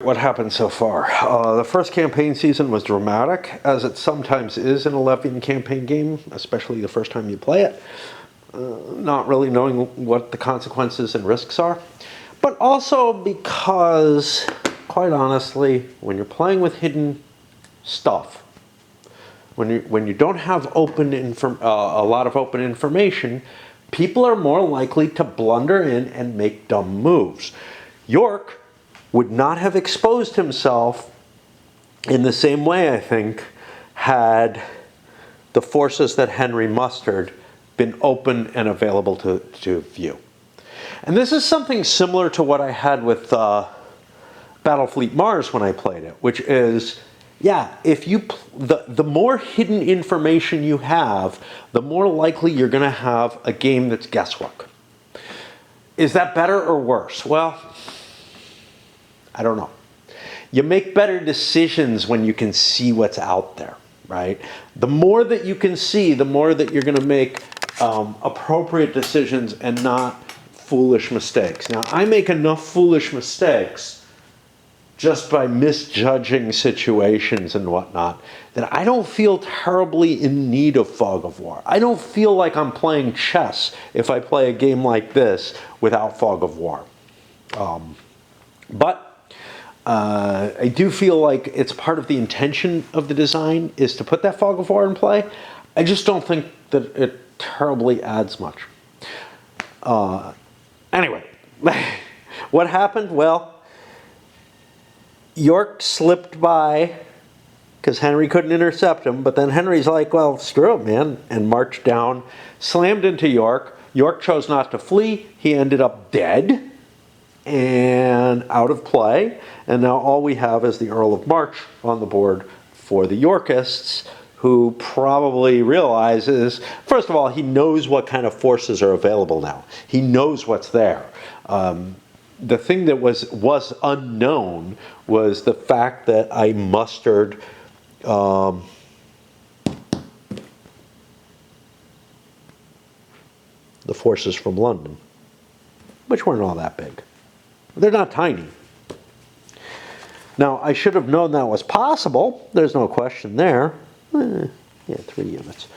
What happened so far? The first campaign season was dramatic, as it sometimes is in a Levian campaign game, especially the first time you play it, not really knowing what the consequences and risks are. But also because, quite honestly, when you're playing with hidden stuff, when you don't have a lot of open information, people are more likely to blunder in and make dumb moves. York would not have exposed himself in the same way, I think, had the forces that Henry mustered been open and available to view. And this is something similar to what I had with Battlefleet Mars when I played it, which is, yeah, if you the more hidden information you have, the more likely you're going to have a game that's guesswork. Is that better or worse? Well, I don't know. You make better decisions when you can see what's out there, right? The more that you can see, the more that you're going to make appropriate decisions and not foolish mistakes. Now, I make enough foolish mistakes just by misjudging situations and whatnot that I don't feel terribly in need of fog of war. I don't feel like I'm playing chess if I play a game like this without fog of war. But I do feel like it's part of the intention of the design is to put that fog of war in play. I just don't think that it terribly adds much. Anyway, what happened? Well, York slipped by because Henry couldn't intercept him, but then Henry's like, well, screw it, man, and marched down, slammed into York. York chose not to flee. He ended up dead and out of play, and now all we have is the Earl of March on the board for the Yorkists, who probably realizes, first of all, he knows what kind of forces are available now. He knows what's there. The thing that was unknown was the fact that I mustered the forces from London, which weren't all that big. They're not tiny. Now, I should have known that was possible. There's no question there. Yeah, 3 units.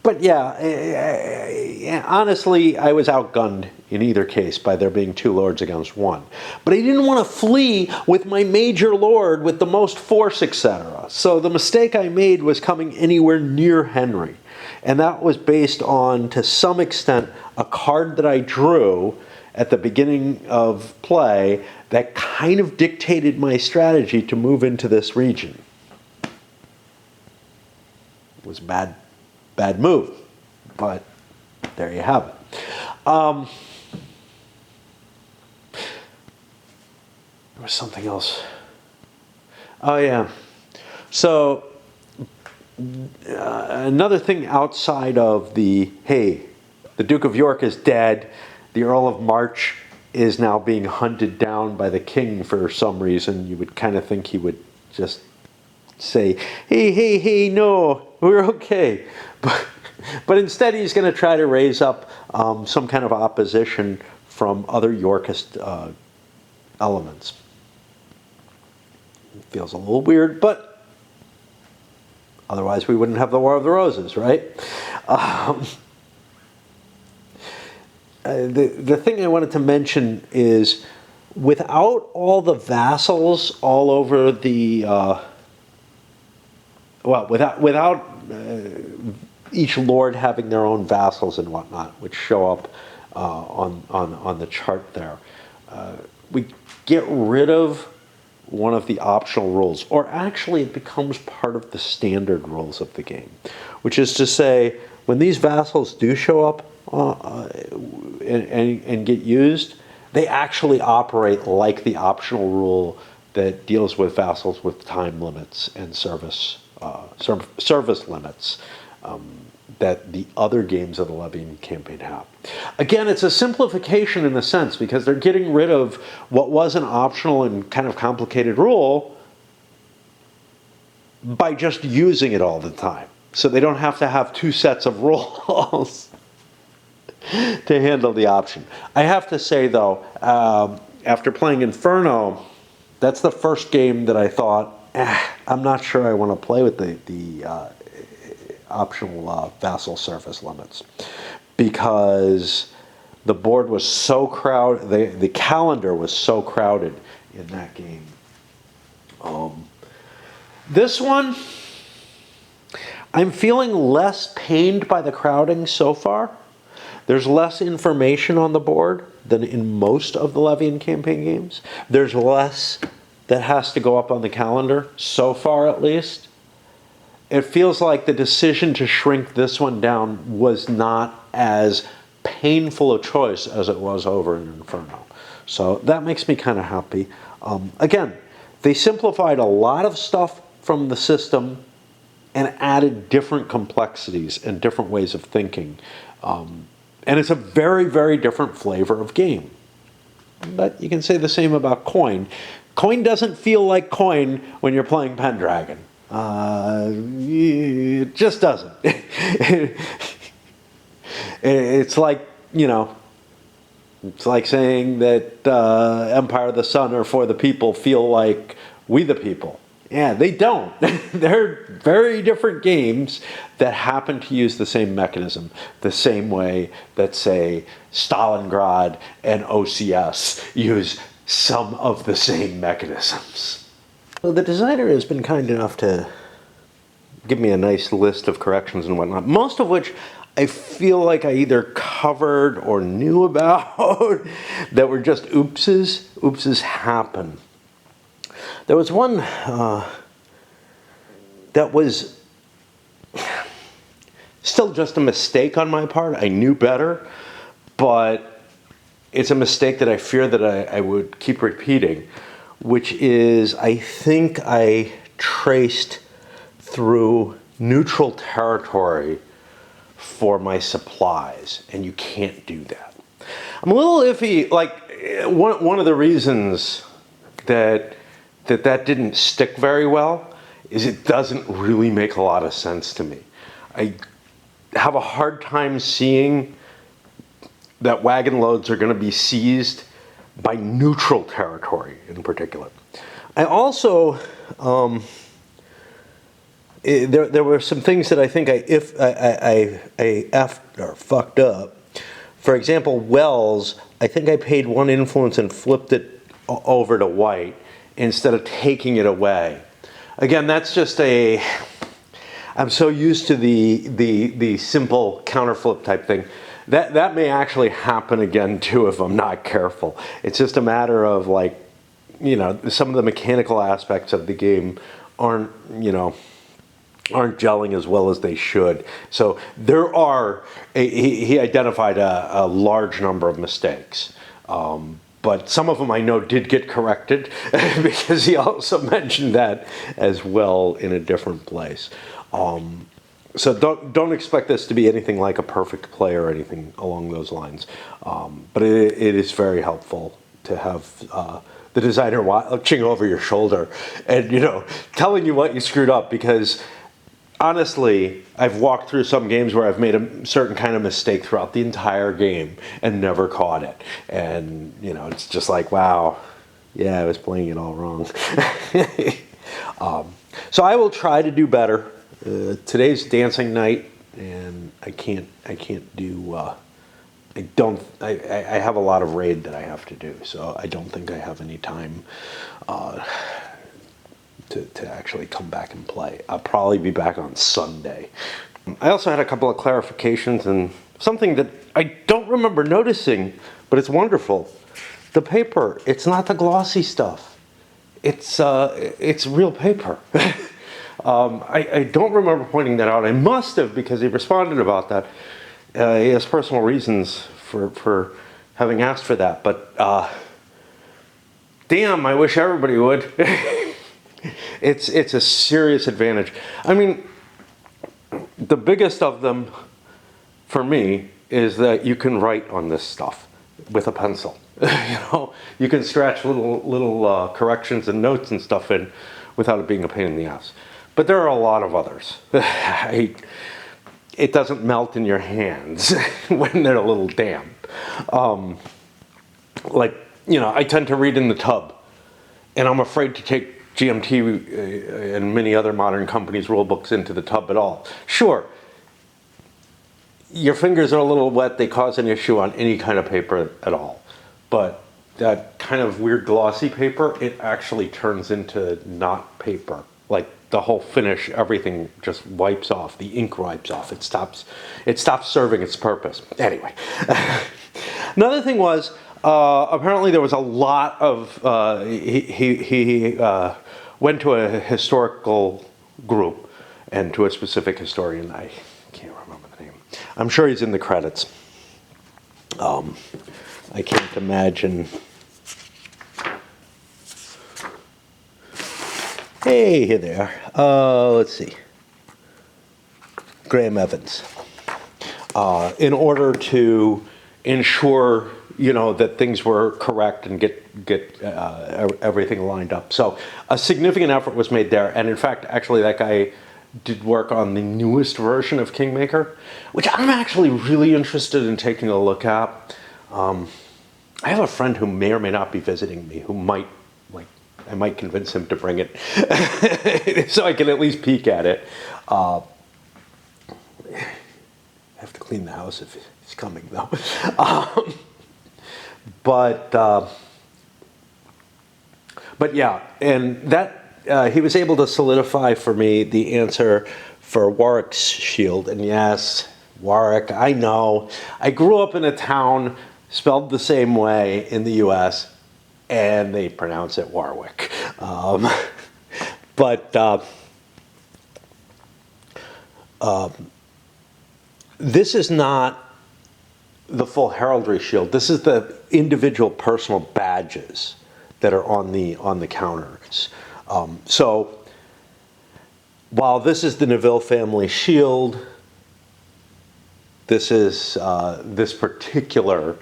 But yeah, honestly, I was outgunned in either case by there being 2 lords against 1. But I didn't want to flee with my major lord with the most force, etc. So the mistake I made was coming anywhere near Henry. And that was based on, to some extent, a card that I drew at the beginning of play that kind of dictated my strategy to move into this region. It was a bad move, but there you have it. There was something else. Oh, yeah. So, another thing outside of the Duke of York is dead, the Earl of March is now being hunted down by the king for some reason. You would kind of think he would just say, hey, no, we're okay. But instead he's going to try to raise up some kind of opposition from other Yorkist elements. It feels a little weird, but otherwise we wouldn't have the War of the Roses, right? The thing I wanted to mention is, without all the vassals all over the, without each lord having their own vassals and whatnot, which show up on the chart there, we get rid of one of the optional rules, or actually it becomes part of the standard rules of the game, which is to say, when these vassals do show up and get used, they actually operate like the optional rule that deals with vassals with time limits and service limits that the other games of the Levian campaign have. Again, it's a simplification in a sense, because they're getting rid of what was an optional and kind of complicated rule by just using it all the time. So they don't have to have 2 sets of rules. to handle the option. I have to say though, after playing Inferno, that's the first game that I thought, I'm not sure I want to play with the optional vassal surface limits, because the board was so crowded, the calendar was so crowded in that game. This one, I'm feeling less pained by the crowding so far. There's less information on the board than in most of the Levian campaign games. There's less that has to go up on the calendar, so far at least. It feels like the decision to shrink this one down was not as painful a choice as it was over in Inferno. So that makes me kind of happy. Again, they simplified a lot of stuff from the system and added different complexities and different ways of thinking. And it's a very, very different flavor of game. But you can say the same about Coin. Coin doesn't feel like Coin when you're playing Pendragon. It just doesn't. It's like, it's like saying that Empire of the Sun or For the People feel like We the People. Yeah, they don't. They're very different games that happen to use the same mechanism, the same way that, say, Stalingrad and OCS use some of the same mechanisms. So the designer has been kind enough to give me a nice list of corrections and whatnot, most of which I feel like I either covered or knew about that were just oopses. Oopses happen. There was one that was still just a mistake on my part. I knew better, but it's a mistake that I fear that I would keep repeating, which is I think I traced through neutral territory for my supplies, and you can't do that. I'm a little iffy. Like, one of the reasons that didn't stick very well is it doesn't really make a lot of sense to me. I have a hard time seeing that wagon loads are going to be seized by neutral territory in particular. I also, there were some things that I think I effed or fucked up. For example, Wells, I think I paid one influence and flipped it over to white instead of taking it away. Again, that's just I'm so used to the simple counterflip type thing. That may actually happen again too if I'm not careful. It's just a matter of, like, some of the mechanical aspects of the game aren't gelling as well as they should. So there are, he identified a large number of mistakes. But some of them I know did get corrected because he also mentioned that as well in a different place. So don't expect this to be anything like a perfect play or anything along those lines. But it is very helpful to have the designer watching over your shoulder and telling you what you screwed up, because honestly, I've walked through some games where I've made a certain kind of mistake throughout the entire game and never caught it. And, it's just like, wow, yeah, I was playing it all wrong. So I will try to do better. Today's dancing night, and I can't do, I have a lot of raid that I have to do, so I don't think I have any time to actually come back and play. I'll probably be back on Sunday. I also had a couple of clarifications and something that I don't remember noticing, but it's wonderful. The paper, it's not the glossy stuff. It's real paper. I don't remember pointing that out. I must have, because he responded about that. He has personal reasons for having asked for that, but damn, I wish everybody would. It's a serious advantage. I mean, the biggest of them for me is that you can write on this stuff with a pencil. You can scratch little corrections and notes and stuff in without it being a pain in the ass. But there are a lot of others. it doesn't melt in your hands when they're a little damp. Like, you know, I tend to read in the tub, and I'm afraid to take GMT and many other modern companies' rule books into the tub at all. Sure, your fingers are a little wet, they cause an issue on any kind of paper at all. But that kind of weird glossy paper, it actually turns into not paper. Like the whole finish, everything just wipes off. The ink wipes off. It stops serving its purpose. Anyway, another thing was apparently there was a lot of he went to a historical group and to a specific historian. I can't remember the name. I'm sure he's in the credits. I can't imagine. Hey there. Let's see. Graham Evans. In order to ensure, you know, that things were correct and get everything lined up. So a significant effort was made there. And in fact, actually, that guy did work on the newest version of Kingmaker, which I'm actually really interested in taking a look at. I have a friend who may or may not be visiting me who might, I might convince him to bring it so I can at least peek at it. I have to clean the house if he's coming, though. But yeah, and that he was able to solidify for me the answer for Warwick's shield. And yes, Warwick, I know. I grew up in a town spelled the same way in the U.S., and they pronounce it Warwick. This is not the full heraldry shield. This is the individual personal badges that are on the counters. So while this is the Neville family shield, this is this particular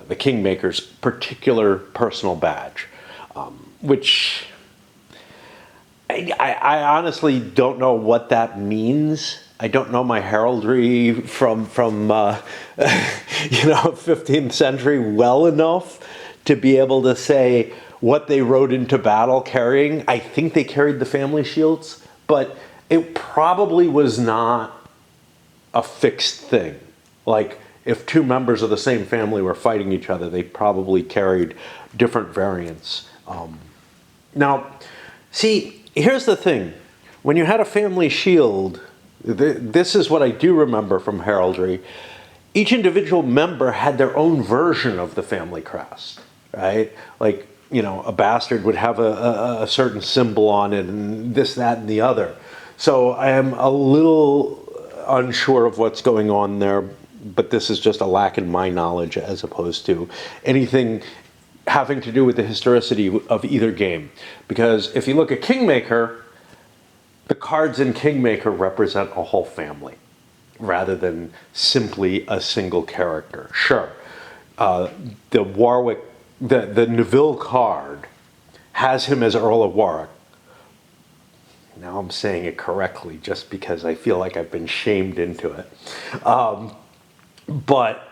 the Kingmaker's particular personal badge, which I honestly don't know what that means. I don't know my heraldry from 15th century well enough to be able to say what they rode into battle carrying. I think they carried the family shields, but it probably was not a fixed thing. Like, if two members of the same family were fighting each other, they probably carried different variants. Now, see, here's the thing. When you had a family shield, this is what I do remember from heraldry. Each individual member had their own version of the family crest, right? Like, you know, a bastard would have a certain symbol on it, and this, that, and the other. So I am a little unsure of what's going on there, but this is just a lack in my knowledge as opposed to anything having to do with the historicity of either game. Because if you look at Kingmaker, the cards in Kingmaker represent a whole family rather than simply a single character. Sure, the Warwick, the Neville card has him as Earl of Warwick. Now I'm saying it correctly just because I feel like I've been shamed into it. But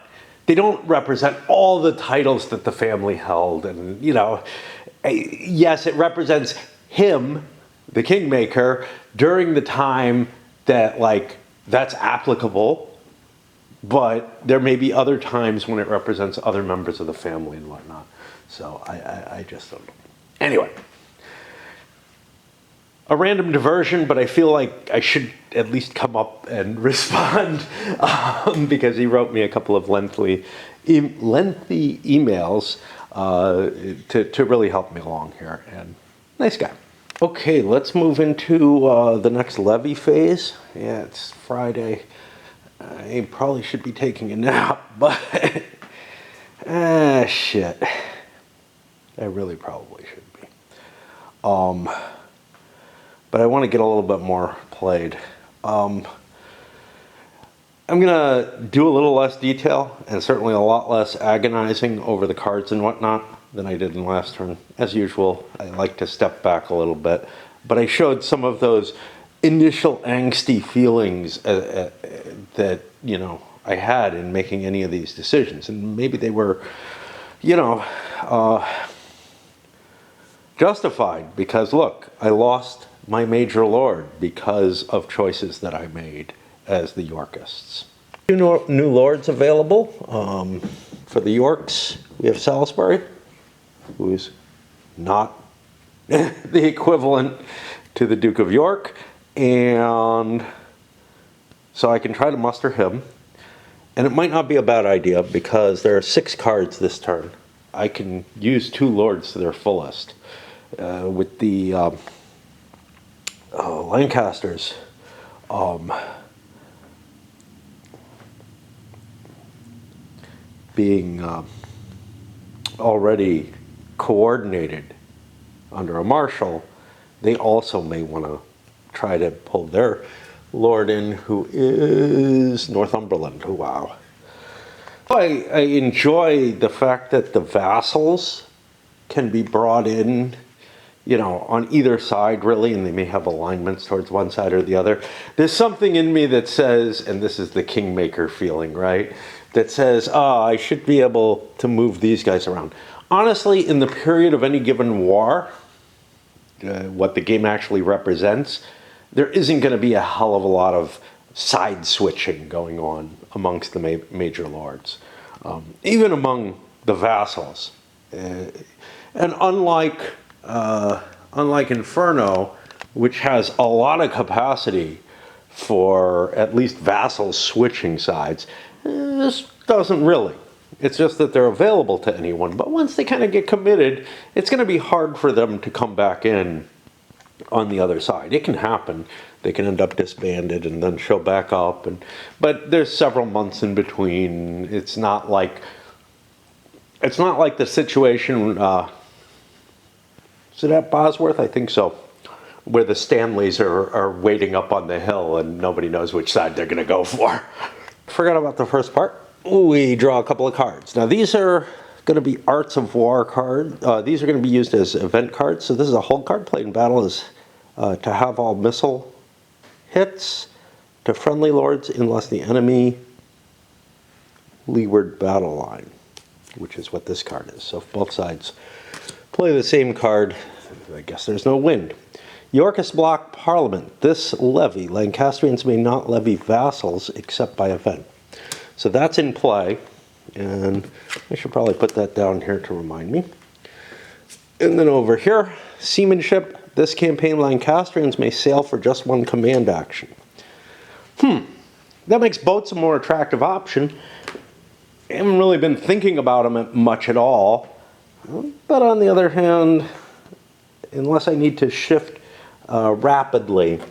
they don't represent all the titles that the family held. And, you know, yes, it represents him, the Kingmaker, during the time that, like, that's applicable. But there may be other times when it represents other members of the family and whatnot. So I just don't know. Anyway. A random diversion, but I feel like I should at least come up and respond because he wrote me a couple of lengthy emails to really help me along here. And nice guy. Okay, let's move into the next levy phase. Yeah, it's Friday. I probably should be taking a nap, but shit. I really probably should be. But I want to get a little bit more played. I'm going to do a little less detail and certainly a lot less agonizing over the cards and whatnot than I did in last turn. As usual, I like to step back a little bit. But I showed some of those initial angsty feelings that, I had in making any of these decisions. And maybe they were, justified, because look, I lost my major lord because of choices that I made as the Yorkists. Two new lords available. For the Yorks, we have Salisbury, who is not the equivalent to the Duke of York, and so I can try to muster him. And it might not be a bad idea, because there are 6 cards this turn. I can use 2 lords to their fullest. With the Lancasters, being already coordinated under a marshal, they also may want to try to pull their lord in, who is Northumberland. Wow. I enjoy the fact that the vassals can be brought in, on either side, really, and they may have alignments towards one side or the other. There's something in me that says, and this is the kingmaker feeling, right, that says, I should be able to move these guys around. Honestly, in the period of any given war, what the game actually represents, there isn't going to be a hell of a lot of side switching going on amongst the major lords, even among the vassals. And unlike Inferno, which has a lot of capacity for at least vassals switching sides, this doesn't really. It's just that they're available to anyone. But once they kind of get committed, it's going to be hard for them to come back in on the other side. It can happen. They can end up disbanded and then show back up. But there's several months in between. It's not like the situation. Is it at Bosworth? I think so. Where the Stanleys are waiting up on the hill and nobody knows which side they're going to go for. Forgot about the first part. We draw a couple of cards. Now these are going to be Arts of War cards. These are going to be used as event cards. So this is a hold card. Played in battle is to have all missile hits to friendly lords unless the enemy leeward battle line, which is what this card is. So if both sides play the same card, I guess there's no wind. Yorkist block Parliament. This levy, Lancastrians may not levy vassals except by event. So that's in play, and I should probably put that down here to remind me. And then over here, seamanship. This campaign, Lancastrians may sail for just 1 command action. That makes boats a more attractive option. I haven't really been thinking about them much at all. But on the other hand, unless I need to shift rapidly,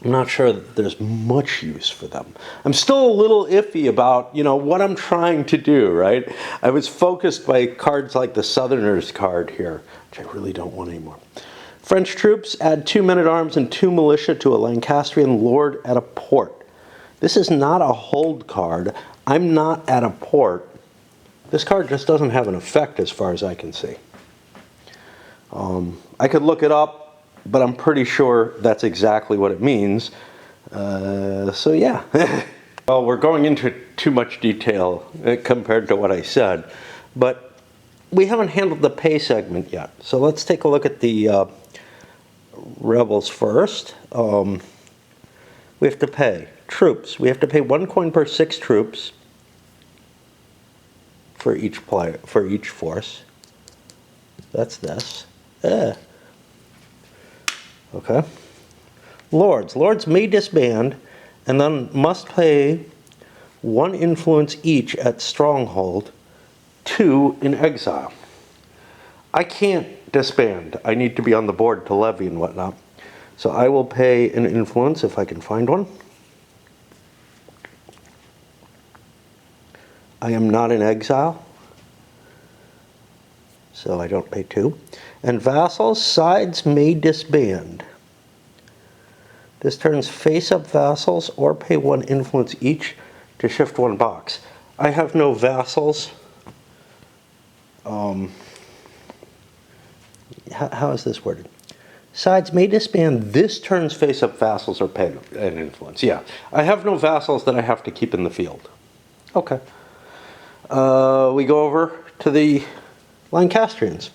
I'm not sure that there's much use for them. I'm still a little iffy about, what I'm trying to do, right? I was focused by cards like the Southerners card here, which I really don't want anymore. French troops add 2 men-at-arms and 2 militia to a Lancastrian lord at a port. This is not a hold card. I'm not at a port. This card just doesn't have an effect as far as I can see. I could look it up, but I'm pretty sure that's exactly what it means. So yeah. Well, we're going into too much detail compared to what I said, but we haven't handled the pay segment yet. So let's take a look at the rebels first. We have to pay troops. We have to pay 1 coin per 6 troops for each force. That's this. Okay. Lords may disband and then must pay 1 influence each at stronghold, 2 in exile. I can't disband. I need to be on the board to levy and whatnot. So I will pay an influence if I can find one. I am not in exile, so I don't pay 2. And vassals' sides may disband. This turns face-up vassals or pay 1 influence each to shift 1 box. I have no vassals. How is this worded? Sides may disband this turn's face-up vassals or pay an influence. Yeah, I have no vassals that I have to keep in the field. Okay. We go over to the Lancastrians.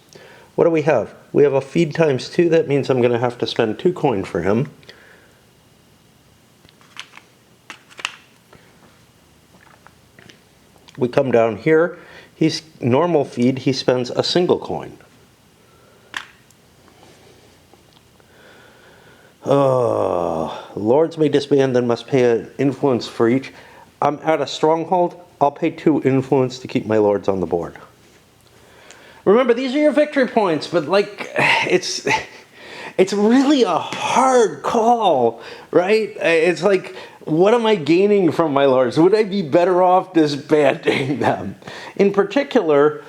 What do we have? We have a feed times 2. That means I'm going to have to spend 2 coin for him. We come down here. He's normal feed. He spends a single coin. Lords may disband, then must pay an influence for each. I'm at a stronghold. I'll pay 2 influence to keep my lords on the board. Remember, these are your victory points, but like, it's really a hard call, right? It's like, what am I gaining from my lords? Would I be better off disbanding them? In particular,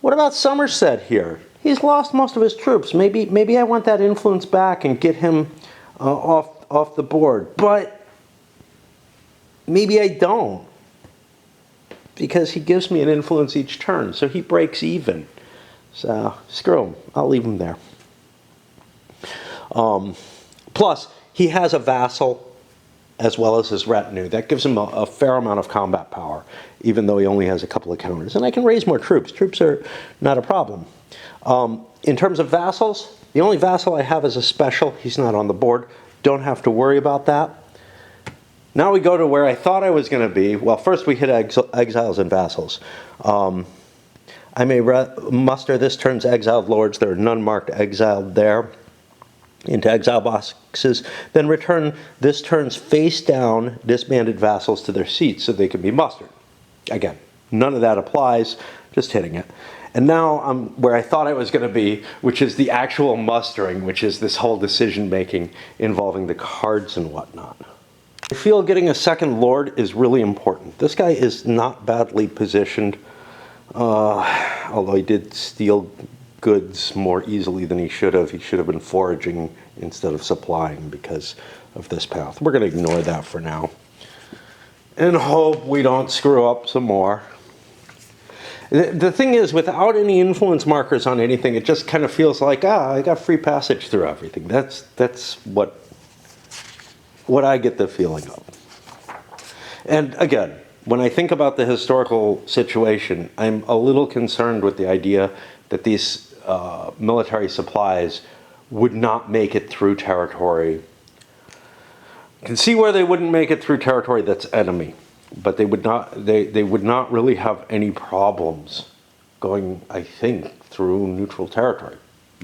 what about Somerset here? He's lost most of his troops. Maybe I want that influence back and get him off the board. But maybe I don't, because he gives me an influence each turn, so he breaks even. So screw him. I'll leave him there. Plus, he has a vassal as well as his retinue. That gives him a fair amount of combat power, even though he only has a couple of counters. And I can raise more troops. Troops are not a problem. In terms of vassals, the only vassal I have is a special. He's not on the board. Don't have to worry about that. Now we go to where I thought I was going to be. Well, first we hit exiles and vassals. I may muster this turn's exiled lords. There are none marked exiled there into exile boxes. Then return this turn's face down disbanded vassals to their seats so they can be mustered. Again, none of that applies, just hitting it. And now I'm where I thought I was going to be, which is the actual mustering, which is this whole decision making involving the cards and whatnot. I feel getting a second lord is really important. This guy is not badly positioned, although he did steal goods more easily than he should have. He should have been foraging instead of supplying because of this path. We're going to ignore that for now and hope we don't screw up some more. The thing is, without any influence markers on anything, it just kind of feels like, I got free passage through everything. That's what I get the feeling of. And again, when I think about the historical situation, I'm a little concerned with the idea that these military supplies would not make it through territory. I can see where they wouldn't make it through territory that's enemy, but they would not really have any problems going, I think, through neutral territory.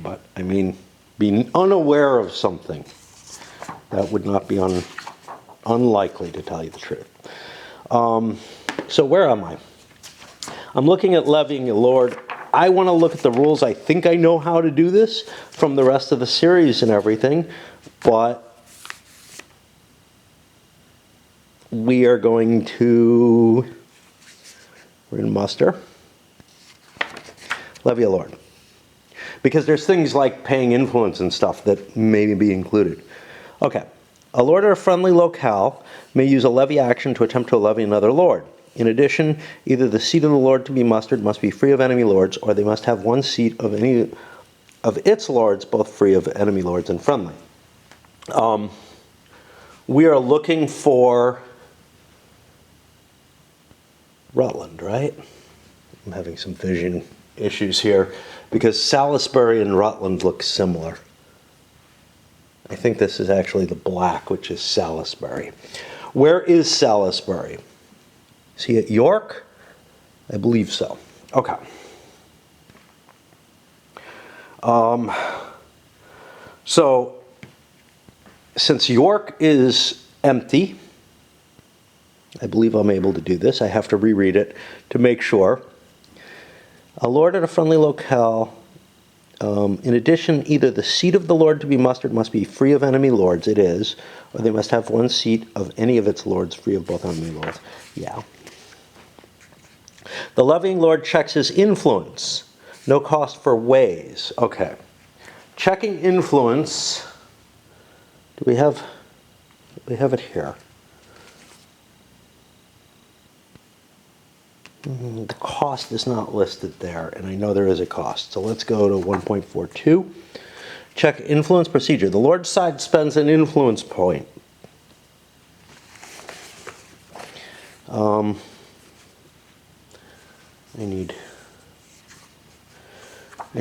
But I mean, being unaware of something, that would not be unlikely, to tell you the truth. So where am I? I'm looking at levying a lord. I want to look at the rules. I think I know how to do this from the rest of the series and everything, but we're going to muster, levy a lord. Because there's things like paying influence and stuff that may be included. Okay, a lord or a friendly locale may use a levy action to attempt to levy another lord. In addition, either the seat of the lord to be mustered must be free of enemy lords, or they must have one seat of any of its lords, both free of enemy lords and friendly. We are looking for Rutland, right? I'm having some vision issues here because Salisbury and Rutland look similar. I think this is actually the black, which is Salisbury. Where is Salisbury? Is he at York? I believe so. Okay. So, since York is empty, I believe I'm able to do this. I have to reread it to make sure. A lord at a friendly locale. In addition, either the seat of the lord to be mustered must be free of enemy lords, it is, or they must have one seat of any of its lords free of both enemy lords. Yeah. The levying lord checks his influence. No cost for ways. Okay. Checking influence. Do we have it here? The cost is not listed there, and I know there is a cost. So let's go to 1.42. Check influence procedure. The Lord's side spends an influence point. I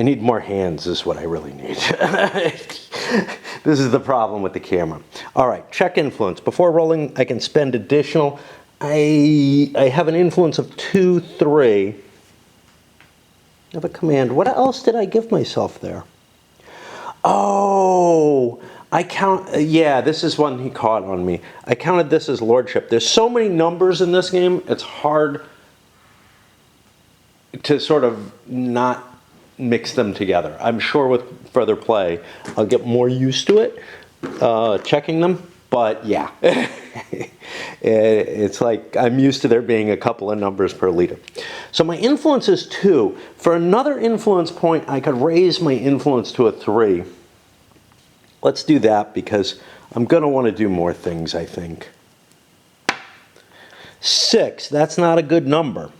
need more hands is what I really need. This is the problem with the camera. All right, check influence. Before rolling, I can spend additional. I have an influence of 2, 3. I have a command. What else did I give myself there? Oh, I count. Yeah, this is one he caught on me. I counted this as lordship. There's so many numbers in this game, it's hard to sort of not mix them together. I'm sure with further play, I'll get more used to it, checking them. But yeah, it's like I'm used to there being a couple of numbers per leader. So my influence is 2. For another influence point, I could raise my influence to a 3. Let's do that because I'm going to want to do more things, I think. 6, that's not a good number.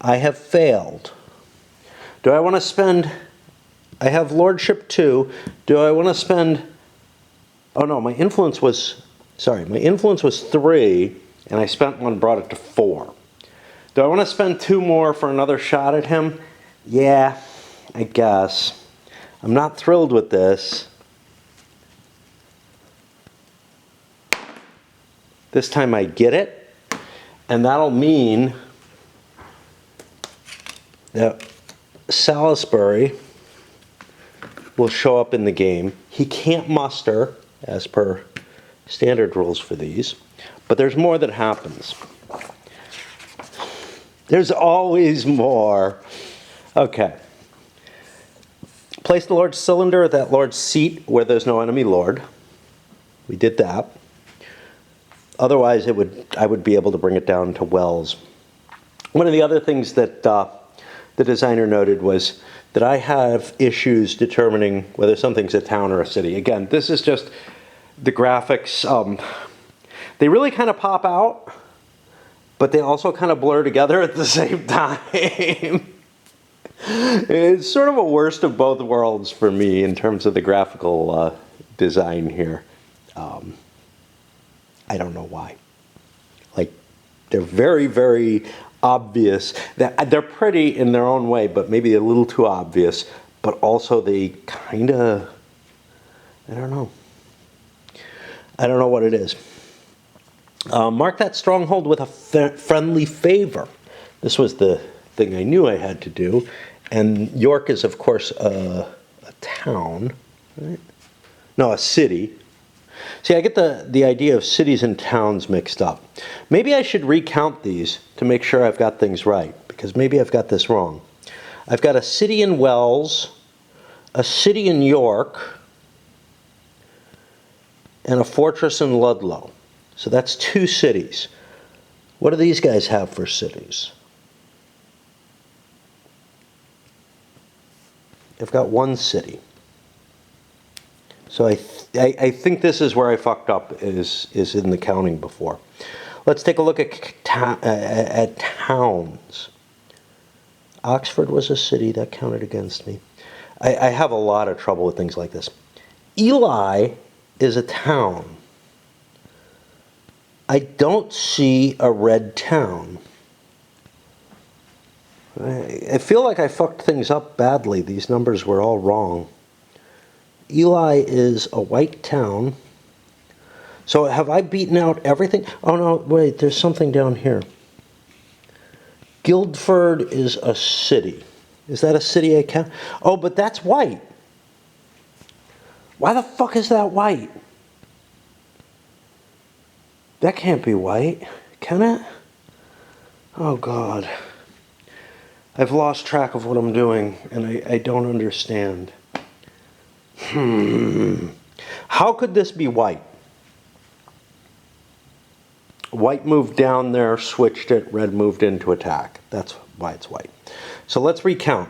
I have failed. Do I want to spend, I have lordship 2. Do I want to spend, oh no, my influence was 3, and I spent 1, brought it to 4. Do I want to spend 2 more for another shot at him? Yeah, I guess. I'm not thrilled with this. This time I get it, and that'll mean that Salisbury will show up in the game. He can't muster, as per standard rules for these, but there's more that happens. There's always more. Okay. Place the Lord's cylinder at that Lord's seat where there's no enemy Lord. We did that. Otherwise, I would be able to bring it down to Wells. One of the other things that the designer noted was that I have issues determining whether something's a town or a city. Again, this is just the graphics. They really kind of pop out, but they also kind of blur together at the same time. It's sort of a worst of both worlds for me in terms of the graphical design here. I don't know why. Like, they're very, very obvious. They're pretty in their own way, but maybe a little too obvious. But also they kind of, I don't know. I don't know what it is. Mark that stronghold with a friendly favor. This was the thing I knew I had to do. And York is, of course, a town. Right? No, a city. See, I get the idea of cities and towns mixed up. Maybe I should recount these to make sure I've got things right, because maybe I've got this wrong. I've got a city in Wells, a city in York, and a fortress in Ludlow. So that's 2 cities. What do these guys have for cities? I've got 1 city. So I think this is where I fucked up, is in the counting before. Let's take a look at towns. Oxford was a city. That counted against me. I have a lot of trouble with things like this. Ely is a town. I don't see a red town. I feel like I fucked things up badly. These numbers were all wrong. Ely is a white town. So have I beaten out everything? Oh no, wait, there's something down here. Guildford is a city. Is that a city I count? Oh, but that's white. Why the fuck is that white? That can't be white, can it? Oh God. I've lost track of what I'm doing, and I don't understand. How could this be white? White moved down there, switched it, red moved into attack. That's why it's white. So let's recount.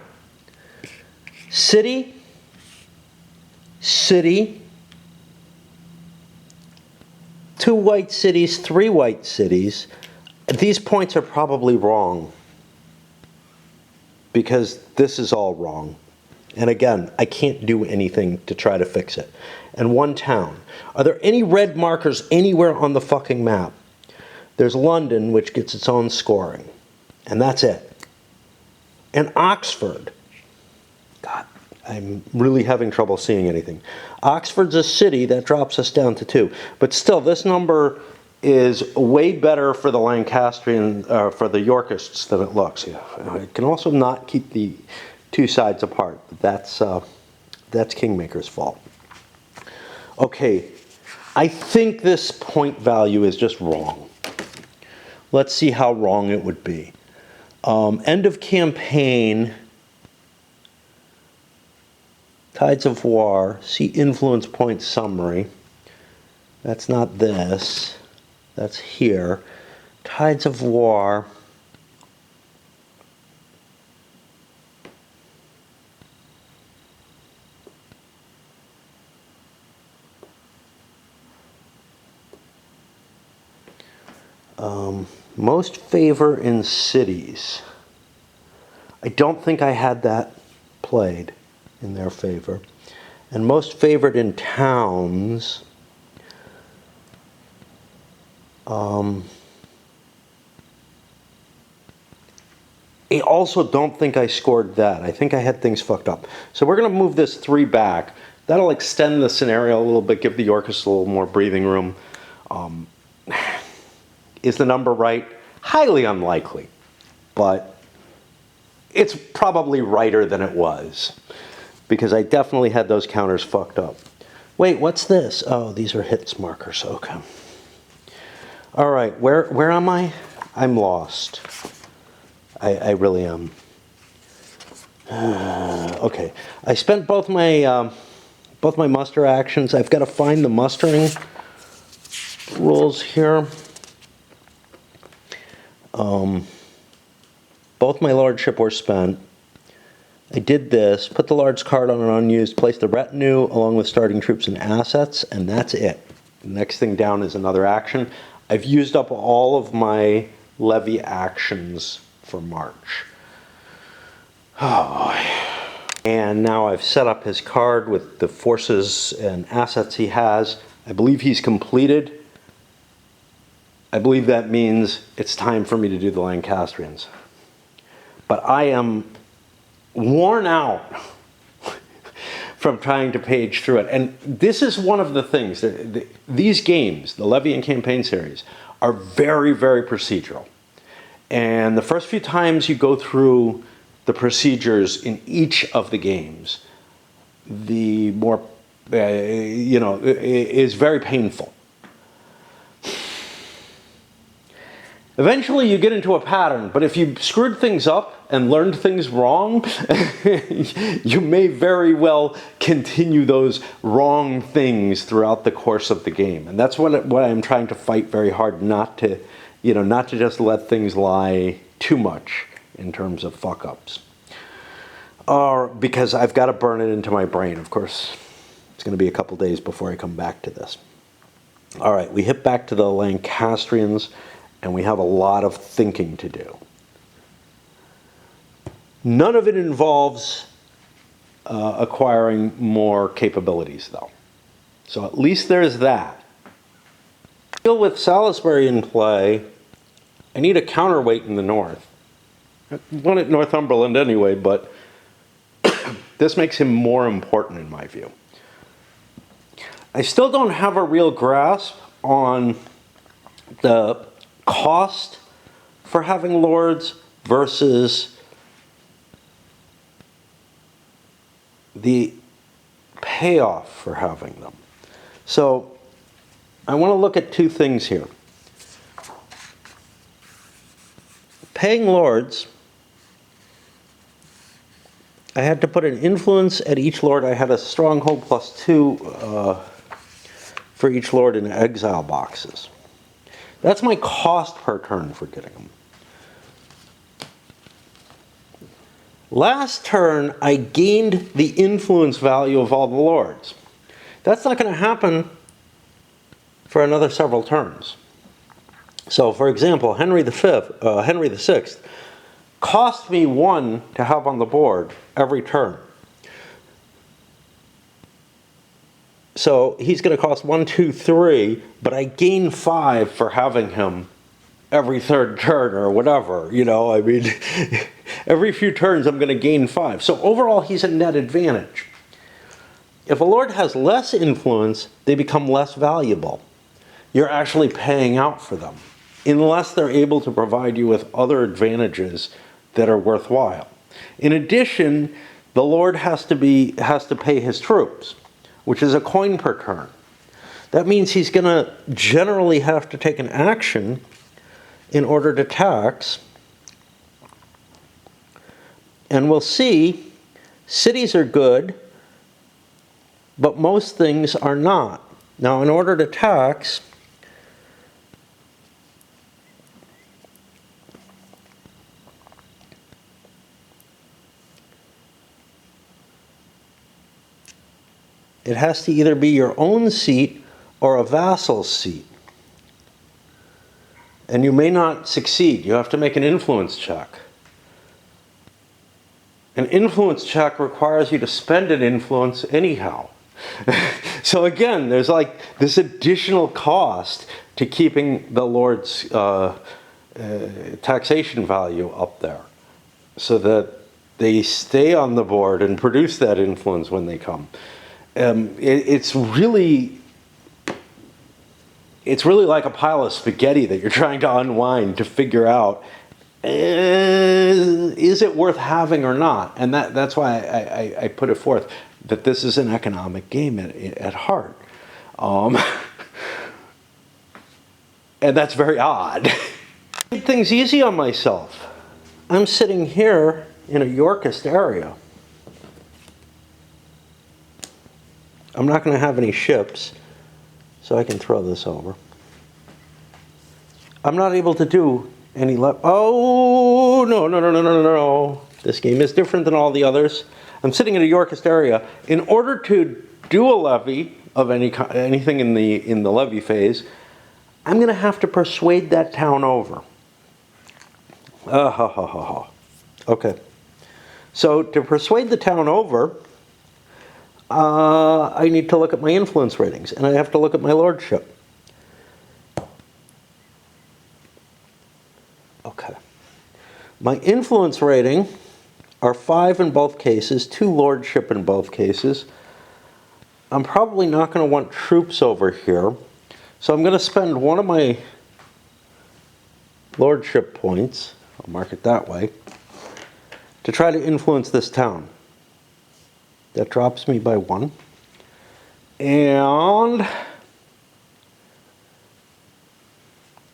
City, city, 2 white cities, 3 white cities. These points are probably wrong, because this is all wrong. And again, I can't do anything to try to fix it. And 1 town. Are there any red markers anywhere on the fucking map? There's London, which gets its own scoring. And that's it. And Oxford. God, I'm really having trouble seeing anything. Oxford's a city, that drops us down to 2. But still, this number is way better for the Lancastrian, for the Yorkists than it looks. Yeah. I can also not keep the 2 sides apart. That's Kingmaker's fault. Okay, I think this point value is just wrong. Let's see how wrong it would be. End of campaign, Tides of War, see influence point summary. That's not this, that's here. Tides of War. Most favor in cities. I don't think I had that played in their favor. And most favored in towns. I also don't think I scored that. I think I had things fucked up. So we're going to move this 3 back. That'll extend the scenario a little bit, give the Yorkists a little more breathing room. Is the number right? Highly unlikely, but it's probably righter than it was, because I definitely had those counters fucked up. Wait, what's this? Oh, these are hits markers. Okay. All right, where am I? I'm lost. I really am. Okay, I spent both my muster actions. I've got to find the mustering rules here. Both my lordship were spent. I did this, put the large card on an unused, place the retinue along with starting troops and assets, and that's it. The next thing down is another action. I've used up all of my levy actions for March. Oh, and now I've set up his card with the forces and assets he has. I believe he's completed. I believe that means it's time for me to do the Lancastrians. But I am worn out from trying to page through it. And this is one of the things, these games, the Levy and Campaign series, are very, very procedural. And the first few times you go through the procedures in each of the games, the more, is very painful. Eventually you get into a pattern, but if you screwed things up and learned things wrong, you may very well continue those wrong things throughout the course of the game. And that's what I'm trying to fight very hard not to just let things lie too much in terms of fuck-ups. Because I've got to burn it into my brain. Of course, it's going to be a couple days before I come back to this. All right, we hit back to the Lancastrians, and we have a lot of thinking to do. None of it involves acquiring more capabilities, though. So at least there's that. Still with Salisbury in play, I need a counterweight in the north. One at Northumberland anyway, but this makes him more important in my view. I still don't have a real grasp on the cost for having lords versus the payoff for having them. So I want to look at 2 things here. Paying lords, I had to put an influence at each lord. I had a stronghold +2 for each lord in exile boxes. That's my cost per turn for getting them. Last turn, I gained the influence value of all the lords. That's not going to happen for another several turns. So, for example, Henry VI cost me 1 to have on the board every turn. So he's going to cost 1, 2, 3, but I gain 5 for having him every third turn or whatever. I mean, every few turns I'm going to gain 5. So overall, he's a net advantage. If a lord has less influence, they become less valuable. You're actually paying out for them, unless they're able to provide you with other advantages that are worthwhile. In addition, the lord has to pay his troops, which is a coin per turn. That means he's going to generally have to take an action in order to tax. And we'll see, cities are good, but most things are not. Now, in order to tax, it has to either be your own seat or a vassal's seat. And you may not succeed. You have to make an influence check. An influence check requires you to spend an influence anyhow. So again, there's like this additional cost to keeping the lord's taxation value up there, so that they stay on the board and produce that influence when they come. It's really like a pile of spaghetti that you're trying to unwind to figure out, is it worth having or not? And that's why I put it forth that this is an economic game at heart. And that's very odd. I made things easy on myself. I'm sitting here in a Yorkist area. I'm not going to have any ships, so I can throw this over. I'm not able to do any oh, no. This game is different than all the others. I'm sitting in a Yorkist area. In order to do a levy of anything in the levy phase, I'm going to have to persuade that town over. Okay. So to persuade the town over, I need to look at my influence ratings, and I have to look at my lordship. Okay. My influence rating are 5 in both cases, 2 lordship in both cases. I'm probably not going to want troops over here, so I'm going to spend one of my lordship points, I'll mark it that way, to try to influence this town. That drops me by 1. And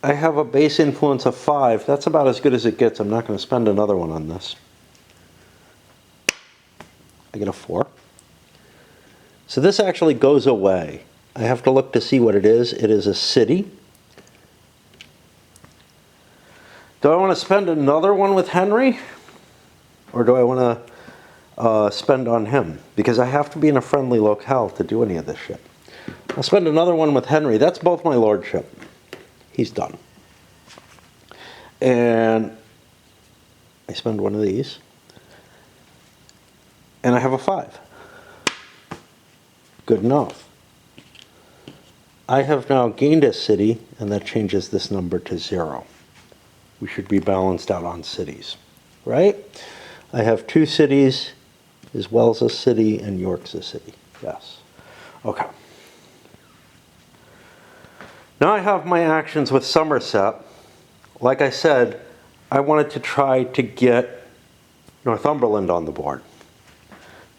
I have a base influence of 5. That's about as good as it gets. I'm not going to spend another one on this. I get a 4. So this actually goes away. I have to look to see what it is. It is a city. Do I want to spend another one with Henry? Or do I want to spend on him? Because I have to be in a friendly locale to do any of this shit. I'll spend another one with Henry. That's both my lordship. He's done. And I spend one of these. And I have a 5. Good enough. I have now gained a city, and that changes this number to 0. We should be balanced out on cities, right? I have 2 cities, as well as a city, and York's a city. Yes. Okay. Now I have my actions with Somerset. Like I said, I wanted to try to get Northumberland on the board.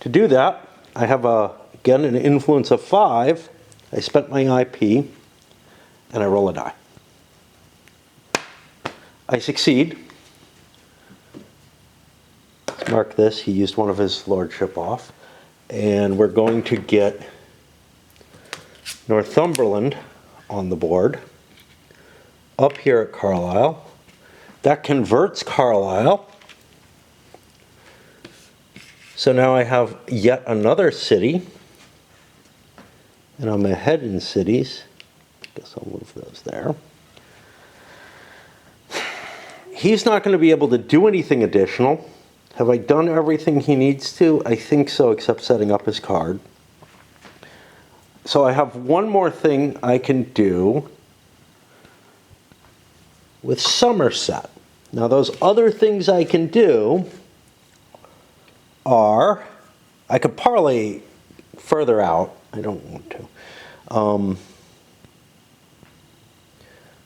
To do that, I have, again, an influence of 5. I spent my IP, and I roll a die. I succeed. Let's mark this. He used one of his lordship off. And we're going to get Northumberland on the board, up here at Carlisle. That converts Carlisle. So now I have yet another city, and I'm ahead in cities. I guess I'll move those there. He's not going to be able to do anything additional. Have I done everything he needs to? I think so, except setting up his card. So I have one more thing I can do with Somerset. Now those other things I can do are, I could parlay further out. I don't want to.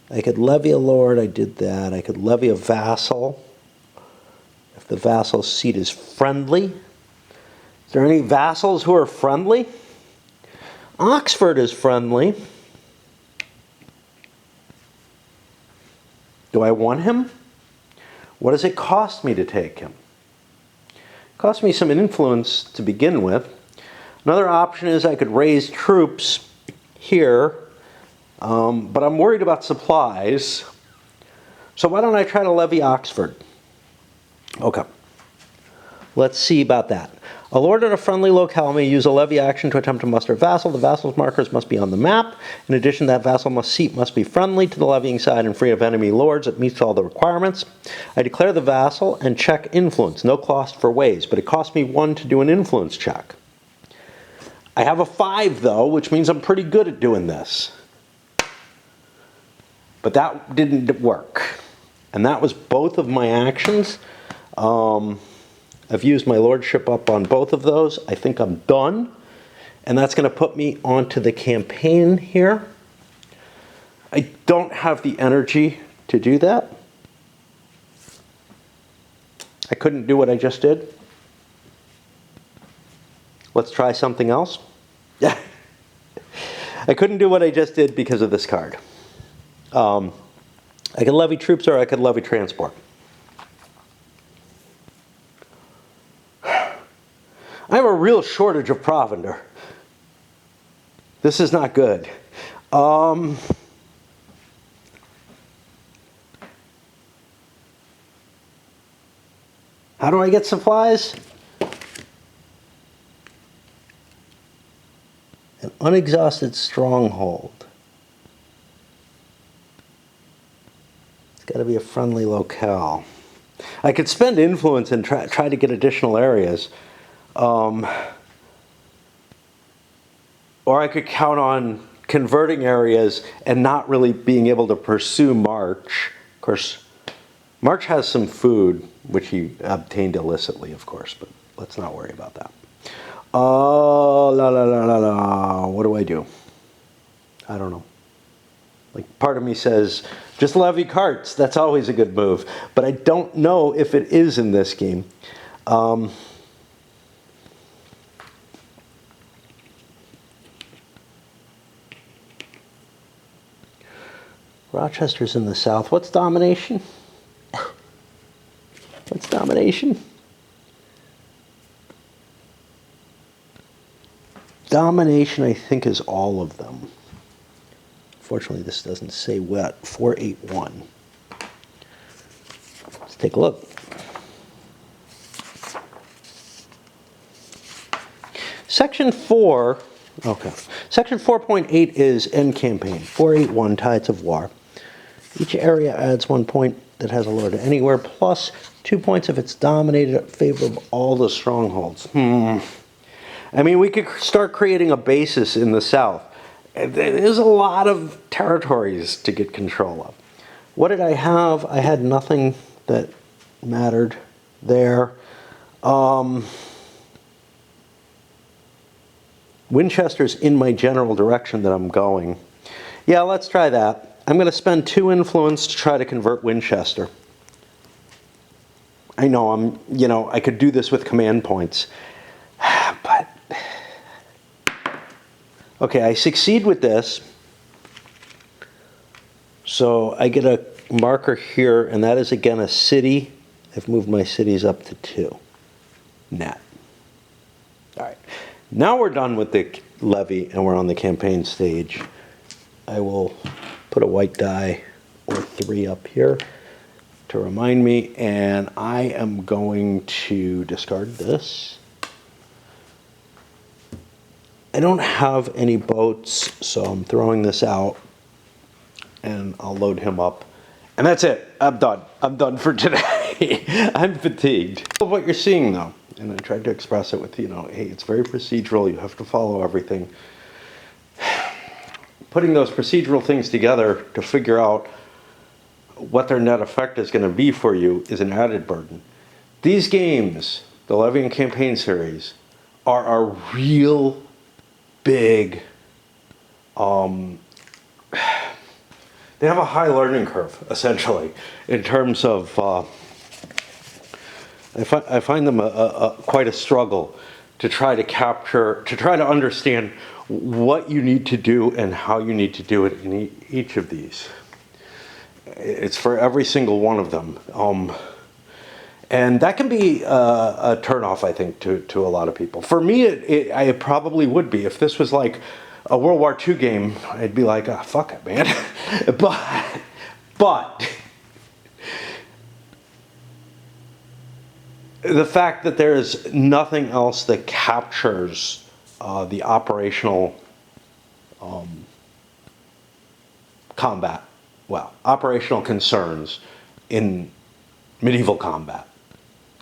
I could levy a lord, I did that. I could levy a vassal if the vassal's seat is friendly. Is there any vassals who are friendly? Oxford is friendly. Do I want him? What does it cost me to take him? It costs me some influence to begin with. Another option is I could raise troops here, but I'm worried about supplies. So why don't I try to levy Oxford? Okay. Let's see about that. A lord in a friendly locale may use a levy action to attempt to muster a vassal. The vassal's markers must be on the map. In addition, that vassal's seat must be friendly to the levying side and free of enemy lords. It meets all the requirements. I declare the vassal and check influence. No cost for ways, but it costs me 1 to do an influence check. I have a 5 though, which means I'm pretty good at doing this. But that didn't work. And that was both of my actions. I've used my lordship up on both of those. I think I'm done. And that's going to put me onto the campaign here. I don't have the energy to do that. I couldn't do what I just did. Let's try something else. Yeah. I couldn't do what I just did because of this card. I could levy troops or I could levy transport. I have a real shortage of provender. This is not good. How do I get supplies? An unexhausted stronghold. It's got to be a friendly locale. I could spend influence and try to get additional areas. Or I could count on converting areas and not really being able to pursue March. Of course, March has some food, which he obtained illicitly, of course, but let's not worry about that. What do I do? I don't know. Like, part of me says, just levy carts. That's always a good move. But I don't know if it is in this game. Rochester's in the south. What's domination? What's domination? Domination, I think, is all of them. Fortunately, this doesn't say what. 481. Let's take a look. Section 4, okay. Section 4.8 is end campaign. 481, Tides of War. Each area adds 1 point that has a lord anywhere, plus 2 points if it's dominated in favor of all the strongholds. I mean, we could start creating a basis in the south. There's a lot of territories to get control of. What did I have? I had nothing that mattered there. Winchester's in my general direction that I'm going. Yeah, let's try that. I'm going to spend 2 influence to try to convert Winchester. I know I could do this with command points. But okay, I succeed with this. So I get a marker here, and that is again a city. I've moved my cities up to 2 net. All right. Now we're done with the levy and we're on the campaign stage. I will put a white die or 3 up here to remind me, and I am going to discard this. I don't have any boats, so I'm throwing this out and I'll load him up. And that's it. I'm done. I'm done for today. I'm fatigued. What you're seeing though, and I tried to express it with, hey, it's very procedural. You have to follow everything. putting those procedural things together to figure out what their net effect is going to be for you is an added burden. These games, the Levian Campaign series, are a real big, they have a high learning curve, essentially, in terms of, I find them quite a struggle to try to capture, to try to understand what you need to do and how you need to do it in each of these. It's for every single one of them. And that can be a turnoff, I think, to a lot of people. For me, it probably would be. If this was like a World War II game, I'd be like, ah, fuck it, man. But the fact that there is nothing else that captures the operational combat, well, operational concerns in medieval combat,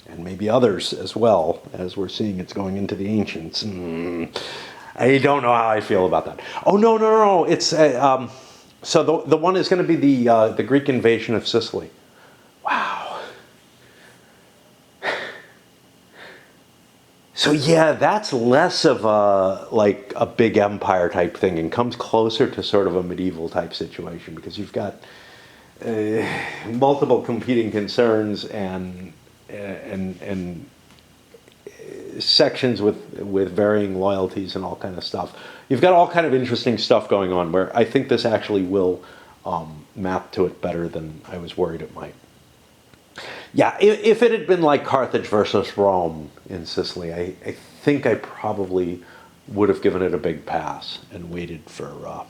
and maybe others as well, as we're seeing it's going into the ancients. I don't know how I feel about that. Oh, no. It's so the one is going to be the Greek invasion of Sicily. Wow. So yeah, that's less of a big empire type thing, and comes closer to sort of a medieval type situation, because you've got multiple competing concerns and sections with varying loyalties and all kind of stuff. You've got all kind of interesting stuff going on, where I think this actually will map to it better than I was worried it might. Yeah, if it had been like Carthage versus Rome in Sicily, I think I probably would have given it a big pass and waited for,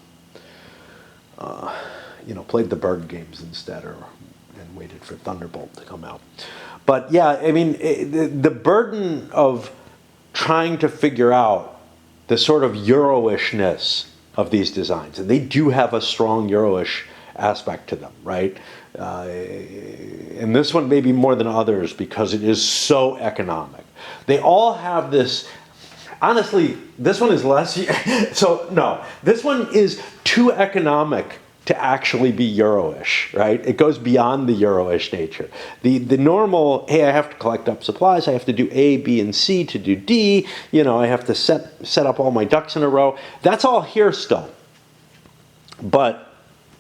played the Berg games instead, and waited for Thunderbolt to come out. But yeah, I mean, the burden of trying to figure out the sort of Euro-ishness of these designs, and they do have a strong Euro-ish aspect to them, right? And this one maybe more than others because it is so economic. They all have this, honestly, this one is less, so no, this one is too economic to actually be Euro-ish, right? It goes beyond the Euro-ish nature. The normal, hey, I have to collect up supplies, I have to do A, B, and C to do D, I have to set up all my ducks in a row. That's all here still. But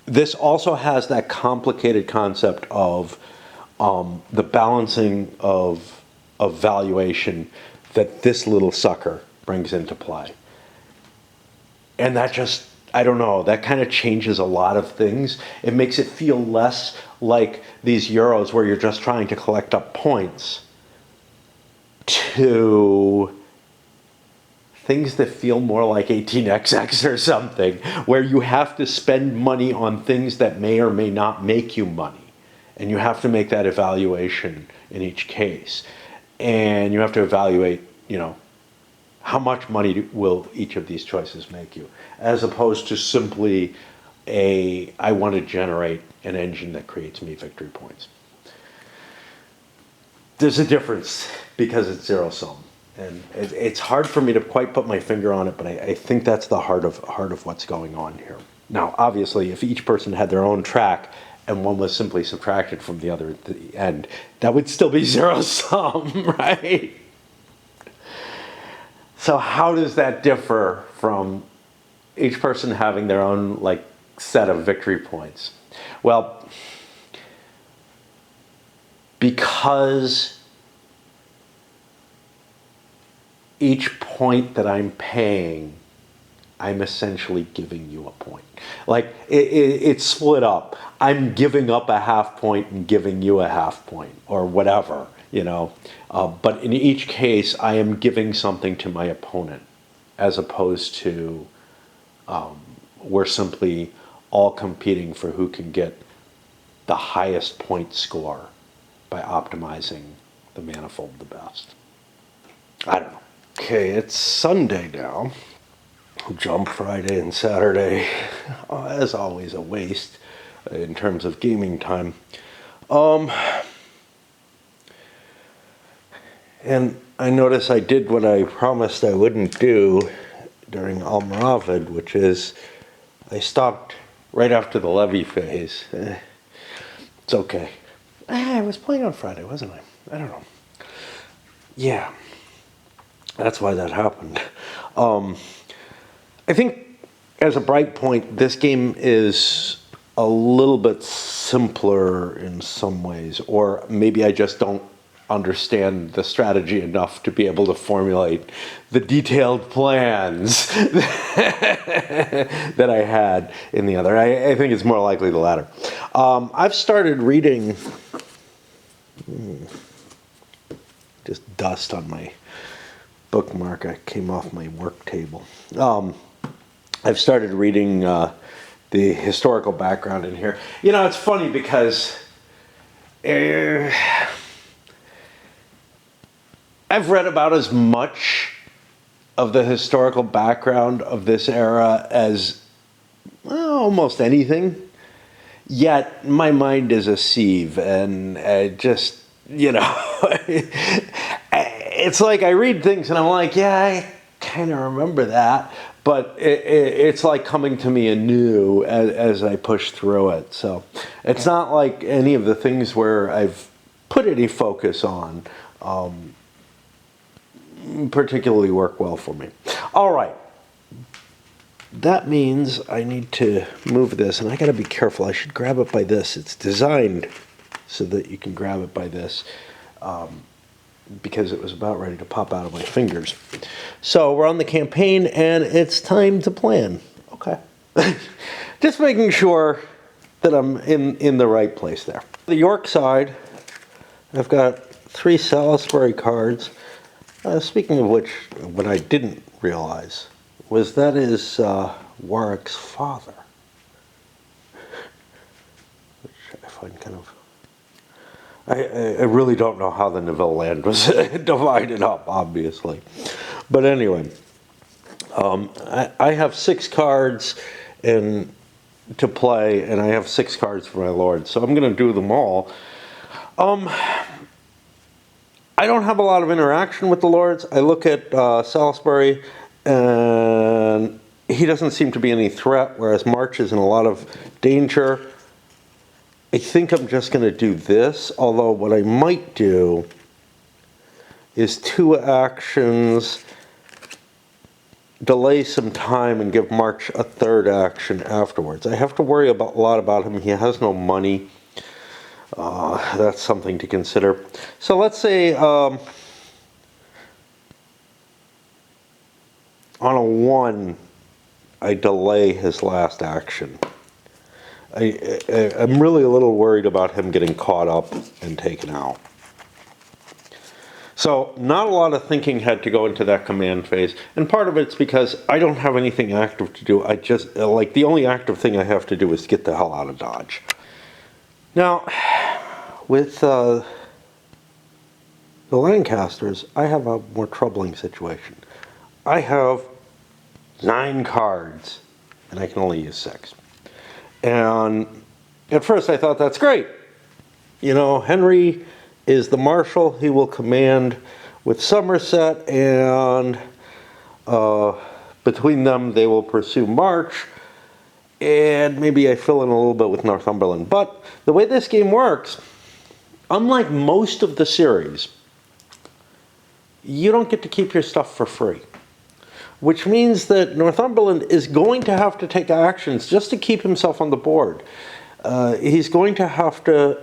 this also has that complicated concept of the balancing of valuation that this little sucker brings into play. And that just, I don't know, that kind of changes a lot of things. It makes it feel less like these Euros where you're just trying to collect up points to things that feel more like 18XX or something, where you have to spend money on things that may or may not make you money. And you have to make that evaluation in each case. And you have to evaluate, how much money will each of these choices make you, as opposed to simply I want to generate an engine that creates me victory points. There's a difference because it's zero sum. And it's hard for me to quite put my finger on it, but I think that's the heart of what's going on here. Now, obviously, if each person had their own track and one was simply subtracted from the other at the end, that would still be zero sum, right? So how does that differ from each person having their own set of victory points? Well, because each point that I'm paying, I'm essentially giving you a point. It's split up. I'm giving up a half point and giving you a half point, or whatever, But in each case, I am giving something to my opponent, as opposed to we're simply all competing for who can get the highest point score by optimizing the manifold the best. I don't know. Okay, it's Sunday now. Jump Friday and Saturday, as always, a waste in terms of gaming time. And I notice I did what I promised I wouldn't do during Almoravid, which is I stopped right after the levy phase. It's okay. I was playing on Friday, wasn't I? I don't know. Yeah, that's why that happened. I think as a bright point, this game is a little bit simpler in some ways, or maybe I just don't understand the strategy enough to be able to formulate the detailed plans that I had in the other. I think it's more likely the latter. I've started reading, just dust on my bookmark. I came off my work table. I've started reading the historical background in here. You know, it's funny because I've read about as much of the historical background of this era as almost anything. Yet my mind is a sieve, and I just, it's like I read things and I'm like, yeah, I kind of remember that, but it's like coming to me anew as I push through it. So it's not like any of the things where I've put any focus on particularly work well for me. All right. That means I need to move this, and I got to be careful. I should grab it by this. It's designed so that you can grab it by this, because it was about ready to pop out of my fingers. So we're on the campaign, and it's time to plan. Okay. Just making sure that I'm in the right place there. The York side, I've got 3 Salisbury cards. Speaking of which, what I didn't realize was that is Warwick's father, which I find kind of... I really don't know how the Neville land was divided up, obviously. But anyway, I have 6 cards to play, and I have 6 cards for my lord, so I'm going to do them all. I don't have a lot of interaction with the lords. I look at Salisbury, and he doesn't seem to be any threat, whereas March is in a lot of danger. I think I'm just going to do this, although what I might do is 2 actions, delay some time, and give March a 3rd action afterwards. I have to worry a lot about him. He has no money. That's something to consider. So let's say on a 1, I delay his last action. I'm really a little worried about him getting caught up and taken out. So not a lot of thinking had to go into that command phase, and part of it's because I don't have anything active to do. I just, like, the only active thing I have to do is get the hell out of Dodge. Now, with the Lancasters, I have a more troubling situation. I have 9 cards, and I can only use 6. And at first I thought, that's great. You know, Henry is the marshal. He will command with Somerset, and between them they will pursue March, and maybe I fill in a little bit with Northumberland. But the way this game works, unlike most of the series, you don't get to keep your stuff for free. Which means that Northumberland is going to have to take actions just to keep himself on the board. He's going to have to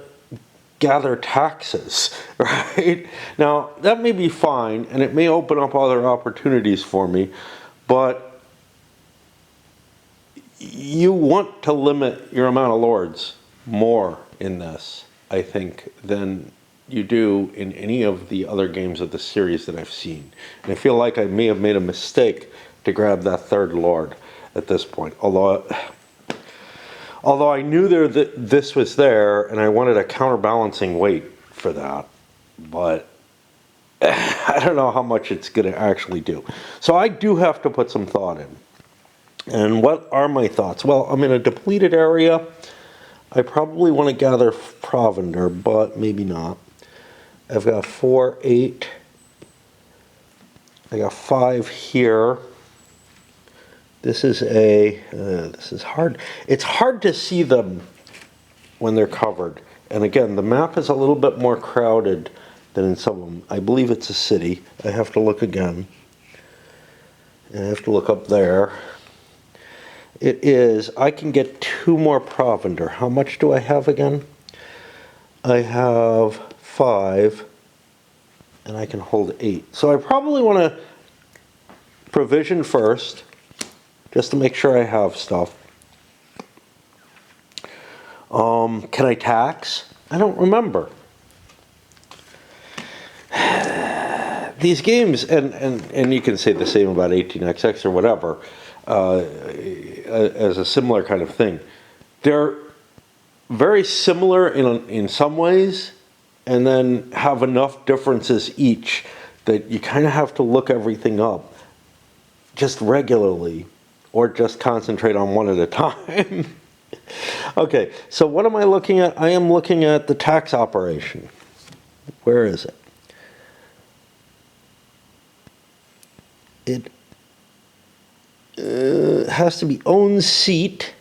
gather taxes, right? Now, that may be fine, and it may open up other opportunities for me, but you want to limit your amount of lords more in this, I think, than you do in any of the other games of the series that I've seen. And I feel like I may have made a mistake to grab that 3rd lord at this point. Although I knew that this was there, and I wanted a counterbalancing weight for that, but I don't know how much it's going to actually do. So I do have to put some thought in. And what are my thoughts? Well, I'm in a depleted area. I probably want to gather provender, but maybe not. I've got 4, 8. I got 5 here. This is this is hard. It's hard to see them when they're covered. And again, the map is a little bit more crowded than in some of them. I believe it's a city. I have to look again. And I have to look up there. It is, I can get 2 more provender. How much do I have again? I have 5, and I can hold 8. So I probably want to provision first, just to make sure I have stuff. Can I tax? I don't remember. These games, and you can say the same about 18XX or whatever, as a similar kind of thing. They're very similar in some ways, and then have enough differences each that you kind of have to look everything up just regularly, or just concentrate on one at a time. Okay, so what am I looking at? I am looking at the tax operation. Where is it? It has to be own seat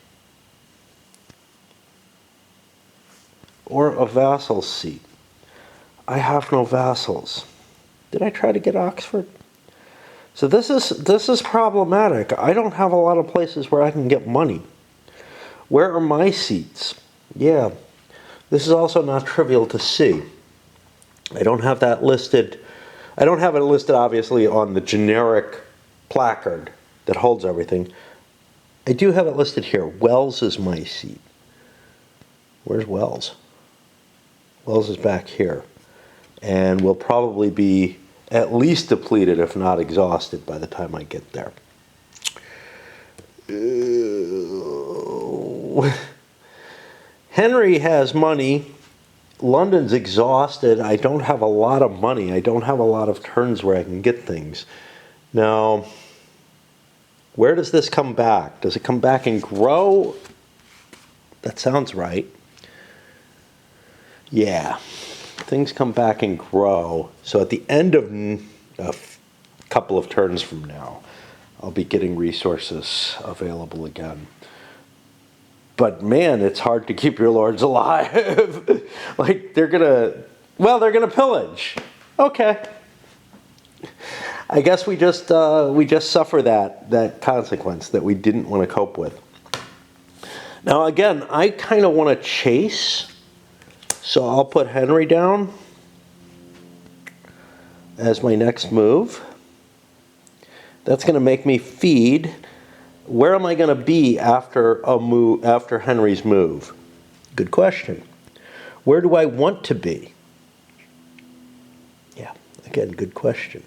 or a vassal seat. I have no vassals. Did I try to get Oxford? So this is problematic. I don't have a lot of places where I can get money. Where are my seats? Yeah, this is also not trivial to see. I don't have that listed. I don't have it listed, obviously, on the generic placard that holds everything. I do have it listed here. Wells is my seat. Where's Wells? Wells is back here. And will probably be at least depleted, if not exhausted, by the time I get there. Henry has money. London's exhausted. I don't have a lot of money. I don't have a lot of turns where I can get things. Now, where does this come back? Does it come back and grow? That sounds right. Yeah, things come back and grow. So at the end of a couple of turns from now, I'll be getting resources available again. But man, it's hard to keep your lords alive. Like, they're gonna pillage. Okay. I guess we just suffer that consequence that we didn't want to cope with. Now again, I kind of want to chase, so I'll put Henry down as my next move. That's going to make me feed. Where am I going to be after Henry's move? Good question. Where do I want to be? Yeah, again, good question.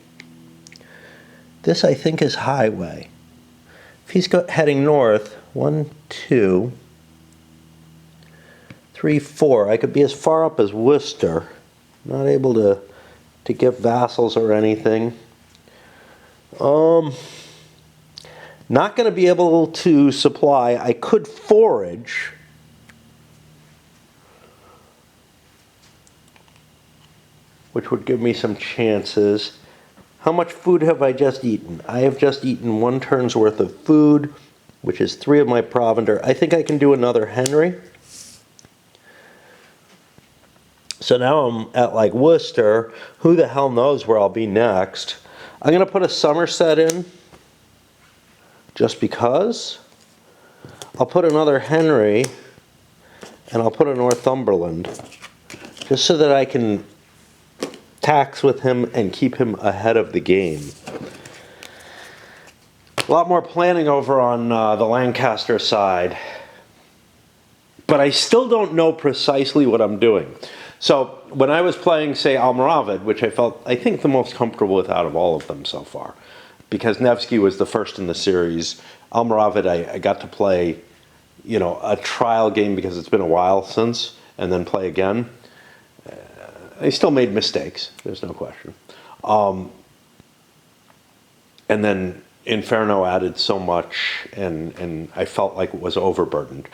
This, I think, is highway. If he's heading north, 1, 2, 3, 4. I could be as far up as Worcester. Not able to give vassals or anything. Not going to be able to supply. I could forage. Which would give me some chances. How much food have I just eaten? I have just eaten 1 turn's worth of food, which is 3 of my provender. I think I can do another Henry. So now I'm at like Worcester. Who the hell knows where I'll be next? I'm going to put a Somerset in, just because. I'll put another Henry, and I'll put a Northumberland, just so that I can tax with him and keep him ahead of the game. A lot more planning over on the Lancaster side, but I still don't know precisely what I'm doing. So when I was playing, say, Almoravid, which I think the most comfortable with out of all of them so far, because Nevsky was the first in the series. Almoravid, I got to play, a trial game because it's been a while since, and then play again. I still made mistakes, there's no question. And then Inferno added so much, and I felt like it was overburdened.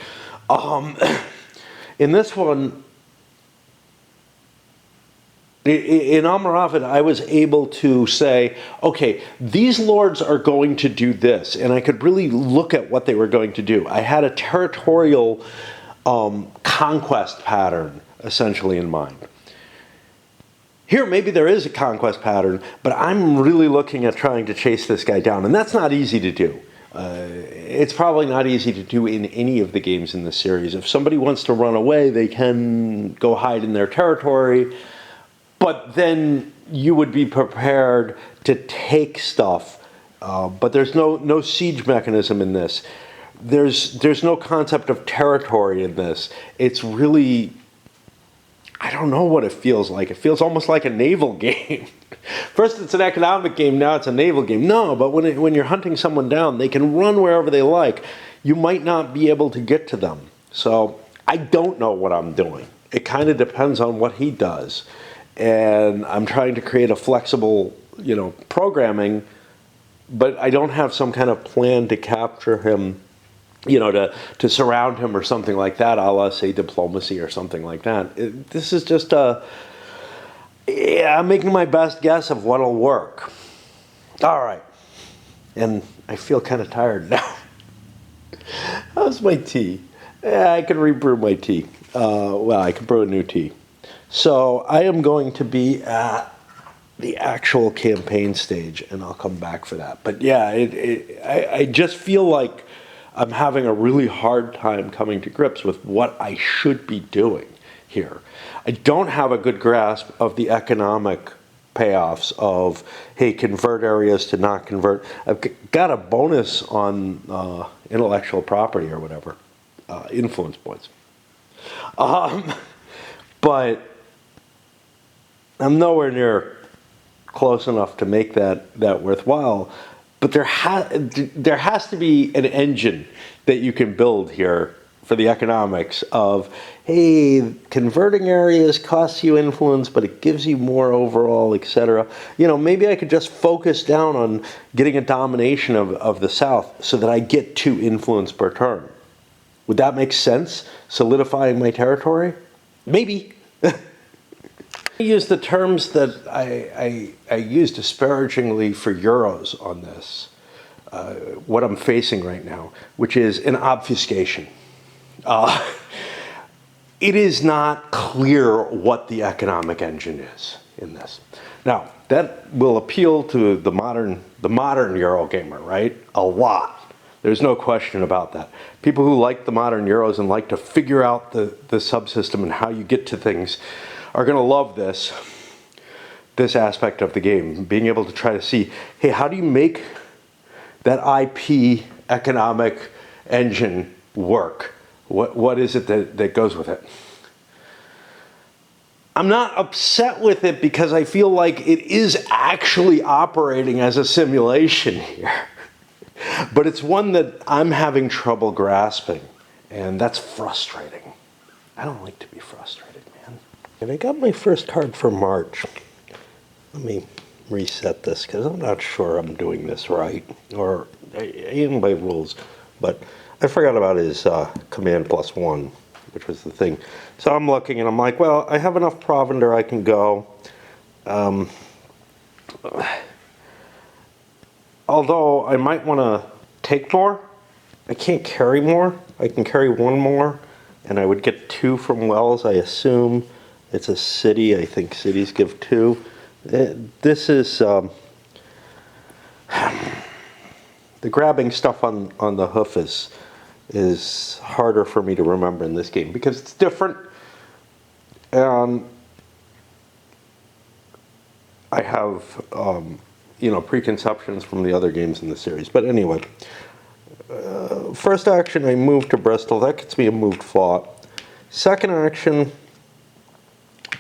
In this one, In Amaravid, I was able to say, okay, these lords are going to do this, and I could really look at what they were going to do. I had a territorial conquest pattern, essentially, in mind. Here, maybe there is a conquest pattern, but I'm really looking at trying to chase this guy down, and that's not easy to do. It's probably not easy to do in any of the games in the series. If somebody wants to run away, they can go hide in their territory, but then you would be prepared to take stuff. But there's no siege mechanism in this. There's no concept of territory in this. It's really, I don't know what it feels like. It feels almost like a naval game. First it's an economic game, now it's a naval game. No, but when you're hunting someone down, they can run wherever they like. You might not be able to get to them. So I don't know what I'm doing. It kind of depends on what he does. And I'm trying to create a flexible, programming, but I don't have some kind of plan to capture him, to surround him or something like that, a la, say, diplomacy or something like that. This is just I'm making my best guess of what'll work. All right. And I feel kind of tired now. How's my tea? Yeah, I can rebrew my tea. I can brew a new tea. So I am going to be at the actual campaign stage, and I'll come back for that. But yeah, I just feel like I'm having a really hard time coming to grips with what I should be doing here. I don't have a good grasp of the economic payoffs of, hey, convert areas to not convert. I've got a bonus on intellectual property or whatever, influence points. But I'm nowhere near close enough to make that worthwhile. But there has to be an engine that you can build here for the economics of, hey, converting areas costs you influence, but it gives you more overall, etc. Maybe I could just focus down on getting a domination of the South so that I get 2 influence per turn. Would that make sense? Solidifying my territory? Maybe. I use the terms that I use disparagingly for Euros on this, what I'm facing right now, which is an obfuscation. It is not clear what the economic engine is in this. Now, that will appeal to the modern Eurogamer, right? A lot. There's no question about that. People who like the modern Euros and like to figure out the subsystem and how you get to things are going to love this aspect of the game. Being able to try to see, hey, how do you make that IP economic engine work? What is it that goes with it? I'm not upset with it because I feel like it is actually operating as a simulation here. But it's one that I'm having trouble grasping, and that's frustrating. I don't like to be frustrated, man. And I got my first card for March. Let me reset this because I'm not sure I'm doing this right, or in my rules, but I forgot about his command +1, which was the thing. So I'm looking and I'm like, well, I have enough provender I can go. Although I might want to take more. I can't carry more. I can carry 1 more, and I would get 2 from Wells, I assume. It's a city. I think cities give 2. This is the grabbing stuff on the hoof is harder for me to remember in this game because it's different. And I have preconceptions from the other games in the series. But anyway, first action, I move to Bristol. That gets me a moved fought. Second action,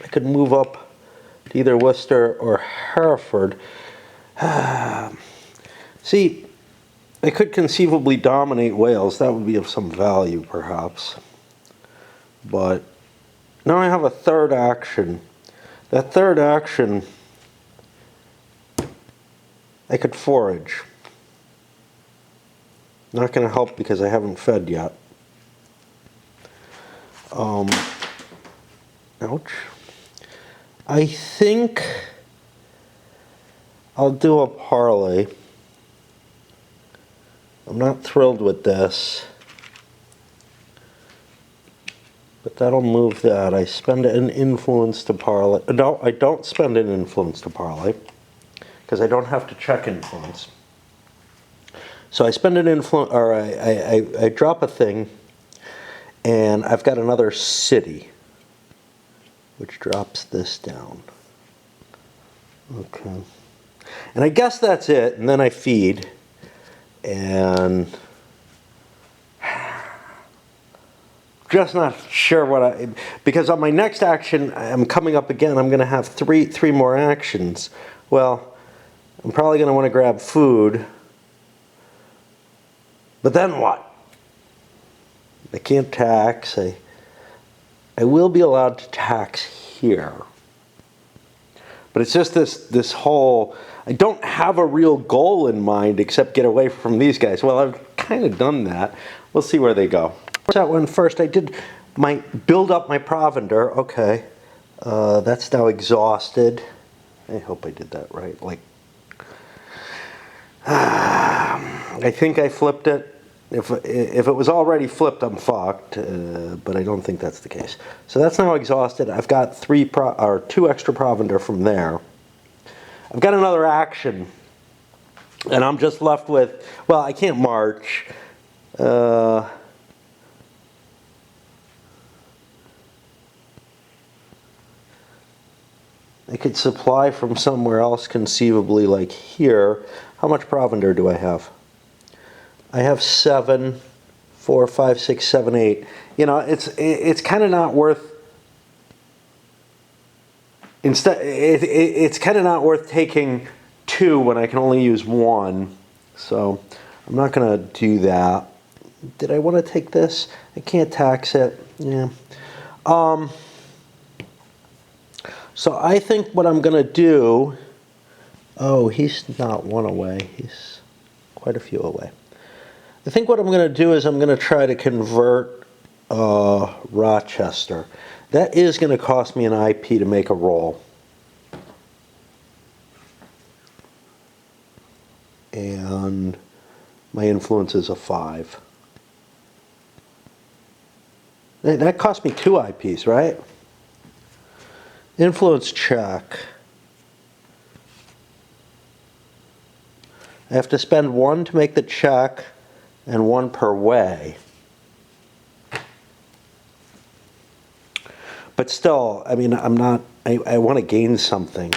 I could move up to either Worcester or Hereford. See, I could conceivably dominate Wales. That would be of some value, perhaps. But now I have a third action. That third action, I could forage. Not going to help because I haven't fed yet. Ouch. I think I'll do a parlay. I'm not thrilled with this, but that'll move that. I spend an influence to parlay. No, I don't spend an influence to parlay because I don't have to check influence. So I spend an influence, or I drop a thing, and I've got another city, which drops this down. Okay. And I guess that's it, and then I feed, and just not sure what because on my next action, I'm coming up again, I'm going to have three more actions. Well, I'm probably going to want to grab food, but then what? I can't tax. I will be allowed to tax here. But it's just this whole, I don't have a real goal in mind except get away from these guys. Well, I've kind of done that. We'll see where they go. That one first, I did build up my provender. Okay, that's now exhausted. I hope I did that right. Like, I think I flipped it. If it was already flipped, I'm fucked, but I don't think that's the case. So that's now exhausted. I've got 2 extra provender from there. I've got another action, and I'm just left with, well, I can't march. I could supply from somewhere else, conceivably, like here. How much provender do I have? I have 7, 4, 5, 6, 7, 8. You know, it's kind of not worth. It's kind of not worth taking 2 when I can only use 1. So I'm not going to do that. Did I want to take this? I can't tax it. Yeah. So I think what I'm going to do. Oh, he's not 1 away. He's quite a few away. I think what I'm going to do is I'm going to try to convert Rochester. That is going to cost me an IP to make a roll. And my influence is a 5. That cost me 2 IPs, right? Influence check. I have to spend 1 to make the check, and 1 per way. But still, I mean, I'm not, I want to gain something.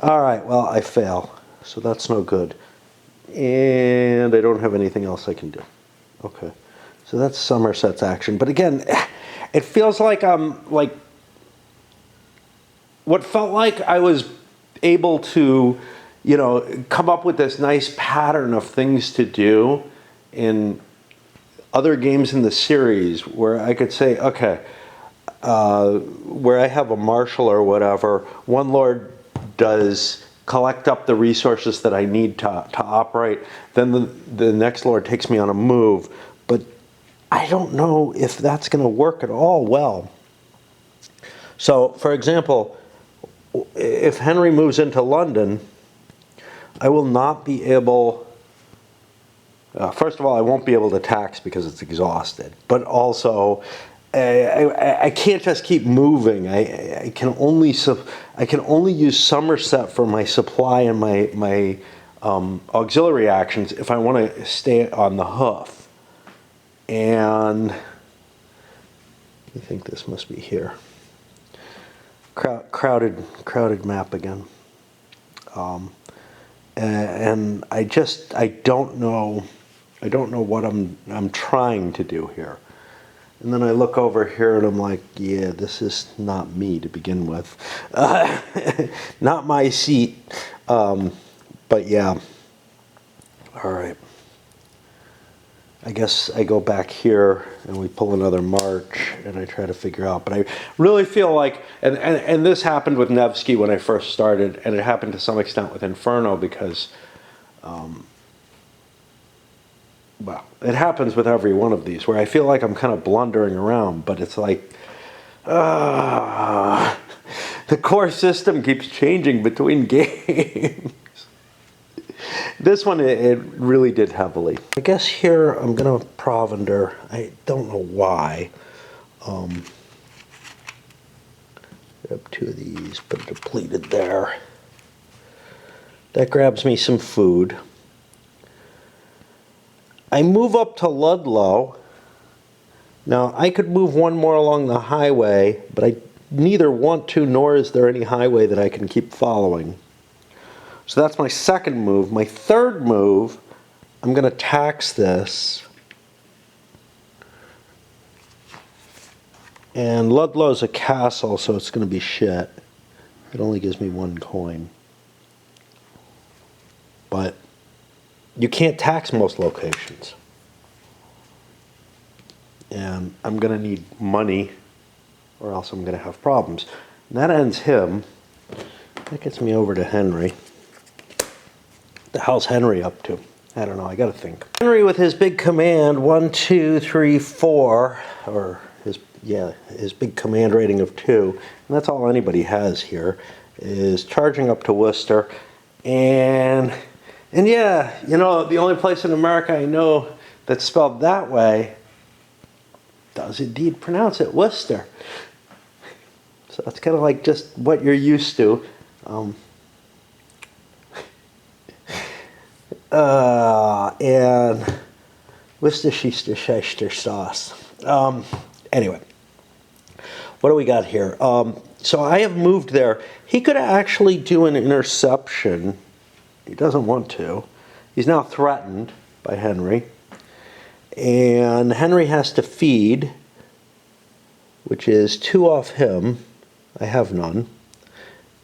All right, well, I fail. So that's no good. And I don't have anything else I can do. Okay. So that's Somerset's action. But again, it feels like I'm, like, what felt like I was able to, you know, come up with this nice pattern of things to do in other games in the series where I could say, okay, where I have a marshal or whatever, one lord does collect up the resources that I need to operate, then the next lord takes me on a move. But I don't know if that's going to work at all well. So, for example, if Henry moves into London, I will not be able, first of all, I won't be able to tax because it's exhausted. But also, I can't just keep moving. I can only use Somerset for my supply and my auxiliary actions if I want to stay on the hoof. And I think this must be here. Crowded map again. And I don't know what I'm trying to do here. And then I look over here and I'm like, yeah, this is not me to begin with. Not my seat. But yeah. All right. I guess I go back here and we pull another march and I try to figure out. But I really feel like, and this happened with Nevsky when I first started, and it happened to some extent with Inferno because, well, it happens with every one of these where I feel like I'm kind of blundering around, but it's like, The core system keeps changing between games. This one, it really did heavily. I guess here I'm going to provender. I don't know why. Grab 2 of these, put it depleted there. That grabs me some food. I move up to Ludlow. Now, I could move 1 more along the highway, but I neither want to, nor is there any highway that I can keep following. So that's my second move. My third move, I'm going to tax this. And Ludlow's a castle, so it's going to be shit. It only gives me 1 coin. But you can't tax most locations. And I'm going to need money, or else I'm going to have problems. And that ends him. That gets me over to Henry. The hell's Henry up to? I don't know, I gotta think. Henry with his big command, 1, 2, 3, 4, or his big command rating of 2, and that's all anybody has here, is charging up to Worcester. And yeah, you know, the only place in America I know that's spelled that way does indeed pronounce it Worcester. So it's kind of like just what you're used to. And Worcestershire sauce. Anyway, what do we got here? So I have moved there. He could actually do an interception. He doesn't want to. He's now threatened by Henry. And Henry has to feed, which is 2 off him. I have none.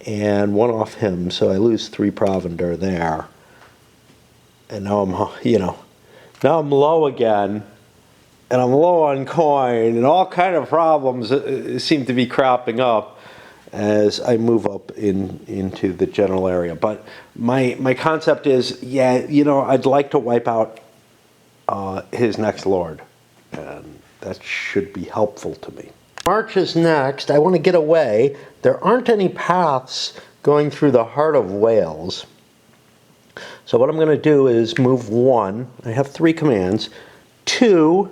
And 1 off him, so I lose 3 provender there. And now now I'm low again, and I'm low on coin, and all kind of problems seem to be cropping up as I move up into the general area. But my concept is, yeah, you know, I'd like to wipe out his next lord, and that should be helpful to me. March is next. I want to get away. There aren't any paths going through the heart of Wales. So what I'm going to do is move 1. I have 3 commands. 2,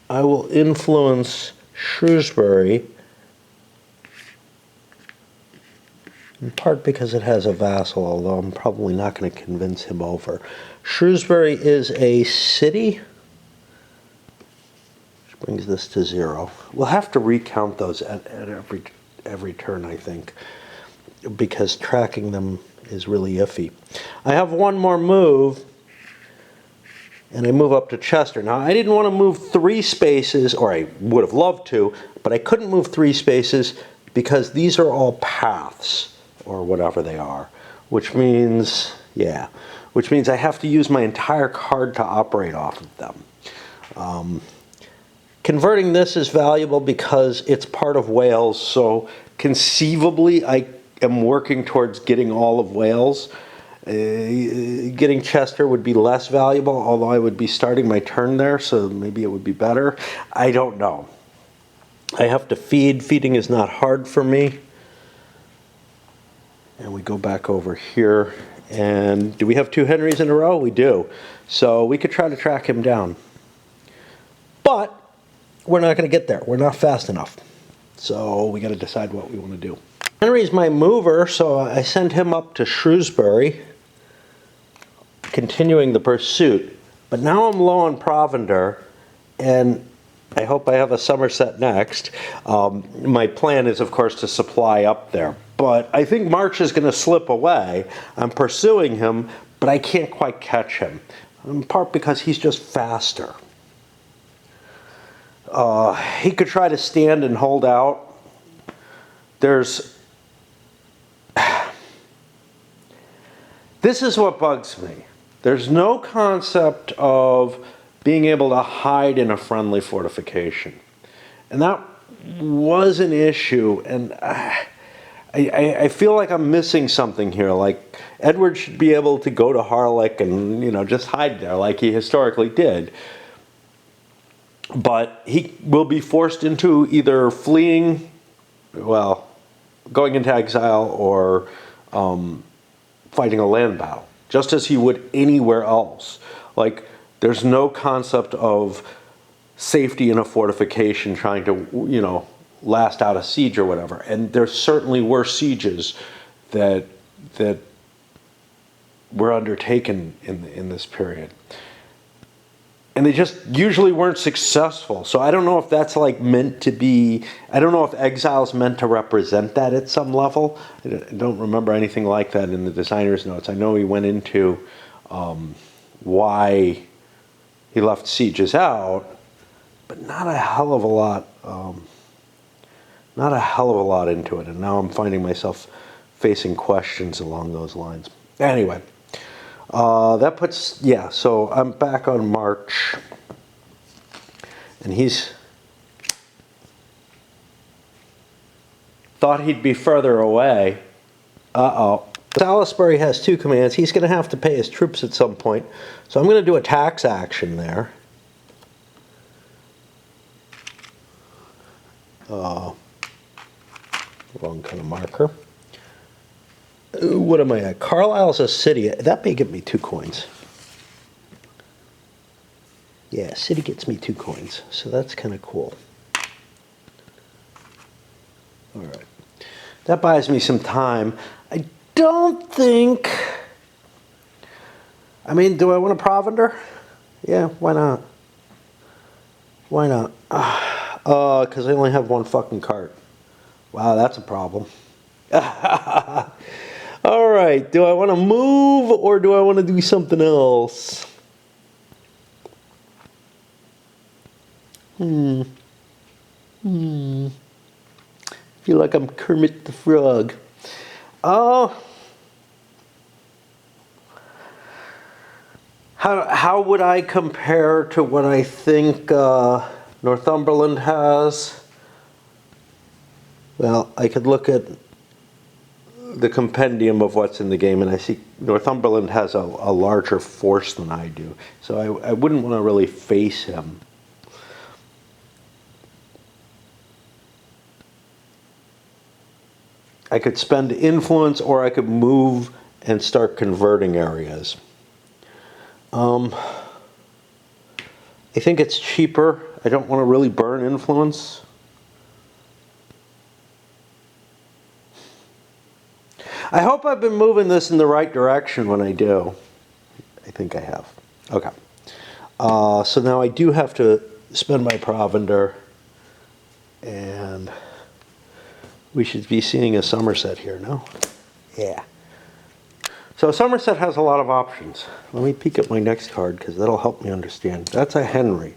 I will influence Shrewsbury, in part because it has a vassal, although I'm probably not going to convince him over. Shrewsbury is a city, which brings this to 0. We'll have to recount those at every turn, I think, because tracking them is really iffy. I have 1 more move, and I move up to Chester. Now, I didn't want to move 3 spaces, or I would have loved to, but I couldn't move 3 spaces because these are all paths, or whatever they are, which means I have to use my entire card to operate off of them. Converting this is valuable because it's part of Wales, so conceivably I am working towards getting all of Wales. Getting Chester would be less valuable, although I would be starting my turn there, so maybe it would be better. I don't know. I have to feed. Feeding is not hard for me. And we go back over here. And do we have 2 Henrys in a row? We do. So we could try to track him down. But we're not going to get there. We're not fast enough. So we got to decide what we want to do. Henry's my mover, so I send him up to Shrewsbury, continuing the pursuit. But now I'm low on provender, and I hope I have a Somerset next. My plan is, of course, to supply up there. But I think March is going to slip away. I'm pursuing him, but I can't quite catch him, in part because he's just faster. He could try to stand and hold out. This is what bugs me. There's no concept of being able to hide in a friendly fortification. And that was an issue, and I feel like I'm missing something here. Like, Edward should be able to go to Harlech and, just hide there like he historically did. But he will be forced into either fleeing well, going into exile or fighting a land battle, just as he would anywhere else. Like, there's no concept of safety in a fortification trying to, last out a siege or whatever. And there certainly were sieges that were undertaken in this period. And they just usually weren't successful. So I don't know if that's like meant to be, I don't know if exile's meant to represent that at some level. I don't remember anything like that in the designer's notes. I know he went into why he left sieges out, but not a hell of a lot, into it. And now I'm finding myself facing questions along those lines. Anyway. That puts, so I'm back on March, and he's thought he'd be further away. Salisbury has 2 commands. He's going to have to pay his troops at some point, so I'm going to do a tax action there. Wrong kind of marker. What am I at? Carlisle's a city. That may give me 2 coins. Yeah, city gets me 2 coins. So that's kind of cool. All right. That buys me some time. I don't think... I mean, do I want a provender? Yeah, why not? Why not? Because I only have 1 fucking cart. Wow, that's a problem. All right, do I want to move or do I want to do something else? Feel like I'm Kermit the Frog. How would I compare to what I think Northumberland has? Well, I could look at the compendium of what's in the game, and I see Northumberland has a larger force than I do. So I wouldn't want to really face him. I could spend influence, or I could move and start converting areas. I think it's cheaper. I don't want to really burn influence. I hope I've been moving this in the right direction when I do. I think I have. Okay. So now I do have to spend my provender, and we should be seeing a Somerset here, no? Yeah. So Somerset has a lot of options. Let me peek at my next card because that'll help me understand. That's a Henry.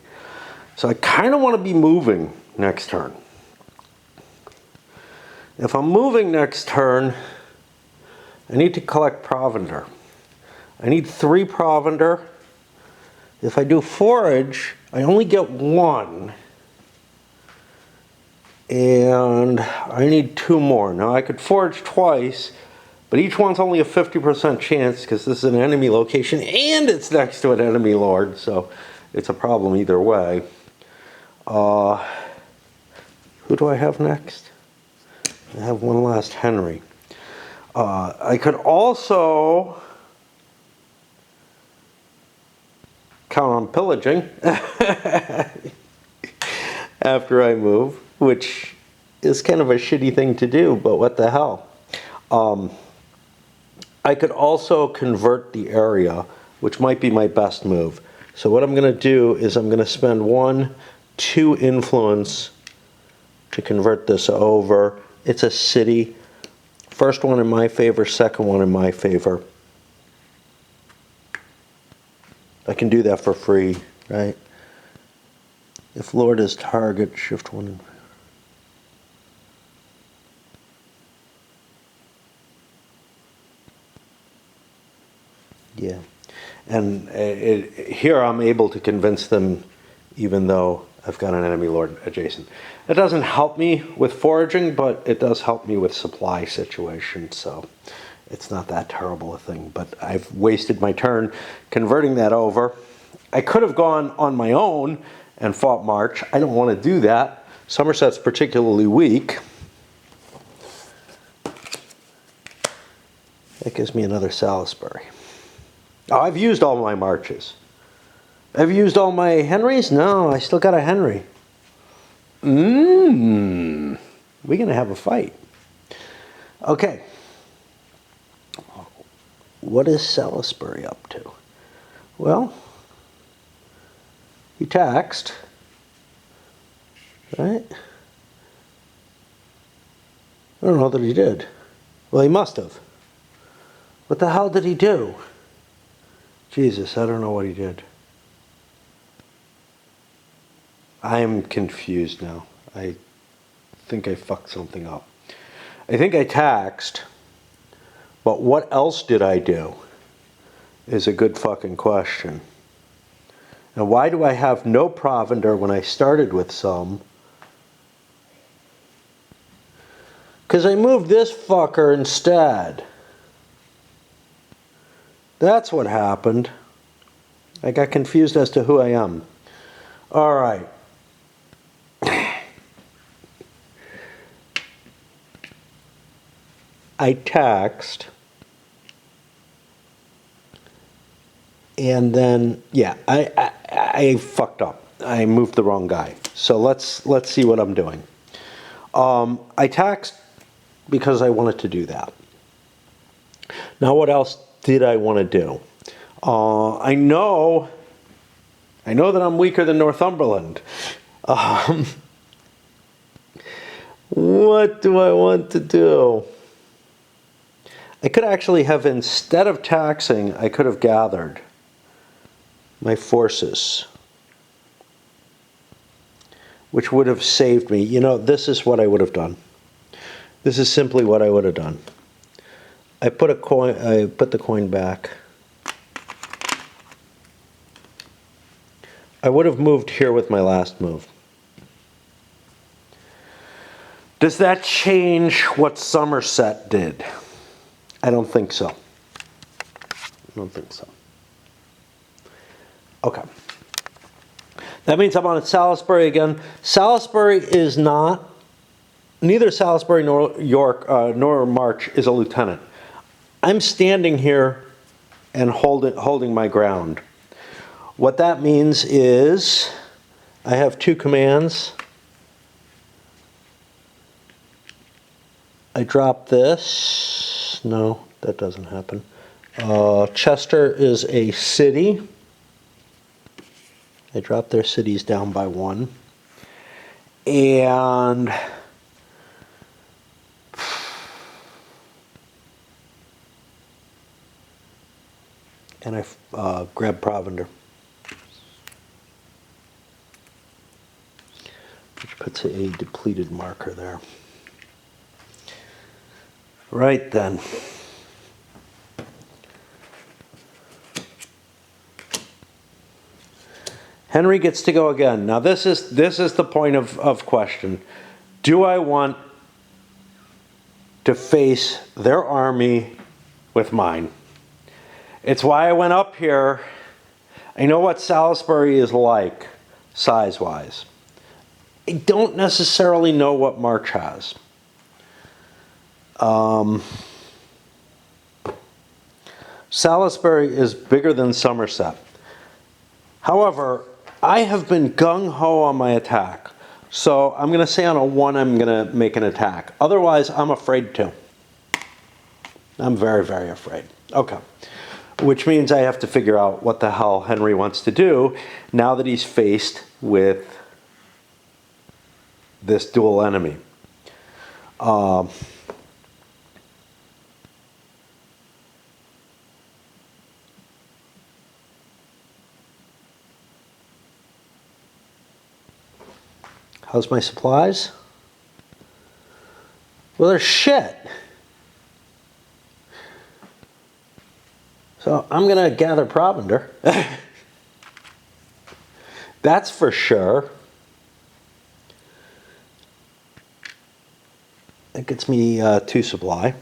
So I kind of want to be moving next turn. If I'm moving next turn, I need to collect provender. I need 3 provender. If I do forage, I only get 1. And I need 2 more. Now I could forage twice, but each one's only a 50% chance because this is an enemy location and it's next to an enemy lord, so it's a problem either way. Who do I have next? I have one last Henry. I could also count on pillaging after I move, which is kind of a shitty thing to do, but what the hell. I could also convert the area, which might be my best move. So what I'm going to do is I'm going to spend 2 influence to convert this over. It's a city. First one in my favor, second one in my favor. I can do that for free, right? If Lord is target, shift 1. Yeah. And here I'm able to convince them even though I've got an enemy lord adjacent. It doesn't help me with foraging, but it does help me with supply situations, so it's not that terrible a thing. But I've wasted my turn converting that over. I could have gone on my own and fought March. I don't want to do that. Somerset's particularly weak. That gives me another Salisbury. Oh, I've used all my marches. Have you used all my Henrys? No, I still got a Henry. We're going to have a fight. Okay. What is Salisbury up to? Well, he taxed, right? I don't know that he did. Well, he must have. What the hell did he do? Jesus, I don't know what he did. I am confused now. I think I fucked something up. I think I taxed, but what else did I do is a good fucking question. Now, why do I have no provender when I started with some? Because I moved this fucker instead. That's what happened. I got confused as to who I am. All right. I taxed. And then, yeah, I fucked up. I moved the wrong guy. So let's see what I'm doing. I taxed because I wanted to do that. Now, what else did I want to do? I know that I'm weaker than Northumberland. What do I want to do? I could actually have, instead of taxing, I could have gathered my forces, which would have saved me. You know, this is what I would have done. This is simply what I would have done. I put the coin back. I would have moved here with my last move. Does that change what Somerset did? I don't think so. I don't think so. Okay. That means I'm on Salisbury again. Salisbury is not, neither Salisbury nor York nor March is a lieutenant. I'm standing here and holding my ground. What that means is I have two commands. I drop this. No, that doesn't happen. Chester is a city. I drop their cities down by 1. And I grab provender, which puts a depleted marker there. Right then. Henry gets to go again. Now this is the point of question. Do I want to face their army with mine? It's why I went up here. I know what Salisbury is like, size-wise. I don't necessarily know what March has. Salisbury is bigger than Somerset. However, I have been gung-ho on my attack. So I'm going to say on a 1 I'm going to make an attack. Otherwise, I'm afraid to. I'm very, very afraid. Okay. Which means I have to figure out what the hell Henry wants to do now that he's faced with this dual enemy. How's my supplies? Well, they're shit. So I'm going to gather provender. That's for sure. That gets me 2 supply.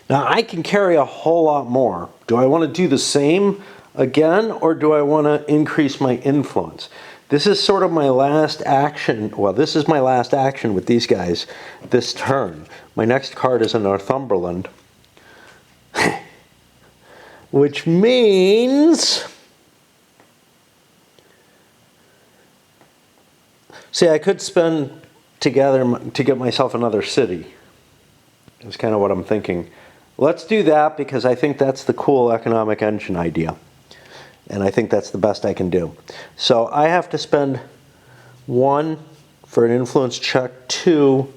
Now I can carry a whole lot more. Do I want to do the same again, or do I want to increase my influence? This is sort of my last action. Well, this is my last action with these guys this turn. My next card is a Northumberland. Which means... See, I could spend together to get myself another city. That's kind of what I'm thinking. Let's do that because I think that's the cool economic engine idea. And I think that's the best I can do. So I have to spend 1 for an influence check, 2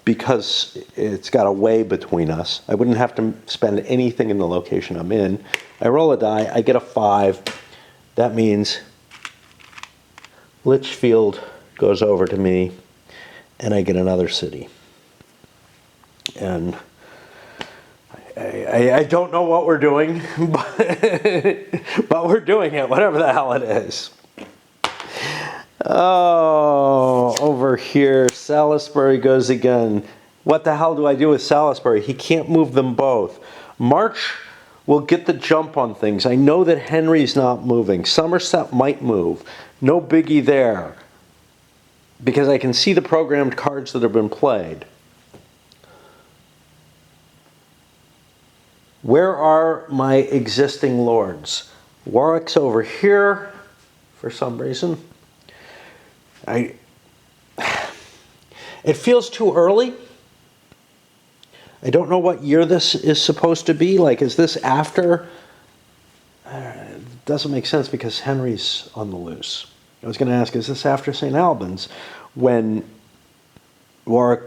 because it's got a way between us. I wouldn't have to spend anything in the location I'm in. I roll a die, I get a 5. That means Litchfield goes over to me and I get another city. And I don't know what we're doing, but we're doing it, whatever the hell it is. Oh, over here, Salisbury goes again. What the hell do I do with Salisbury? He can't move them both. March will get the jump on things. I know that Henry's not moving. Somerset might move. No biggie there, because I can see the programmed cards that have been played. Where are my existing lords? Warwick's over here for some reason. It feels too early. I don't know what year this is supposed to be. Like, is this after? It doesn't make sense because Henry's on the loose. I was going to ask, is this after St. Albans when Warwick,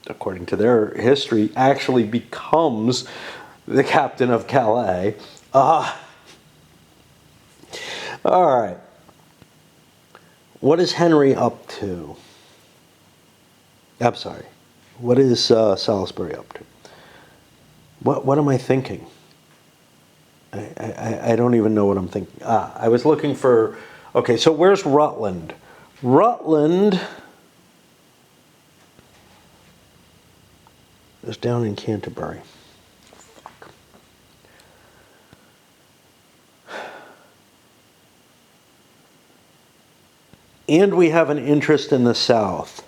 according to their history, actually becomes the captain of Calais? All right. What is Henry up to? I'm sorry. What is Salisbury up to? What am I thinking? I don't even know what I'm thinking. I was looking for... Okay, so where's Rutland? Rutland is down in Canterbury. Fuck. And we have an interest in the south.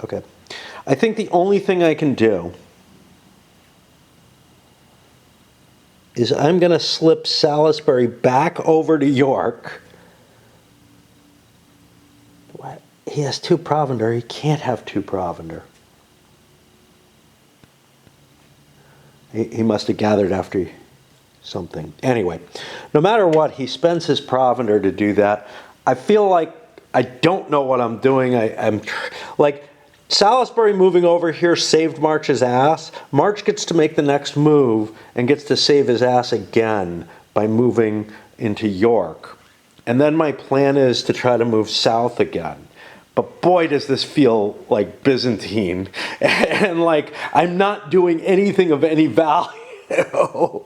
Okay. I think the only thing I can do is I'm going to slip Salisbury back over to York. What? He has 2 provender. He can't have 2 provender. He must have gathered after something. Anyway, no matter what, he spends his provender to do that. I feel like I don't know what I'm doing. I'm like... Salisbury moving over here saved March's ass. March gets to make the next move and gets to save his ass again by moving into York. And then my plan is to try to move south again. But boy, does this feel like Byzantine. And like I'm not doing anything of any value.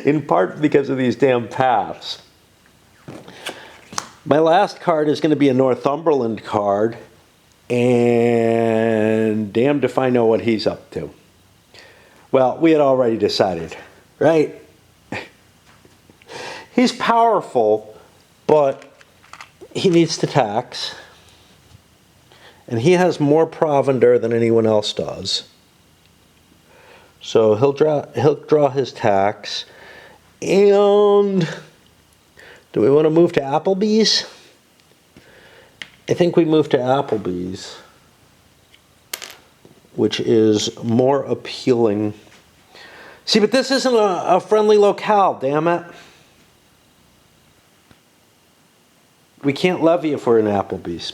In part because of these damn paths. My last card is going to be a Northumberland card. And damned if I know what he's up to. Well, we had already decided, right? He's powerful, but he needs to tax. And he has more provender than anyone else does. So he'll draw his tax. And do we want to move to Applebee's? I think we move to Applebee's, which is more appealing. See, but this isn't a friendly locale, damn it. We can't levy if we're in Applebee's.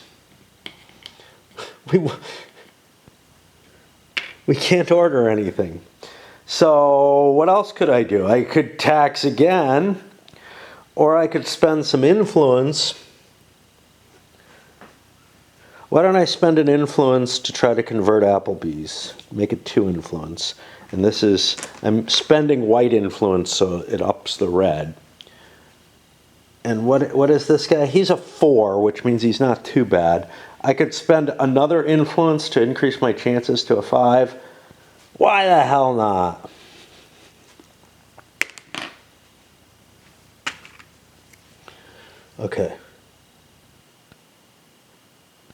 We can't order anything. So what else could I do? I could tax again, or I could spend some influence. Why don't I spend an influence to try to convert Applebee's? Make it 2 influence. And this is, I'm spending white influence so it ups the red. And what is this guy? He's a 4, which means he's not too bad. I could spend another influence to increase my chances to a 5. Why the hell not? Okay.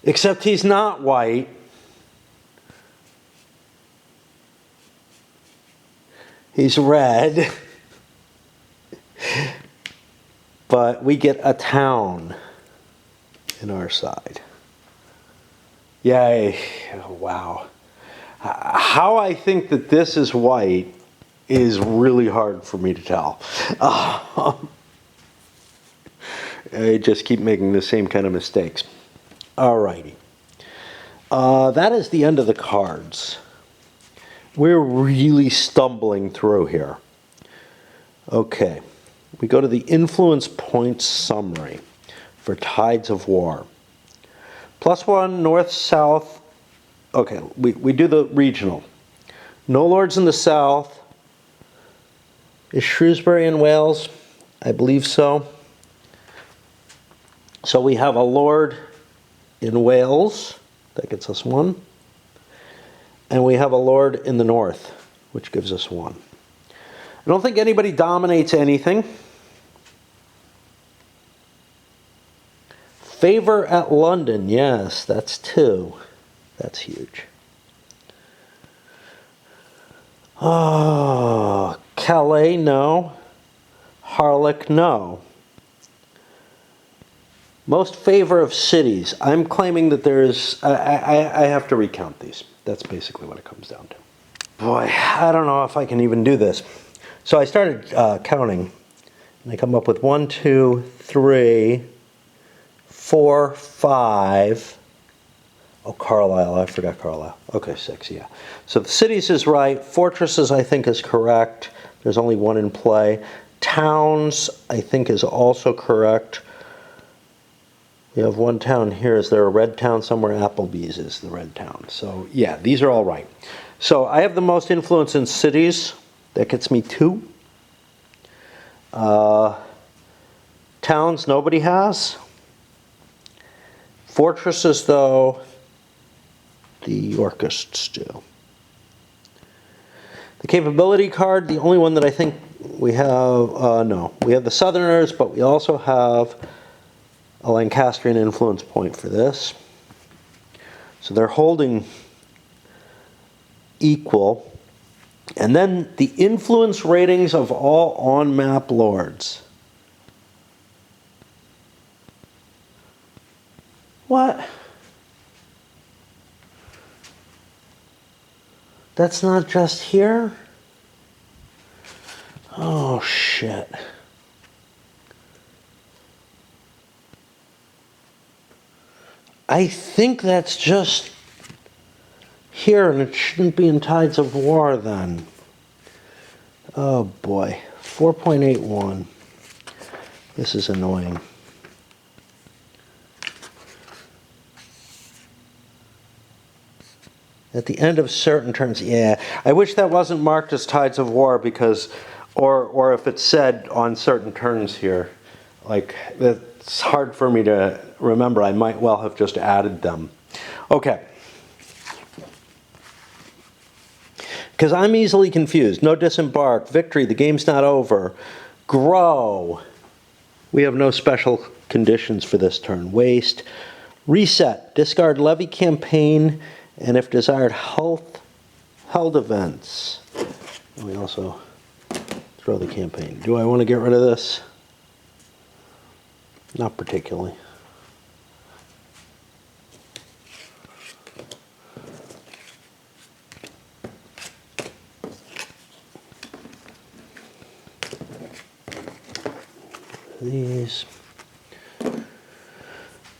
Except he's not white. He's red. But we get a town in our side. Yay. Oh, wow. How I think that this is white is really hard for me to tell. I just keep making the same kind of mistakes. Alrighty. That is the end of the cards. We're really stumbling through here. Okay. We go to the influence points summary for Tides of War. +1 north, south. Okay, we do the regional. No lords in the south. Is Shrewsbury in Wales? I believe so. So we have a lord in Wales. That gets us 1. And we have a lord in the north, which gives us 1. I don't think anybody dominates anything. Favor at London, yes, that's 2. That's huge. Oh, Calais, no. Harlech, no. Most favor of cities. I'm claiming that there's... I have to recount these. That's basically what it comes down to. Boy, I don't know if I can even do this. So I started counting, and I come up with 1, 2, 3, 4, 5. Oh, Carlisle. I forgot Carlisle. Okay, 6, yeah. So the cities is right. Fortresses, I think, is correct. There's only 1 in play. Towns, I think, is also correct. We have 1 town here. Is there a red town somewhere? Applebee's is the red town. So, yeah, these are all right. So I have the most influence in cities. That gets me 2. Towns, nobody has. Fortresses, though, the Yorkists do. The capability card, the only one that I think we have, no. We have the Southerners, but we also have a Lancastrian influence point for this. So they're holding equal. And then the influence ratings of all on-map lords. What? That's not just here? Oh, shit. I think that's just here, and it shouldn't be in Tides of War then. Oh boy, 4.81. This is annoying. At the end of certain turns, yeah. I wish that wasn't marked as Tides of War because, or if it said on certain turns here, like it's hard for me to remember. I might well have just added them. Okay. Because I'm easily confused. No disembark. Victory. The game's not over. Grow. We have no special conditions for this turn. Waste. Reset. Discard levy campaign. And if desired, held events. And we also throw the campaign. Do I want to get rid of this? Not particularly. These.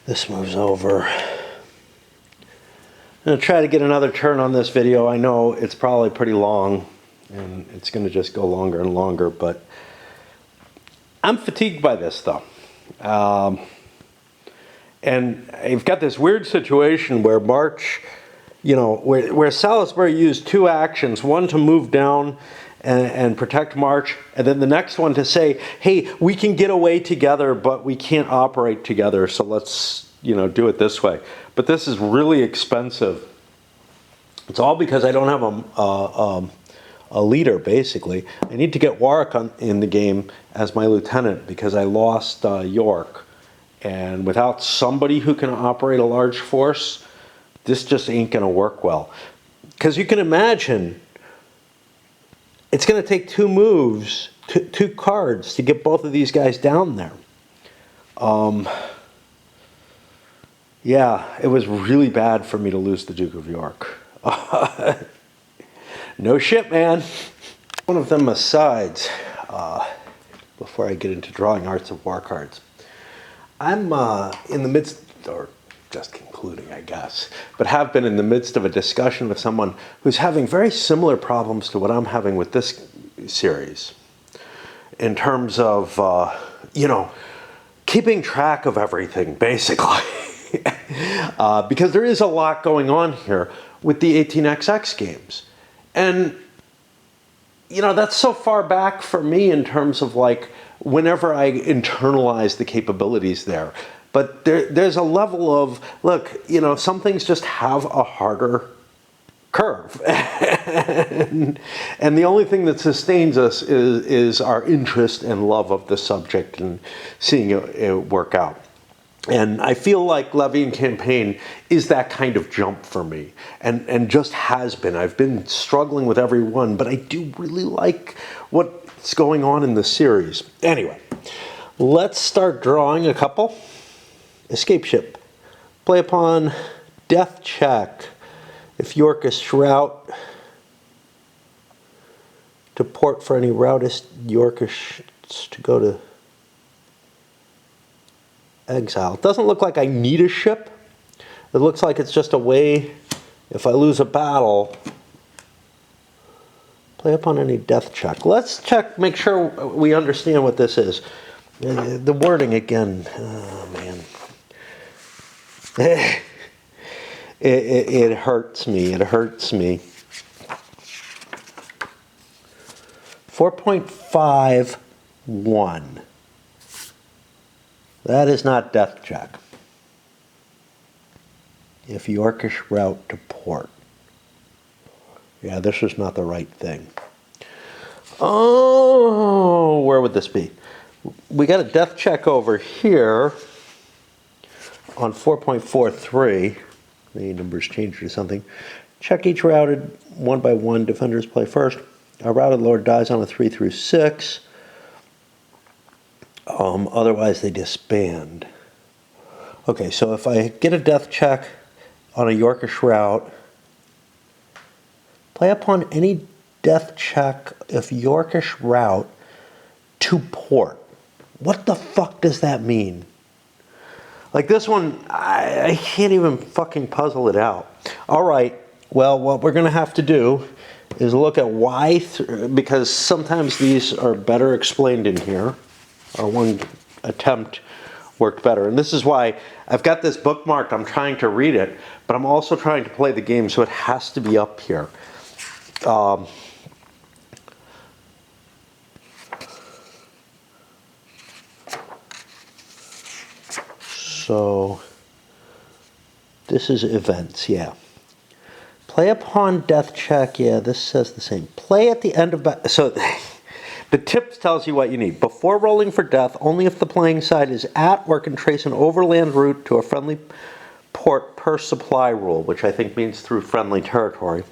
This moves over. I'm going to try to get another turn on this video. I know it's probably pretty long and it's going to just go longer and longer, but I'm fatigued by this though. And I've got this weird situation where March, you know, where Salisbury used 2 actions, one to move down and protect March, and then the next one to say, hey, we can get away together, but we can't operate together, so let's, you know, do it this way. But this is really expensive. It's all because I don't have a leader, basically. I need to get Warwick in the game as my lieutenant because I lost York, And without somebody who can operate a large force, this just ain't going to work well. Because you can imagine, it's going to take 2 moves, two cards to get both of these guys down there. Yeah, it was really bad for me to lose the Duke of York. No shit, man. One of them asides, before I get into drawing Arts of War cards. I'm in the midst, or just concluding, I guess, but have been in the midst of a discussion with someone who's having very similar problems to what I'm having with this series. In terms of, keeping track of everything, basically. Because there is a lot going on here with the 18XX games. And, that's so far back for me in terms of like, whenever I internalize the capabilities there. But there's a level of, look, some things just have a harder curve. and the only thing that sustains us is our interest and love of the subject and seeing it work out. And I feel like Levian Campaign is that kind of jump for me, and just has been. I've been struggling with every one, but I do really like what's going on in the series. Anyway, let's start drawing a couple. Escape ship. Play upon death check. If Yorkish route to port for any routist Yorkish to go to exile. It doesn't look like I need a ship. It looks like it's just a way, if I lose a battle, play upon any death check. Let's check, make sure we understand what this is. The wording again, oh man. It hurts me, it hurts me. 4.51. That is not death check. If Yorkish route to port. Yeah, this is not the right thing. Oh, where would this be? We got a death check over here on 4.43. The numbers changed to something. Check each routed 1 by 1. Defenders play first. A routed lord dies on a 3 through 6. Otherwise they disband. Okay, so if I get a death check on a Yorkish route, play upon any death check if Yorkish route to port. What the fuck does that mean? Like this one, I can't even fucking puzzle it out. All right, well, what we're going to have to do is look at why, because sometimes these are better explained in here. Or one attempt worked better. And this is why I've got this bookmarked. I'm trying to read it, but I'm also trying to play the game, so it has to be up here. So this is events, yeah. Play upon death check, yeah, this says the same. Play at the end of battle. So the tips tells you what you need. Before rolling for death, only if the playing side is at or can trace an overland route to a friendly port per supply rule, which I think means through friendly territory.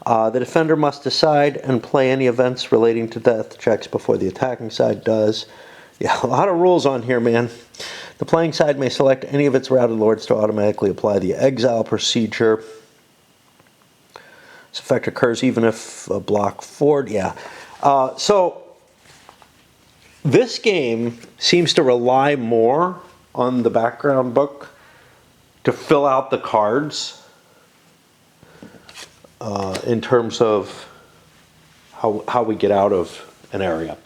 The defender must decide and play any events relating to death checks before the attacking side does. Yeah, a lot of rules on here, man. The playing side may select any of its routed lords to automatically apply the exile procedure. This effect occurs even if a block forward, yeah. So this game seems to rely more on the background book to fill out the cards in terms of how we get out of an area.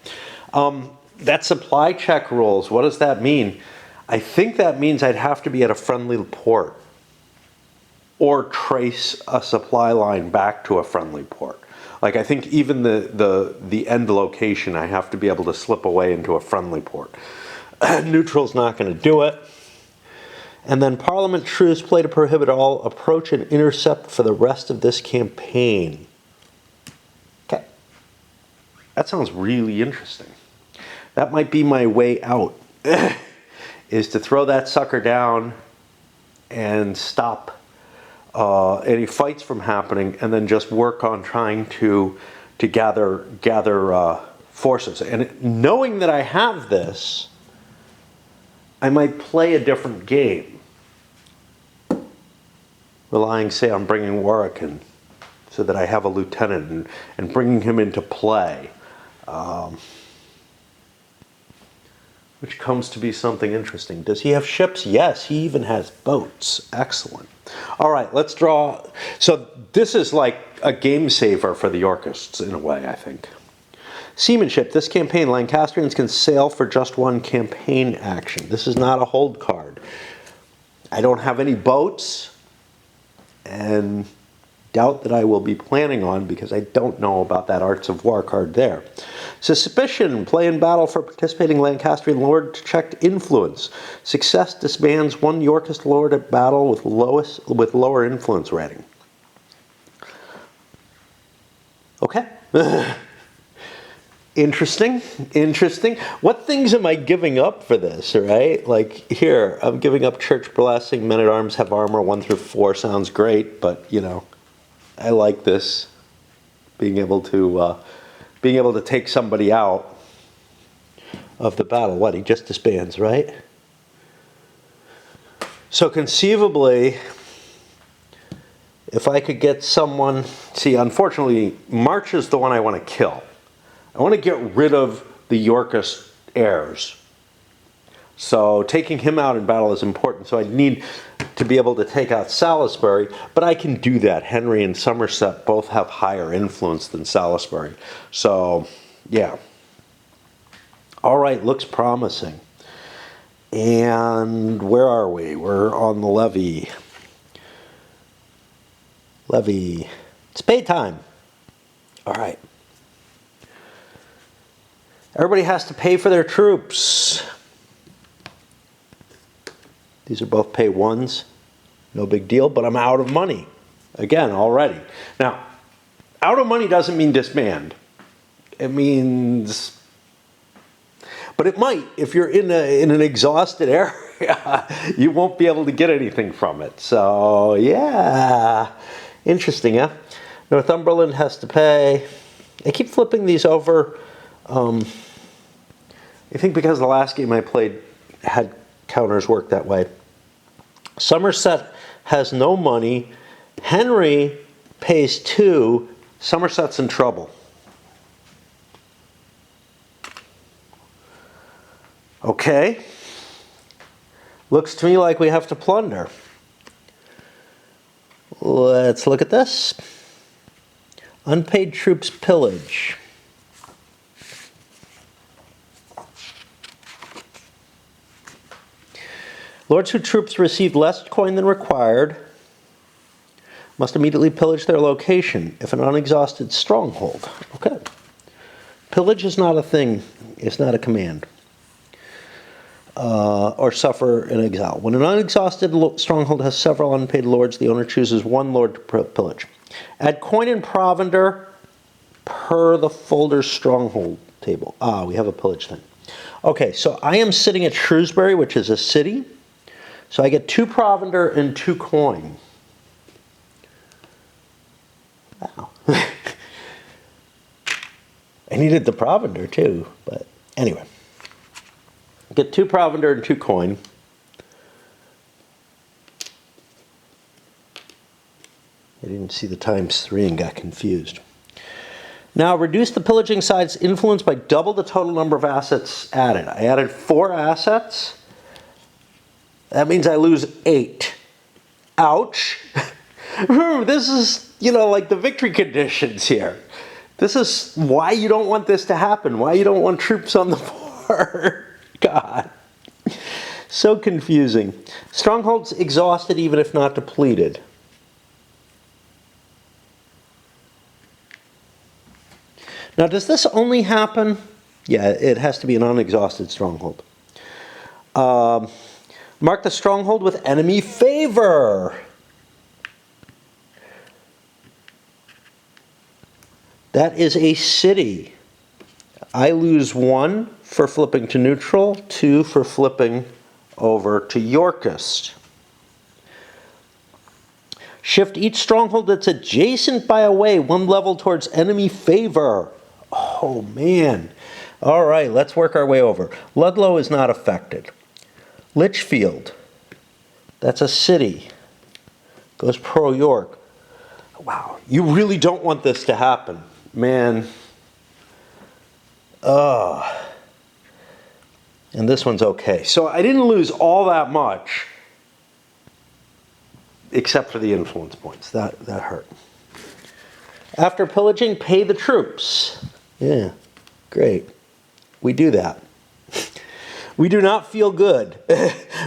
That supply check rules, what does that mean? I think that means I'd have to be at a friendly port or trace a supply line back to a friendly port. Like I think even the end location, I have to be able to slip away into a friendly port. Neutral's not going to do it. And then Parliament Truce, play to prohibit all approach and intercept for the rest of this campaign. Okay. That sounds really interesting. That might be my way out. is to throw that sucker down and stop any fights from happening, and then just work on trying to gather forces. And knowing that I have this, I might play a different game, relying, say, on bringing Warwick in, so that I have a lieutenant, and bringing him into play, which comes to be something interesting. Does he have ships? Yes, he even has boats. Excellent. All right, let's draw. So this is like a game saver for the Yorkists in a way, I think. Seamanship. This campaign, Lancastrians can sail for just one campaign action. This is not a hold card. I don't have any boats, and doubt that I will be planning on, because I don't know about that Arts of War card there. Suspicion. Play in battle for participating Lancastrian lord to check influence. Success disbands one Yorkist lord at battle with lower influence rating. Okay. Interesting. What things am I giving up for this, right? Like here, I'm giving up church blessing, men at arms have armor 1 through 4, sounds great, but you know, I like this, being able to take somebody out of the battle. What, he just disbands, right? So conceivably, if I could get someone, see, unfortunately, March is the one I want to kill. I want to get rid of the Yorkist heirs. So taking him out in battle is important. So I need to be able to take out Salisbury, but I can do that. Henry and Somerset both have higher influence than Salisbury. So, yeah. All right, looks promising. And where are we? We're on the levy. Levy. It's pay time. All right. Everybody has to pay for their troops. These are both pay ones. No big deal, but I'm out of money. Again, already. Now, out of money doesn't mean disband. It means, but it might. If you're in an exhausted area, you won't be able to get anything from it. So, yeah. Interesting, yeah? Northumberland has to pay. I keep flipping these over. I think because the last game I played had counters work that way. Somerset has no money. Henry pays 2. Somerset's in trouble. Okay. Looks to me like we have to plunder. Let's look at this. Unpaid troops pillage. Lords whose troops received less coin than required must immediately pillage their location if an unexhausted stronghold. Okay. Pillage is not a thing. It's not a command. Or suffer an exile. When an unexhausted stronghold has several unpaid lords, the owner chooses one lord to pillage. Add coin and provender per the folder's stronghold table. Ah, we have a pillage thing. Okay, so I am sitting at Shrewsbury, which is a city. So I get 2 provender and 2 coin. Wow. I needed the provender too, but anyway. Get 2 provender and 2 coin. I didn't see the ×3 and got confused. Now reduce the pillaging side's influence by double the total number of assets added. I added 4 assets. That means I lose 8. Ouch. This is, like the victory conditions here. This is why you don't want this to happen. Why you don't want troops on the board. God. So confusing. Strongholds exhausted even if not depleted. Now, does this only happen? Yeah, it has to be an unexhausted stronghold. Mark the stronghold with enemy favor. That is a city. I lose 1 for flipping to neutral, 2 for flipping over to Yorkist. Shift each stronghold that's adjacent by a way 1 level towards enemy favor. Oh, man. All right, let's work our way over. Ludlow is not affected. Lichfield, that's a city, goes pro-York. Wow, you really don't want this to happen, man. And this one's okay. So I didn't lose all that much, except for the influence points. That hurt. After pillaging, pay the troops. Yeah, great. We do that. We do not feel good.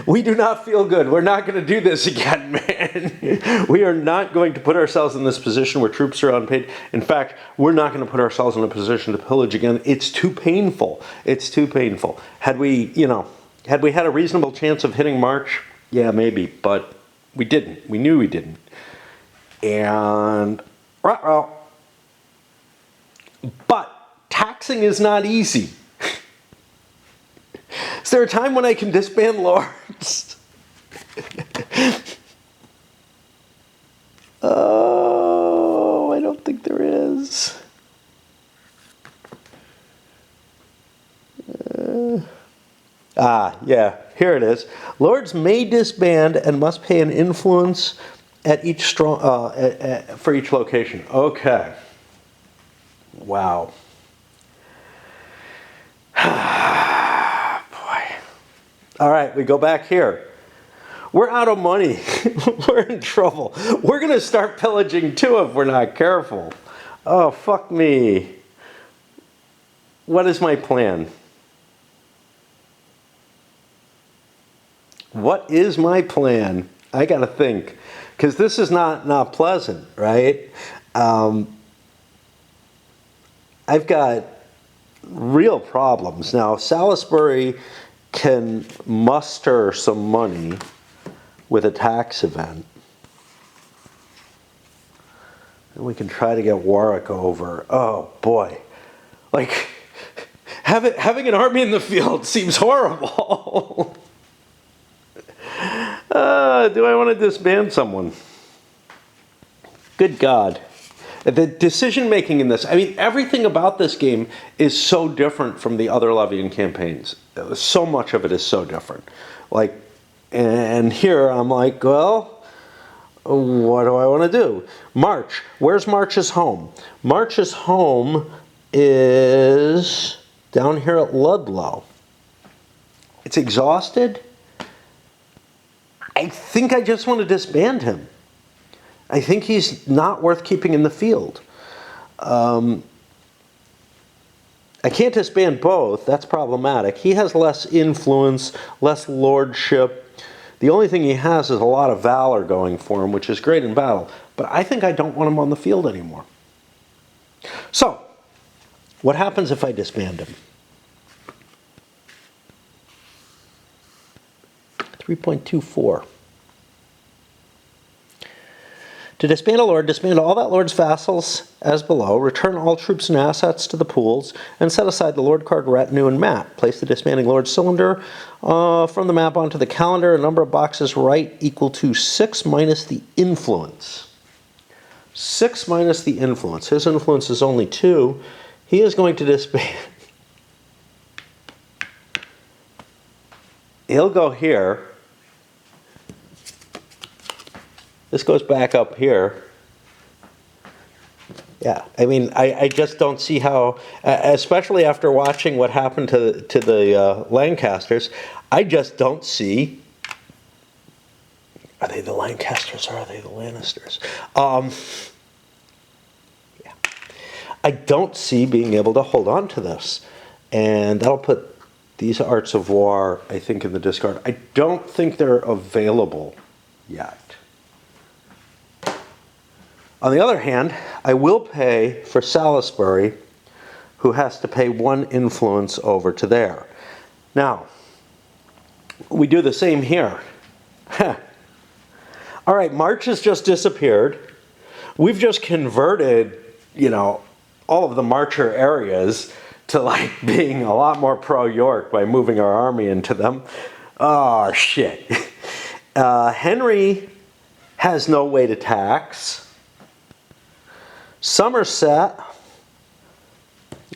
We do not feel good. We're not going to do this again, man. We are not going to put ourselves in this position where troops are unpaid. In fact, we're not going to put ourselves in a position to pillage again. It's too painful. It's too painful. Had we had a reasonable chance of hitting March, yeah, maybe, but we didn't. We knew we didn't. And, but taxing is not easy. Is there a time when I can disband lords? Oh, I don't think there is. Yeah, here it is. Lords may disband and must pay an influence at each for each location. Okay. Wow. All right, we go back here. We're out of money. We're in trouble. We're going to start pillaging too if we're not careful. Oh, fuck me. What is my plan? What is my plan? I got to think. Because this is not pleasant, right? I've got real problems. Now, Salisbury can muster some money with a tax event. And we can try to get Warwick over. Oh, boy. Like, having an army in the field seems horrible. Do I want to disband someone? Good God. The decision-making in this, I mean, everything about this game is so different from the other Levian campaigns. So much of it is so different. Like, and here I'm like, well, what do I want to do? March. Where's March's home? March's home is down here at Ludlow. It's exhausted. I think I just want to disband him. I think he's not worth keeping in the field. I can't disband both. That's problematic. He has less influence, less lordship. The only thing he has is a lot of valor going for him, which is great in battle. But I think I don't want him on the field anymore. So, what happens if I disband him? 3.24. To disband a lord, disband all that lord's vassals as below, return all troops and assets to the pools, and set aside the lord card, retinue, and map. Place the disbanding lord's cylinder from the map onto the calendar, a number of boxes right equal to 6 minus the influence. 6 minus the influence. His influence is only 2. He is going to disband. He'll go here. This goes back up here. Yeah, I mean, I just don't see how, especially after watching what happened to the Lancasters, I just don't see. Are they the Lancasters or are they the Lannisters? Yeah, I don't see being able to hold on to this, and that'll put these Arts of War, I think, in the discard. I don't think they're available yet. On the other hand, I will pay for Salisbury, who has to pay 1 influence over to there. Now, we do the same here. All right, March has just disappeared. We've just converted, all of the Marcher areas to like being a lot more pro-York by moving our army into them. Oh, shit. Henry has no way to tax. Somerset,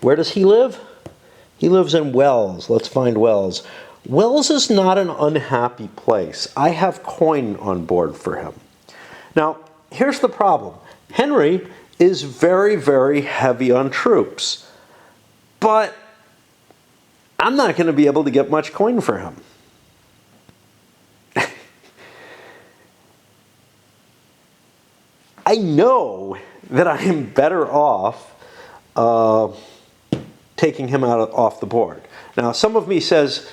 where does he live? He lives in Wells. Let's find Wells. Wells is not an unhappy place. I have coin on board for him. Now, here's the problem. Henry is very, very heavy on troops, but I'm not going to be able to get much coin for him. I know that I am better off taking him off the board. Now, some of me says,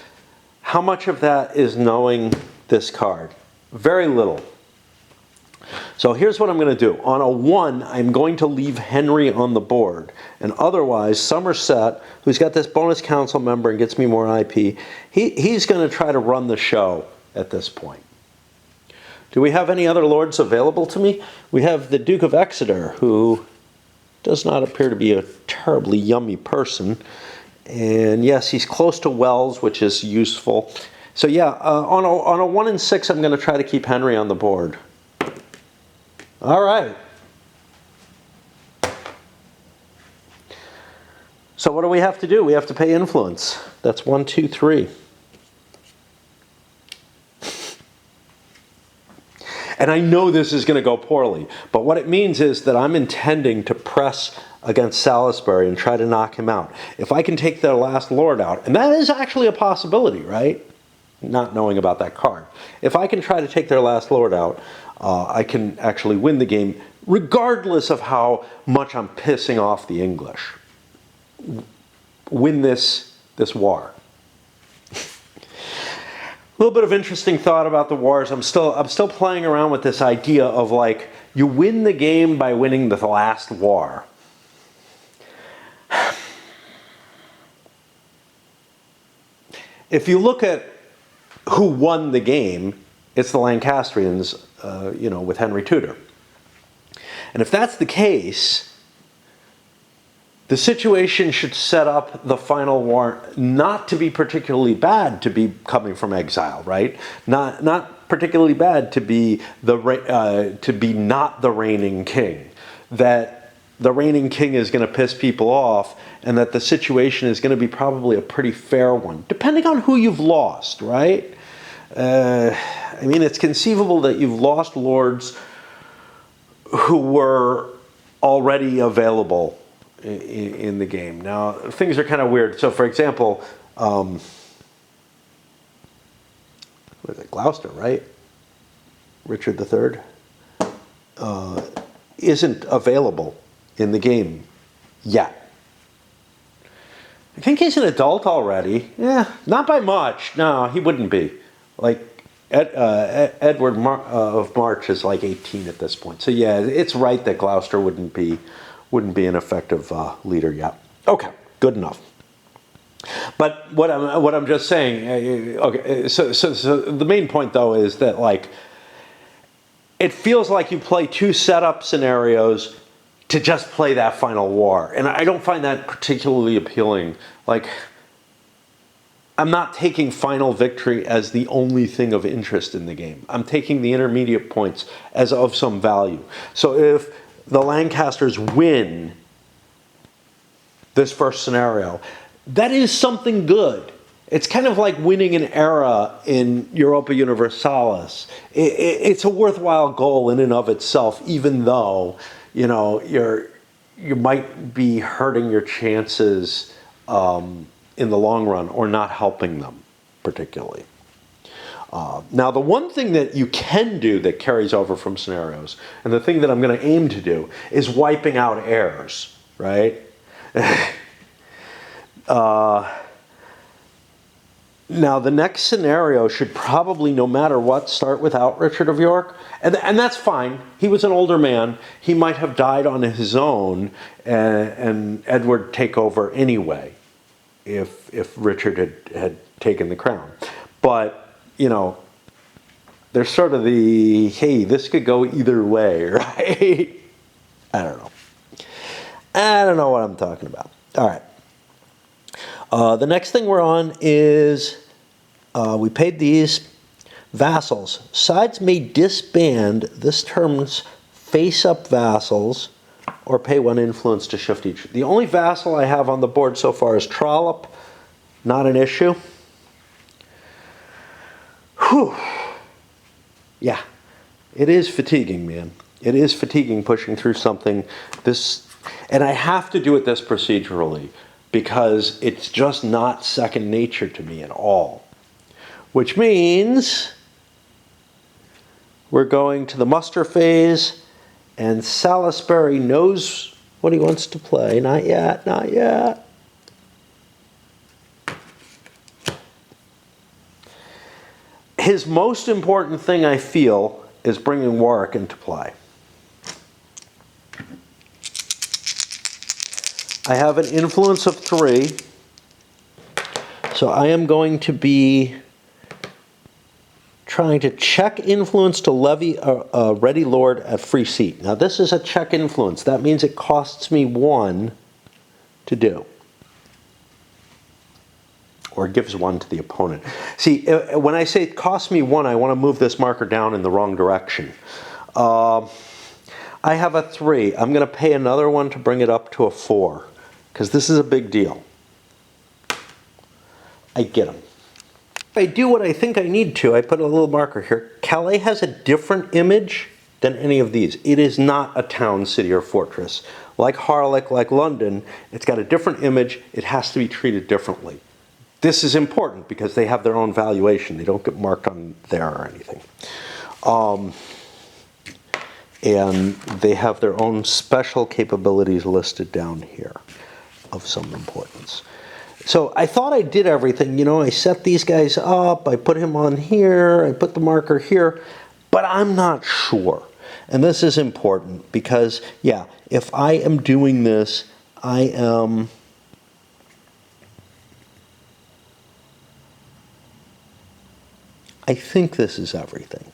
how much of that is knowing this card? Very little. So here's what I'm going to do. On a 1, I'm going to leave Henry on the board. And otherwise, Somerset, who's got this bonus council member and gets me more IP, he's going to try to run the show at this point. Do we have any other lords available to me? We have the Duke of Exeter, who does not appear to be a terribly yummy person. And yes, he's close to Wells, which is useful. So yeah, on a 1 and 6, I'm going to try to keep Henry on the board. All right. So what do we have to do? We have to pay influence. That's 1, 2, 3. And I know this is going to go poorly, but what it means is that I'm intending to press against Salisbury and try to knock him out. If I can take their last lord out, and that is actually a possibility, right? Not knowing about that card. If I can try to take their last lord out, I can actually win the game, regardless of how much I'm pissing off the English. Win this war. A little bit of interesting thought about the wars. I'm still playing around with this idea of like, you win the game by winning the last war. If you look at who won the game, it's the Lancastrians, with Henry Tudor. And if that's the case, the situation should set up the final war not to be particularly bad to be coming from exile, right? Not particularly bad to be not the reigning king. That the reigning king is going to piss people off, and that the situation is going to be probably a pretty fair one, depending on who you've lost, right? I mean, it's conceivable that you've lost lords who were already available in the game. Now, things are kind of weird. So, for example, what is it, Gloucester, right? Richard III isn't available in the game yet. I think he's an adult already. Yeah, not by much. No, he wouldn't be. Like, Edward of March is like 18 at this point. So yeah, it's right that Gloucester wouldn't be an effective leader yet. Okay, good enough. But what I'm just saying, okay, so the main point though is that like, it feels like you play 2 setup scenarios to just play that final war. And I don't find that particularly appealing. Like, I'm not taking final victory as the only thing of interest in the game. I'm taking the intermediate points as of some value. So if the Lancasters win this first scenario, that is something good. It's kind of like winning an era in Europa Universalis. It's a worthwhile goal in and of itself, even though, you might be hurting your chances in the long run, or not helping them particularly. Now, the one thing that you can do that carries over from scenarios, and the thing that I'm going to aim to do, is wiping out heirs, right? Now, the next scenario should probably, no matter what, start without Richard of York. And that's fine. He was an older man. He might have died on his own, and Edward take over anyway, if Richard had taken the crown. But, there's sort of the, hey, this could go either way, right? I don't know what I'm talking about. All right. The next thing we're on is We paid these. Vassals. Sides may disband this term's face-up vassals or pay 1 influence to shift each. The only vassal I have on the board so far is Trollop. Not an issue. Whew. Yeah, it is fatiguing, man. It is fatiguing pushing through something this, and I have to do it this procedurally because it's just not second nature to me at all. Which means we're going to the muster phase, and Salisbury knows what he wants to play. Not yet, not yet. His most important thing, I feel, is bringing Warwick into play. I have an influence of 3, so I am going to be trying to check influence to levy a ready lord at free seat. Now this is a check influence. That means it costs me 1 to do. Or gives 1 to the opponent. See, when I say it costs me 1, I want to move this marker down in the wrong direction. I have a 3. I'm going to pay another 1 to bring it up to a 4. Because this is a big deal. I get them. I do what I think I need to. I put a little marker here. Calais has a different image than any of these. It is not a town, city, or fortress. Like Harlech, like London, it's got a different image. It has to be treated differently. This is important because they have their own valuation. They don't get marked on there or anything. And they have their own special capabilities listed down here of some importance. So I thought I did everything. You know, I set these guys up, I put him on here, I put the marker here, but I'm not sure. And this is important because, yeah, if I am doing this, I think this is everything.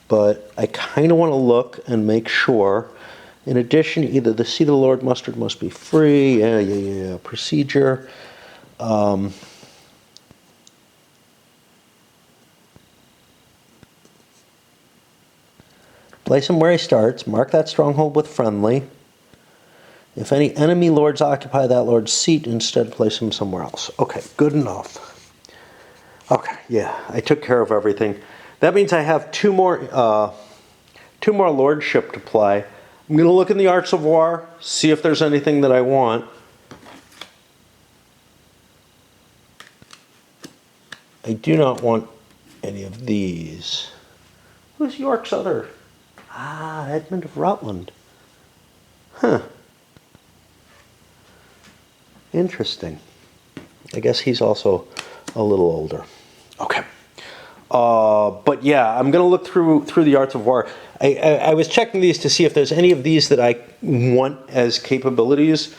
But I kind of want to look and make sure. In addition, either the seat of the Lord Mustard must be free. Yeah. Procedure. Place him where he starts. Mark that stronghold with friendly. If any enemy lords occupy that lord's seat, instead place him somewhere else. Okay, good enough. Okay, yeah, I took care of everything. That means I have two more lordship to play. I'm going to look in the Arts of War, see if there's anything that I want. I do not want any of these. Who's York's other? Ah, Edmund of Rutland. Huh. Interesting. I guess he's also a little older. Okay. But yeah, I'm going to look through the Arts of War. I was checking these to see if there's any of these that I want as capabilities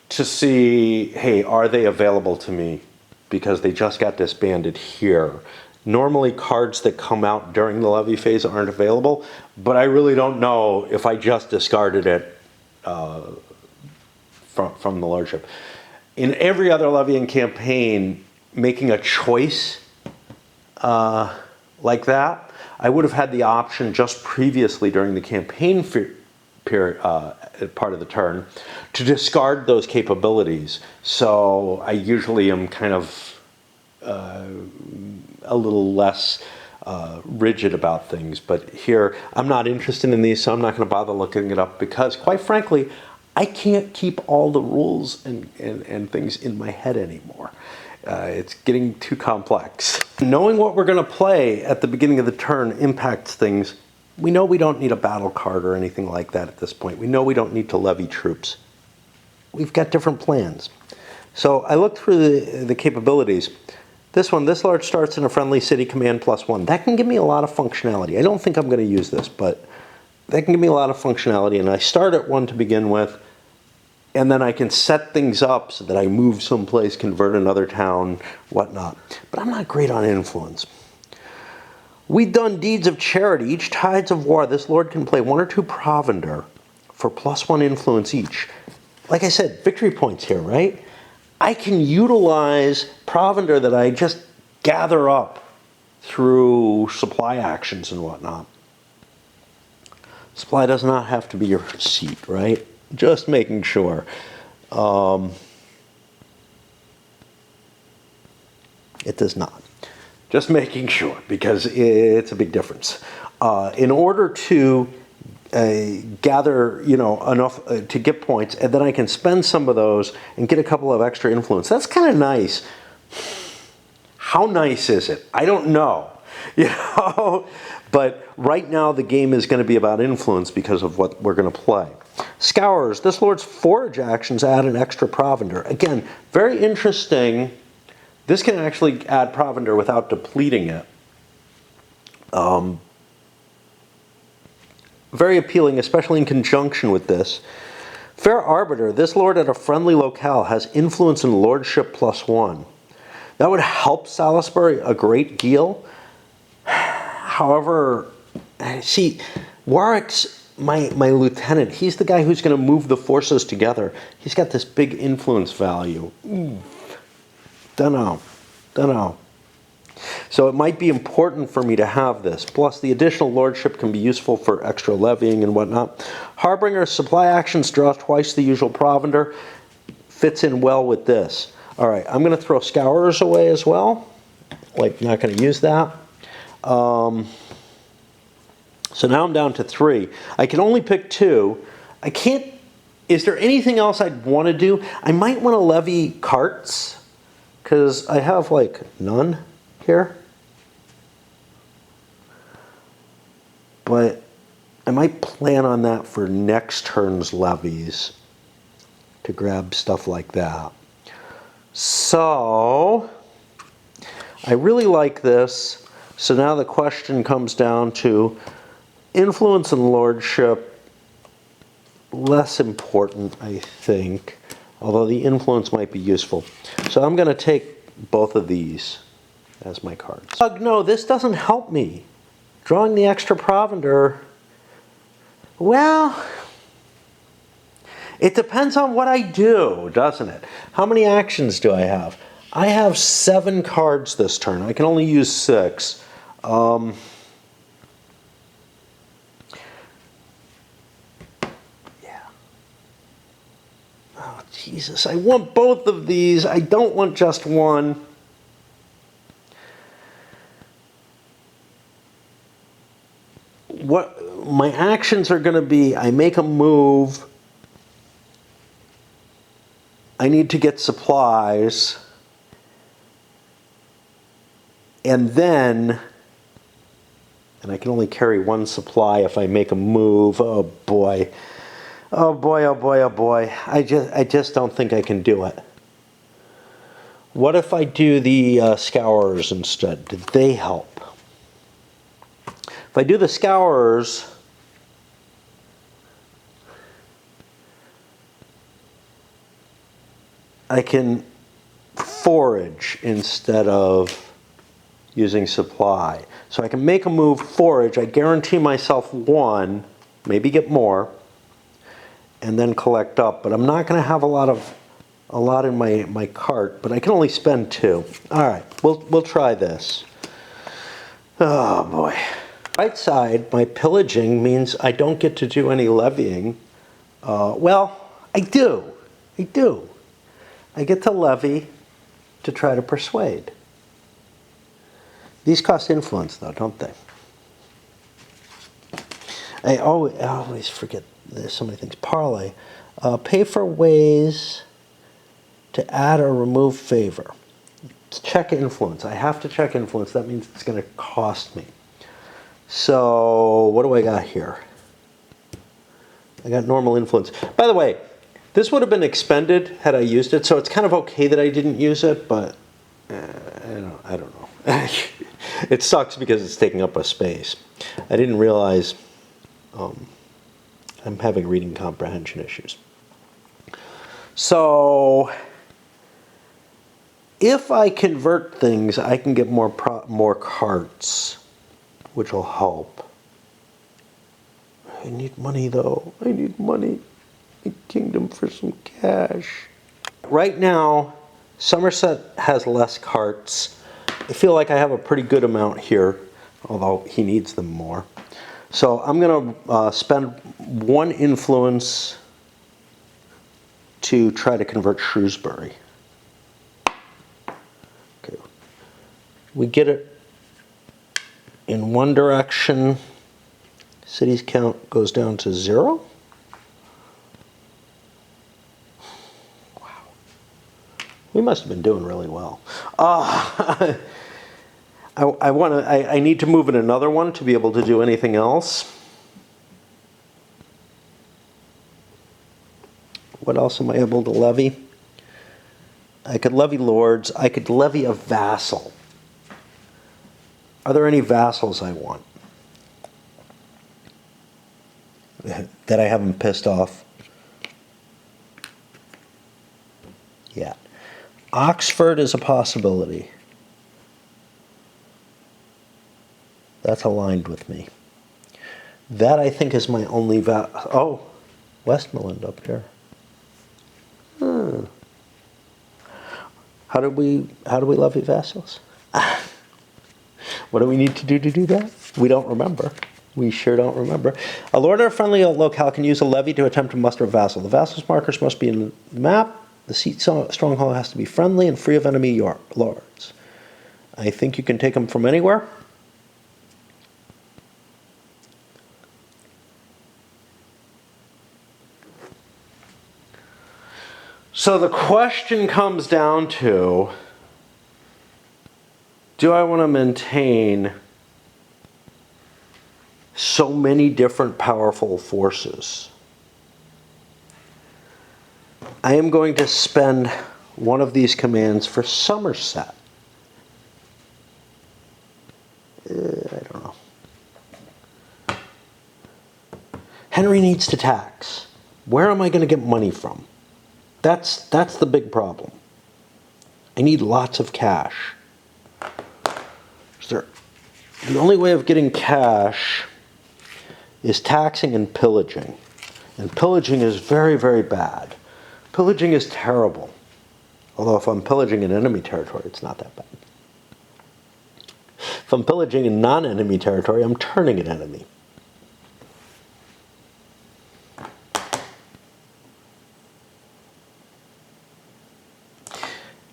to see, hey, are they available to me? Because they just got disbanded here. Normally cards that come out during the levy phase aren't available, but I really don't know if I just discarded it from the lordship. In every other levying campaign, making a choice like that, I would have had the option just previously during the campaign period, part of the turn, to discard those capabilities. So I usually am kind of a little less rigid about things. But here, I'm not interested in these, so I'm not going to bother looking it up because, quite frankly, I can't keep all the rules and things in my head anymore. It's getting too complex. Knowing what we're going to play at the beginning of the turn impacts things. We know we don't need a battle card or anything like that at this point. We know we don't need to levy troops. We've got different plans. So I looked through the capabilities. This lord starts in a friendly city, command +1. That can give me a lot of functionality. I don't think I'm going to use this, but that can give me a lot of functionality. And I start at 1 to begin with. And then I can set things up so that I move someplace, convert another town, whatnot. But I'm not great on influence. We've done deeds of charity. Each tides of war, this lord can play 1 or 2 provender for +1 influence each. Like I said, victory points here, right? I can utilize provender that I just gather up through supply actions and whatnot. Supply does not have to be your seat, right? Just making sure. It does not. Just making sure, because it's a big difference. In order to gather, enough to get points, and then I can spend some of those and get a couple of extra influence. That's kind of nice. How nice is it? I don't know. But right now the game is going to be about influence because of what we're going to play. Scours. This lord's forage actions add an extra provender. Again, very interesting. This can actually add provender without depleting it. Very appealing, especially in conjunction with this. Fair Arbiter. This lord at a friendly locale has influence and lordship +1. That would help Salisbury a great deal. However, see, Warwick's my lieutenant. He's the guy who's going to move the forces together. He's got this big influence value. Dunno. So it might be important for me to have this. Plus, the additional lordship can be useful for extra levying and whatnot. Harbinger supply actions draws twice the usual provender. Fits in well with this. All right, I'm going to throw Scourers away as well. Like, not going to use that. So now I'm down to 3. I can only pick 2. I can't. Is there anything else I'd want to do? I might want to levy carts, because I have like none here. But I might plan on that for next turn's levies, to grab stuff like that. So I really like this. So now the question comes down to influence and lordship. Less important, I think, although the influence might be useful. So I'm going to take both of these as my cards. No, this doesn't help me. Drawing the extra provender, well, it depends on what I do, doesn't it? How many actions do I have? I have 7 cards this turn. I can only use 6. Yeah. Oh, Jesus. I want both of these. I don't want just one. What my actions are going to be, I make a move. I need to get supplies. And then, and I can only carry 1 supply if I make a move. Oh boy. Oh boy, oh boy, oh boy. I just don't think I can do it. What if I do the Scourers instead? Did they help? If I do the Scourers, I can forage instead of using supply. So I can make a move, forage, I guarantee myself 1, maybe get more, and then collect up. But I'm not going to have a lot in my cart, but I can only spend 2. All right, we'll try this. Oh boy. Right side, my pillaging means I don't get to do any levying. Well, I do. I get to levy to try to persuade. These cost influence, though, don't they? I always forget there's so many things. Parlay. Pay for ways to add or remove favor. Check influence. I have to check influence. That means it's going to cost me. So what do I got here? I got normal influence. By the way, this would have been expended had I used it, so it's kind of okay that I didn't use it, but I don't know. It sucks because it's taking up a space. I didn't realize I'm having reading comprehension issues. So if I convert things, I can get more carts, which will help. I need money, though. I need money. My kingdom for some cash. Right now, Somerset has less carts, feel like I have a pretty good amount here, although he needs them more. So I'm going to spend 1 influence to try to convert Shrewsbury. Okay. We get it in one direction. Cities count goes down to 0. Wow. We must have been doing really well. I need to move in another one to be able to do anything else. What else am I able to levy? I could levy lords. I could levy a vassal. Are there any vassals I want that I haven't pissed off yet? Oxford is a possibility. That's aligned with me. That, I think, is my only oh, Westmoreland up here. How do we levy vassals? What do we need to do that? We don't remember. We sure don't remember. A lord or a friendly locale can use a levy to attempt to muster a vassal. The vassal's markers must be in the map. The seat stronghold has to be friendly and free of enemy lords. I think you can take them from anywhere. So the question comes down to, do I want to maintain so many different powerful forces? I am going to spend one of these commands for Somerset. I don't know. Henry needs to tax. Where am I going to get money from? That's the big problem. I need lots of cash. The only way of getting cash is taxing and pillaging. And pillaging is very, very bad. Pillaging is terrible. Although if I'm pillaging in enemy territory, it's not that bad. If I'm pillaging in non-enemy territory, I'm turning an enemy.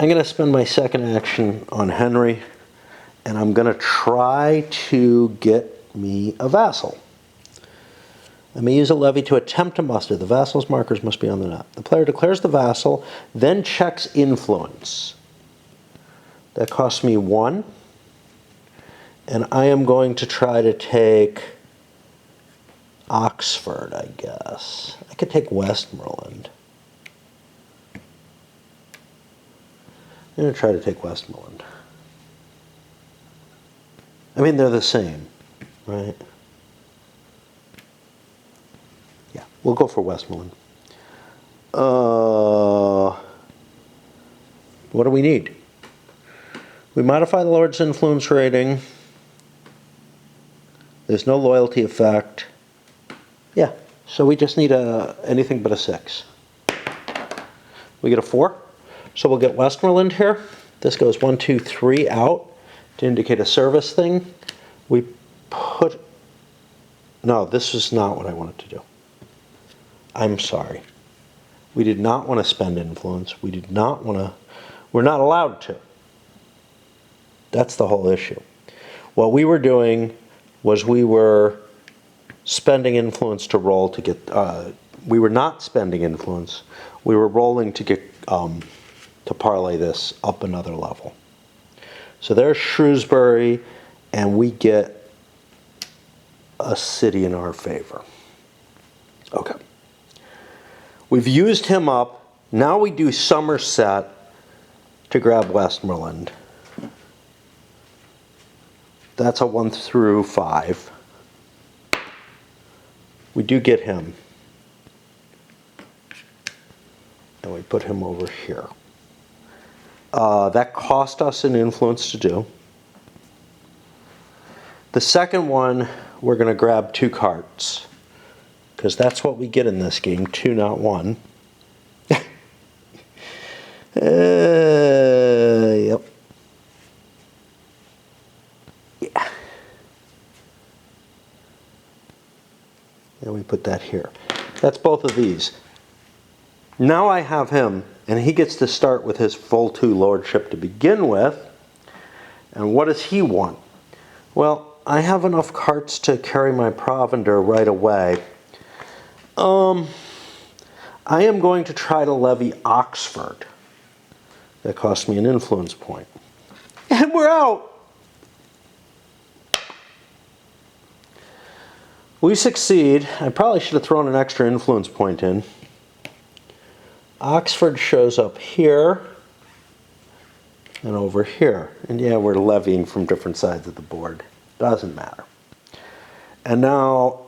I'm going to spend my second action on Henry, and I'm going to try to get me a vassal. I may use a levy to attempt to muster. The vassal's markers must be on the map. The player declares the vassal, then checks influence. That costs me 1. And I am going to try to take Oxford, I guess. I could take Westmoreland. I'm going to try to take Westmoreland. I mean, they're the same, right? Yeah, we'll go for Westmoreland. What do we need? We modify the Lord's influence rating. There's no loyalty effect. Yeah, so we just need anything but a 6. We get a 4. So we'll get Westmoreland here. This goes 1, 2, 3 out to indicate a service thing. We put... No, this is not what I wanted to do. I'm sorry. We did not want to spend influence. We did not want to... We're not allowed to. That's the whole issue. What we were doing was we were spending influence to roll to get... we were not spending influence. We were rolling to get... to parlay this up another level. So there's Shrewsbury, and we get a city in our favor. Okay. We've used him up. Now we do Somerset to grab Westmoreland. That's a 1 through 5. We do get him. And we put him over here. That cost us an influence to do. The second one, we're going to grab 2 carts. Because that's what we get in this game, 2, not 1. Yep. and we put that here. That's both of these. Now I have him, and he gets to start with his full 2 lordship to begin with. And what does he want? Well, I have enough carts to carry my provender right away. I am going to try to levy Oxford. That cost me an influence point. And we're out! We succeed. I probably should have thrown an extra influence point in. Oxford shows up here and over here. And yeah, we're levying from different sides of the board. Doesn't matter. And now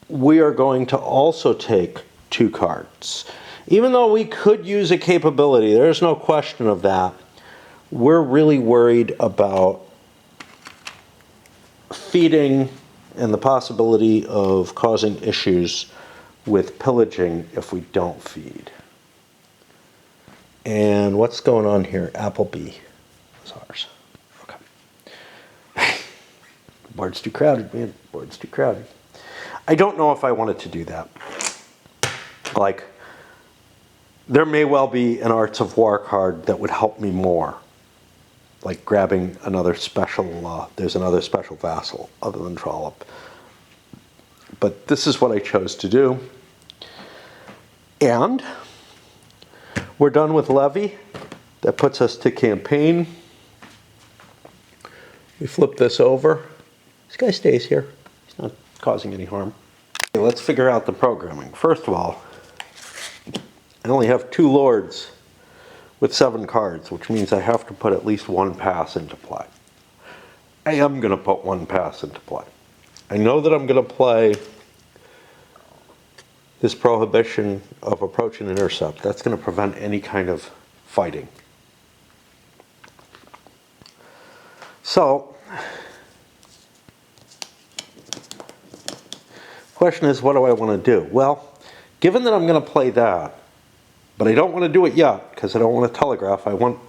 we are going to also take 2 cards. Even though we could use a capability, there's no question of that, we're really worried about feeding and the possibility of causing issues with pillaging if we don't feed. And what's going on here? Applebee is ours. Okay. Board's too crowded, man. Board's too crowded. I don't know if I wanted to do that. Like, there may well be an Arts of War card that would help me more. Like grabbing another special, there's another special vassal other than Trollop. But this is what I chose to do. And we're done with levy. That puts us to campaign. We flip this over. This guy stays here. He's not causing any harm. Okay, let's figure out the programming. First of all, I only have 2 lords with 7 cards, which means I have to put at least 1 pass into play. I am going to put 1 pass into play. I know that I'm going to play this prohibition of approach and intercept. That's going to prevent any kind of fighting. So, question is, what do I want to do? Well, given that I'm going to play that, but I don't want to do it yet because I don't want to telegraph. I want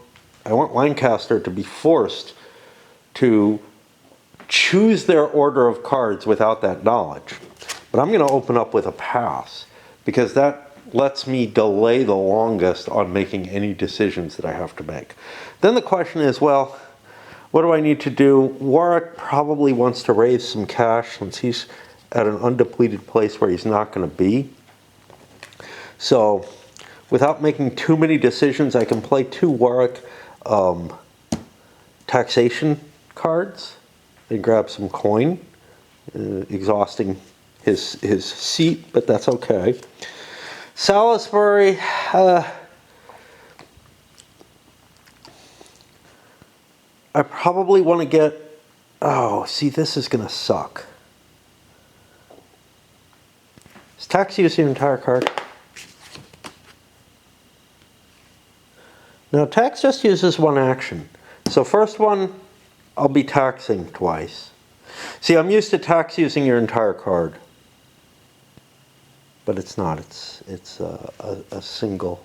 Lancaster to be forced to choose their order of cards without that knowledge. But I'm going to open up with a pass because that lets me delay the longest on making any decisions that I have to make. Then the question is, well, what do I need to do? Warwick probably wants to raise some cash since he's at an undepleted place where he's not going to be. So, without making too many decisions, I can play 2 Warwick taxation cards and grab some coin, exhausting his seat, but that's okay. Salisbury, I probably want to get, oh, see, this is going to suck. Is tax use your entire card? Now, tax just uses 1 action. So first one, I'll be taxing twice. See, I'm used to tax using your entire card. But it's not. It's a single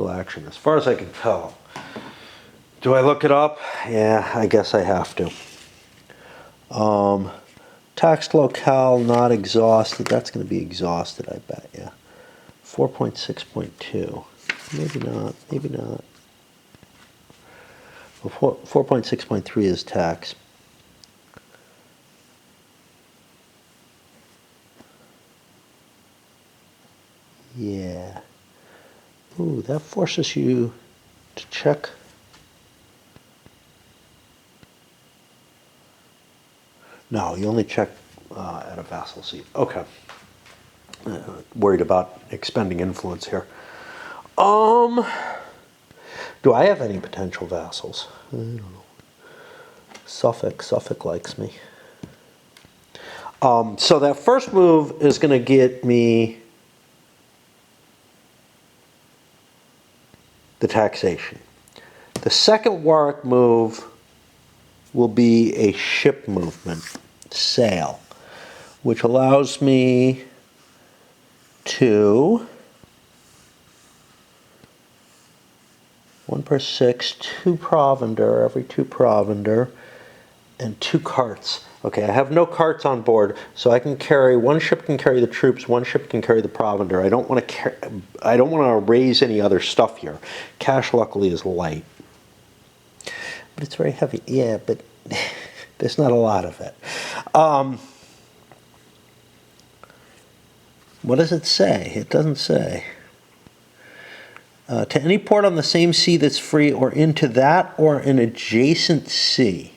action, as far as I can tell. Do I look it up? Yeah, I guess I have to. Taxed locale not exhausted. That's going to be exhausted, I bet, yeah. 4.6.2. Maybe not, maybe not. Well, 4.6.3 is tax. Yeah. Ooh, that forces you to check. No, you only check at a vassal seat. Okay. Worried about expending influence here. Do I have any potential vassals? I don't know. Suffolk likes me. So that first move is going to get me the taxation. The second Warwick move will be a ship movement, sail, which allows me to 1 per 6, 2 provender, every 2 provender, and 2 carts. Okay, I have no carts on board, so I can carry, one ship can carry the troops, one ship can carry the provender. I don't want to raise any other stuff here. Cash luckily is light. But it's very heavy. Yeah, but there's not a lot of it. What does it say? It doesn't say. To any port on the same sea that's free, or into that or an adjacent sea.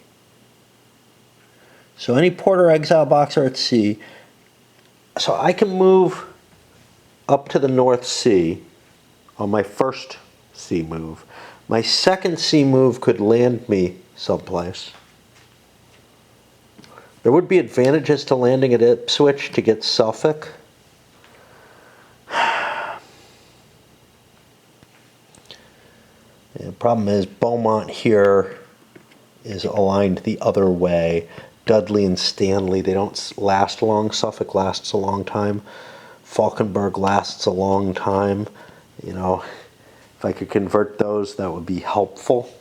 So any port or exile box are at sea. So I can move up to the North Sea on my first sea move. My second sea move could land me someplace. There would be advantages to landing at Ipswich to get Suffolk. The problem is Beaumont here is aligned the other way. Dudley and Stanley, they don't last long. Suffolk lasts a long time. Falkenberg lasts a long time. You know, if I could convert those, that would be helpful.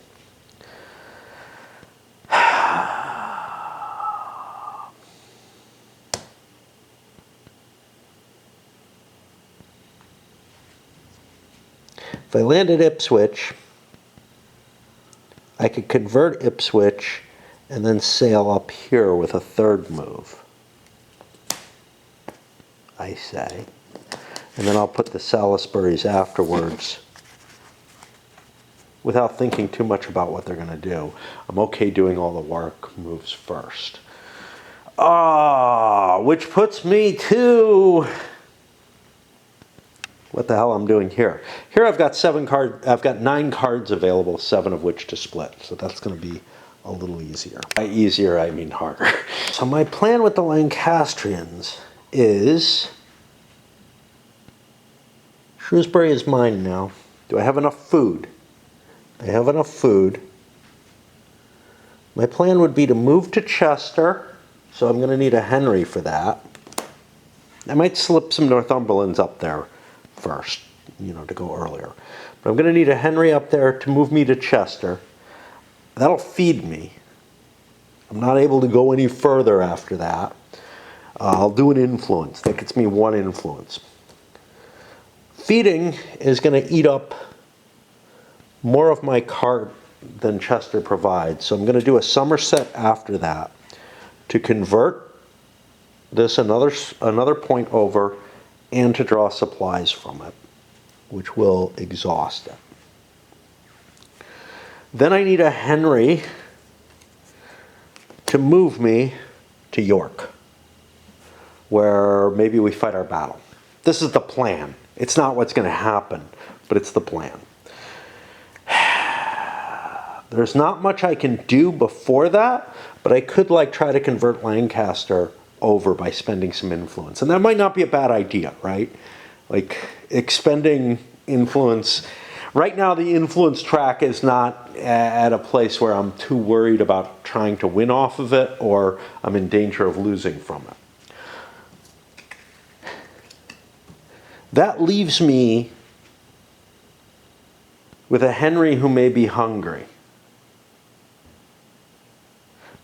If I land at Ipswich, I could convert Ipswich and then sail up here with a third move, I say. And then I'll put the Salisburys afterwards without thinking too much about what they're going to do. I'm okay doing all the work moves first. Which puts me to what the hell I'm doing here. Here I've got 9 cards available, 7 of which to split. So that's going to be a little easier. By easier, I mean harder. So my plan with the Lancastrians is Shrewsbury is mine now. Do I have enough food? I have enough food. My plan would be to move to Chester, so I'm going to need a Henry for that. I might slip some Northumberlands up there first, you know, to go earlier. But I'm going to need a Henry up there to move me to Chester. That'll feed me. I'm not able to go any further after that. I'll do an influence. That gets me 1 influence. Feeding is going to eat up more of my cart than Chester provides. So I'm going to do a Somerset after that to convert this another point over and to draw supplies from it, which will exhaust it. Then I need a Henry to move me to York, where maybe we fight our battle. This is the plan. It's not what's going to happen, but it's the plan. There's not much I can do before that, but I could try to convert Lancaster over by spending some influence. And that might not be a bad idea, right? Like expending influence. Right now the influence track is not at a place where I'm too worried about trying to win off of it or I'm in danger of losing from it. That leaves me with a Henry who may be hungry.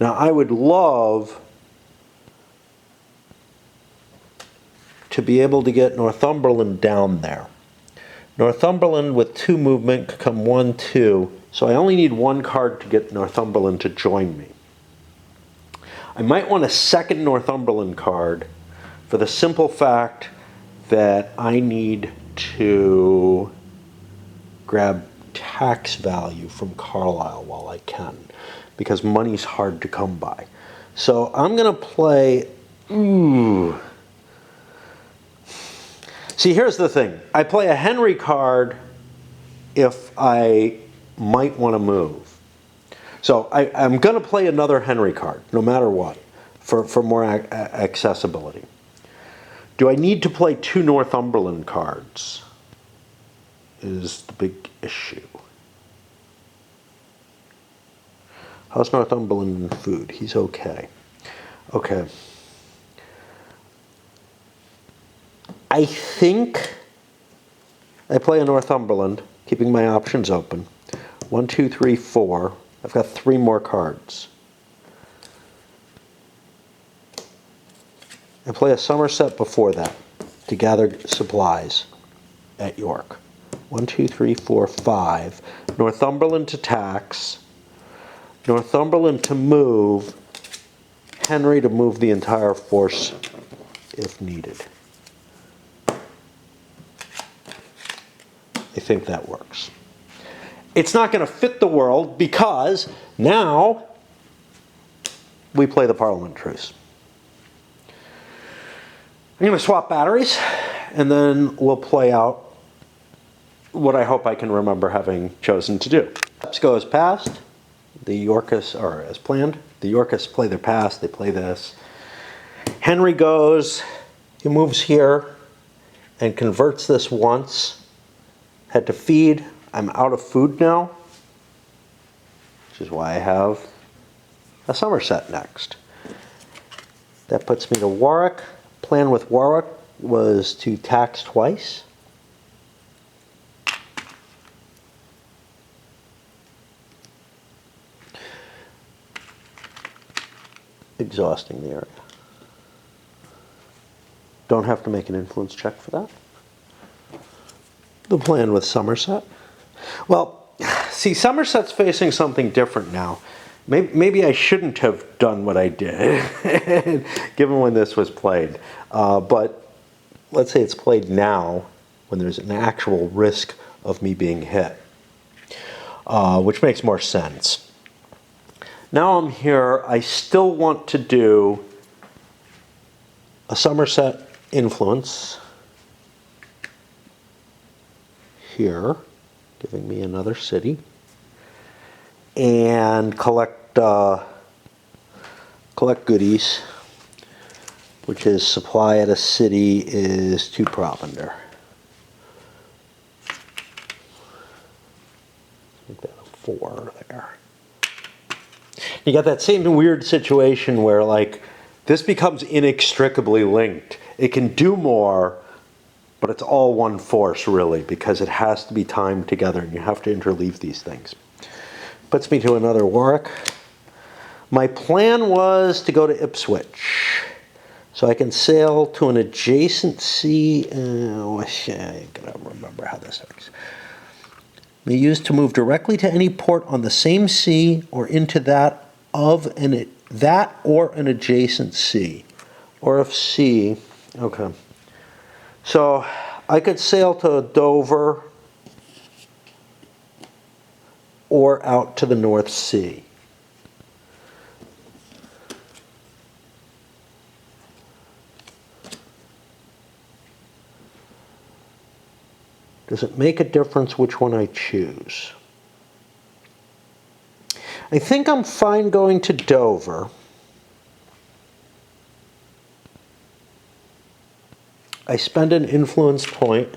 Now I would love to be able to get Northumberland down there. Northumberland with 2 movement could come 1, 2. So I only need 1 card to get Northumberland to join me. I might want a second Northumberland card for the simple fact that I need to grab tax value from Carlisle while I can, because money's hard to come by. So I'm going to play... See, here's the thing. I play a Henry card if I might want to move. So I'm going to play another Henry card, no matter what, for more accessibility. Do I need to play 2 Northumberland cards? Is the big issue. How's Northumberland in food? He's okay. Okay. I think I play a Northumberland, keeping my options open. 1, 2, 3, 4. I've got 3 more cards. I play a Somerset before that to gather supplies at York. 1, 2, 3, 4, 5. Northumberland to tax. Northumberland to move. Henry to move the entire force if needed. I think that works. It's not going to fit the world because now we play the Parliament truce. I'm going to swap batteries and then we'll play out what I hope I can remember having chosen to do. Steps go as passed. The Yorkists, or as planned, the Yorkists play their pass, they play this. Henry goes, he moves here and converts this once. Had to feed. I'm out of food now, which is why I have a Somerset next. That puts me to Warwick. Plan with Warwick was to tax twice. Exhausting the area. Don't have to make an influence check for that. The plan with Somerset. Well, see, Somerset's facing something different now. Maybe I shouldn't have done what I did, given when this was played. But let's say it's played now, when there's an actual risk of me being hit, which makes more sense. Now I'm here, I still want to do a Somerset influence here, giving me another city, and collect goodies, which is supply at a city is 2 provender. Make that a 4 there. You got that same weird situation where, like, this becomes inextricably linked. It can do more, but it's all one force, really, because it has to be timed together, and you have to interleave these things. Puts me to another Warwick. My plan was to go to Ipswich, so I can sail to an adjacent sea. I gotta remember how this works. May use to move directly to any port on the same sea or into that or an adjacent sea. Or if sea, okay. So I could sail to Dover or out to the North Sea. Does it make a difference which one I choose? I think I'm fine going to Dover. I spend an influence point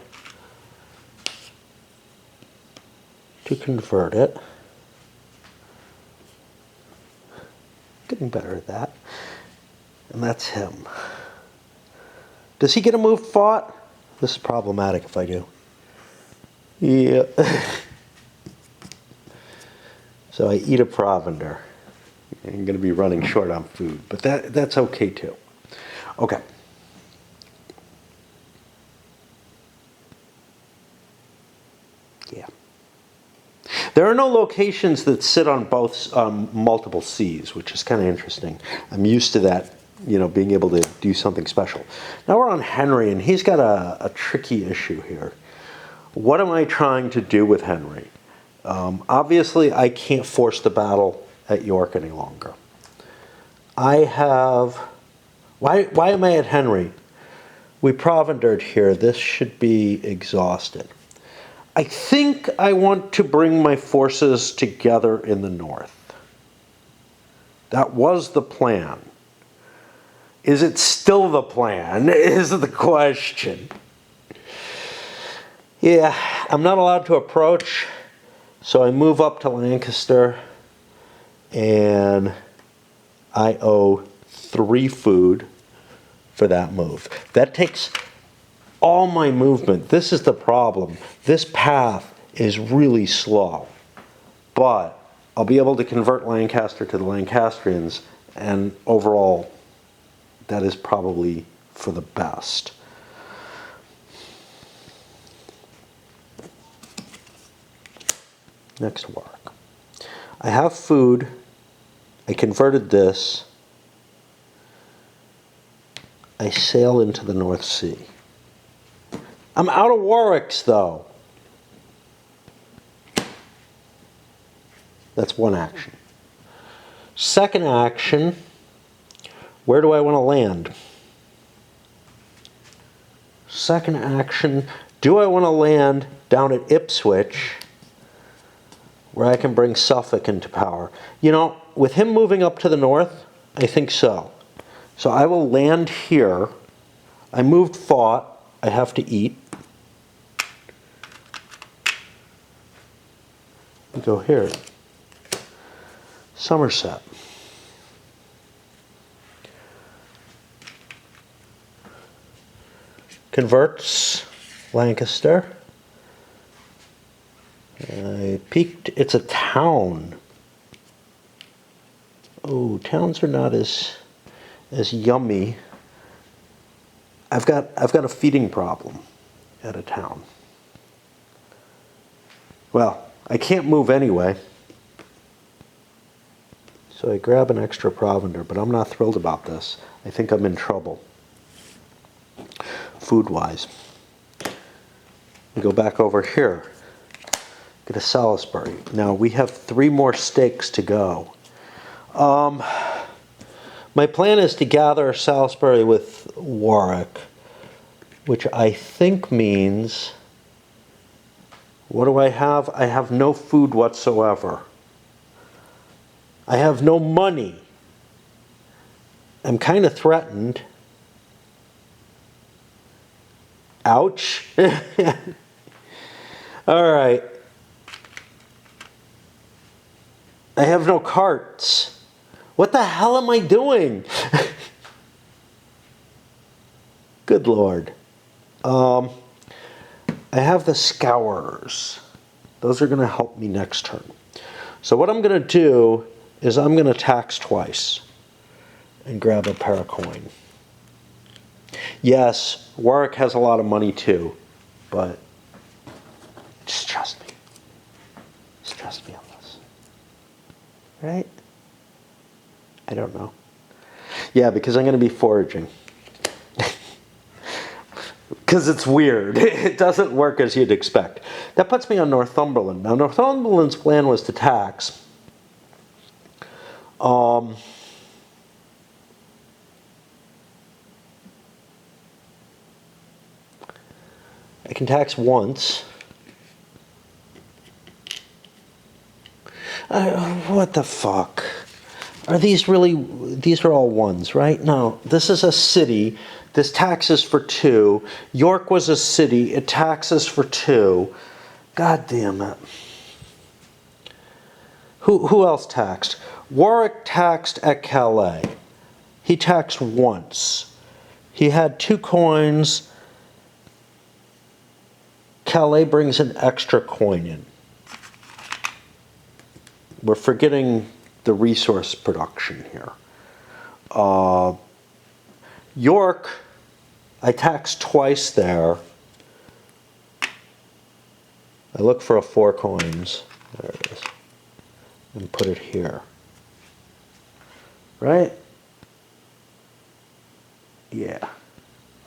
to convert it. Getting better at that. And that's him. Does he get a move fought? This is problematic if I do. Yeah. So I eat a provender. I'm going to be running short on food, but that's okay too. Okay. Yeah. There are no locations that sit on both multiple seas, which is kind of interesting. I'm used to that, being able to do something special. Now we're on Henry, and he's got a tricky issue here. What am I trying to do with Henry? Obviously, I can't force the battle at York any longer. I have... Why am I at Henry? We provendered here. This should be exhausted. I think I want to bring my forces together in the north. That was the plan. Is it still the plan, is the question. Yeah, I'm not allowed to approach, so I move up to Lancaster, and I owe 3 food for that move. That takes all my movement. This is the problem. This path is really slow, but I'll be able to convert Lancaster to the Lancastrians, and overall, that is probably for the best. Next Warwick. I have food. I converted this. I sail into the North Sea. I'm out of Warwicks, though. That's one action. Second action, where do I want to land? Second action, do I want to land down at Ipswich, where I can bring Suffolk into power? You know, with him moving up to the north, I think so. So I will land here. I moved fought. I have to eat. Go here. Somerset. Converts Lancaster. I peaked. It's a town. Oh, towns are not as yummy. I've got a feeding problem at a town. Well, I can't move anyway. So I grab an extra provender, but I'm not thrilled about this. I think I'm in trouble, food-wise. We go back over here. Get a Salisbury. Now we have 3 more stakes to go. My plan is to gather Salisbury with Warwick, which I think means, what do I have? I have no food whatsoever. I have no money. I'm kind of threatened. Ouch. All right. I have no carts. What the hell am I doing? Good Lord. I have the Scourers. Those are going to help me next turn. So what I'm going to do is I'm going to tax twice and grab a pair of coin. Yes, Warwick has a lot of money too, but just trust me. Just trust me on this. Right? I don't know. Yeah, because I'm going to be foraging. Because it's weird. It doesn't work as you'd expect. That puts me on Northumberland. Now, Northumberland's plan was to tax. I can tax once. What the fuck? Are these really, these are all ones, right? No, this is a city. This taxes for 2. York was a city. It taxes for 2. God damn it. Who else taxed? Warwick taxed at Calais. He taxed once. He had 2 coins. Calais brings an extra coin in. We're forgetting the resource production here. York, I taxed twice there. I look for a 4 coins. There it is. And put it here. Right? Yeah.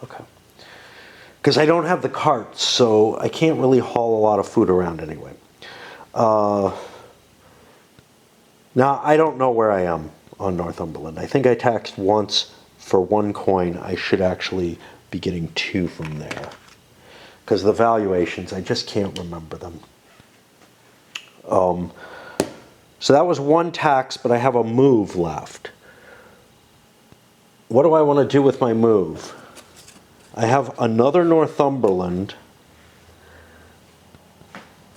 Okay. Because I don't have the carts, so I can't really haul a lot of food around anyway. Now, I don't know where I am on Northumberland. I think I taxed once for 1 coin. I should actually be getting 2 from there. Because the valuations, I just can't remember them. So that was 1 tax, but I have a move left. What do I want to do with my move? I have another Northumberland,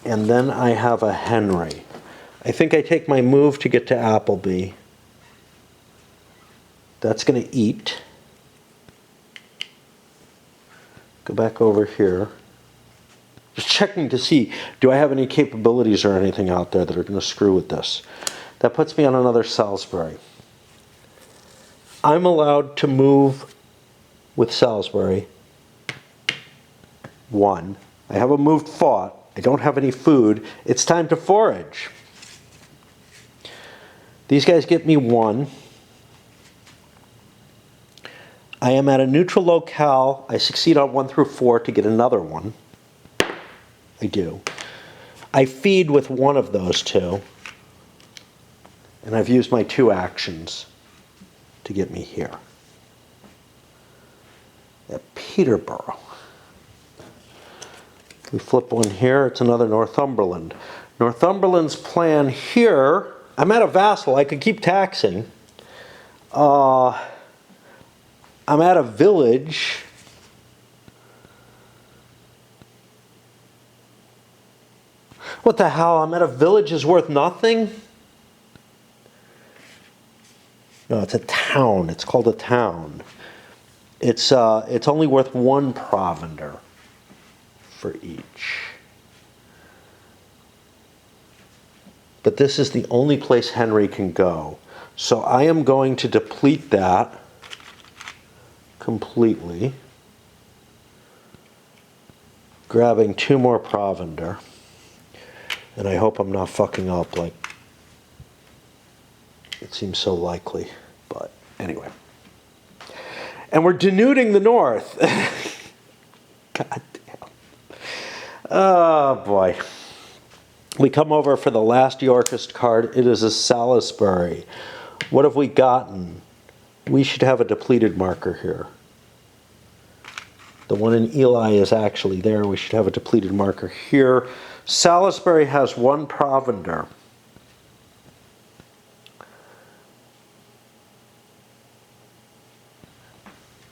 and then I have a Henry. I think I take my move to get to Appleby. That's going to eat. Go back over here. Just checking to see, do I have any capabilities or anything out there that are going to screw with this? That puts me on another Salisbury. I'm allowed to move with Salisbury. 1. I have a moved fort. I don't have any food. It's time to forage. These guys get me 1. I am at a neutral locale. I succeed on 1 through 4 to get another 1. I do. I feed with 1 of those 2. And I've used my 2 actions to get me here. At Peterborough. We flip 1 here, it's another Northumberland. Northumberland's plan here, I'm at a vassal, I could keep taxing. I'm at a village. What the hell, I'm at a village is worth nothing? No, it's a town, it's called a town. It's only worth 1 provender for each. But this is the only place Henry can go. So I am going to deplete that completely. Grabbing 2 more provender. And I hope I'm not fucking up like it seems so likely. But anyway. And we're denuding the north. God damn. Oh boy. We come over for the last Yorkist card. It is a Salisbury. What have we gotten? We should have a depleted marker here. The one in Ely is actually there. We should have a depleted marker here. Salisbury has 1 provender.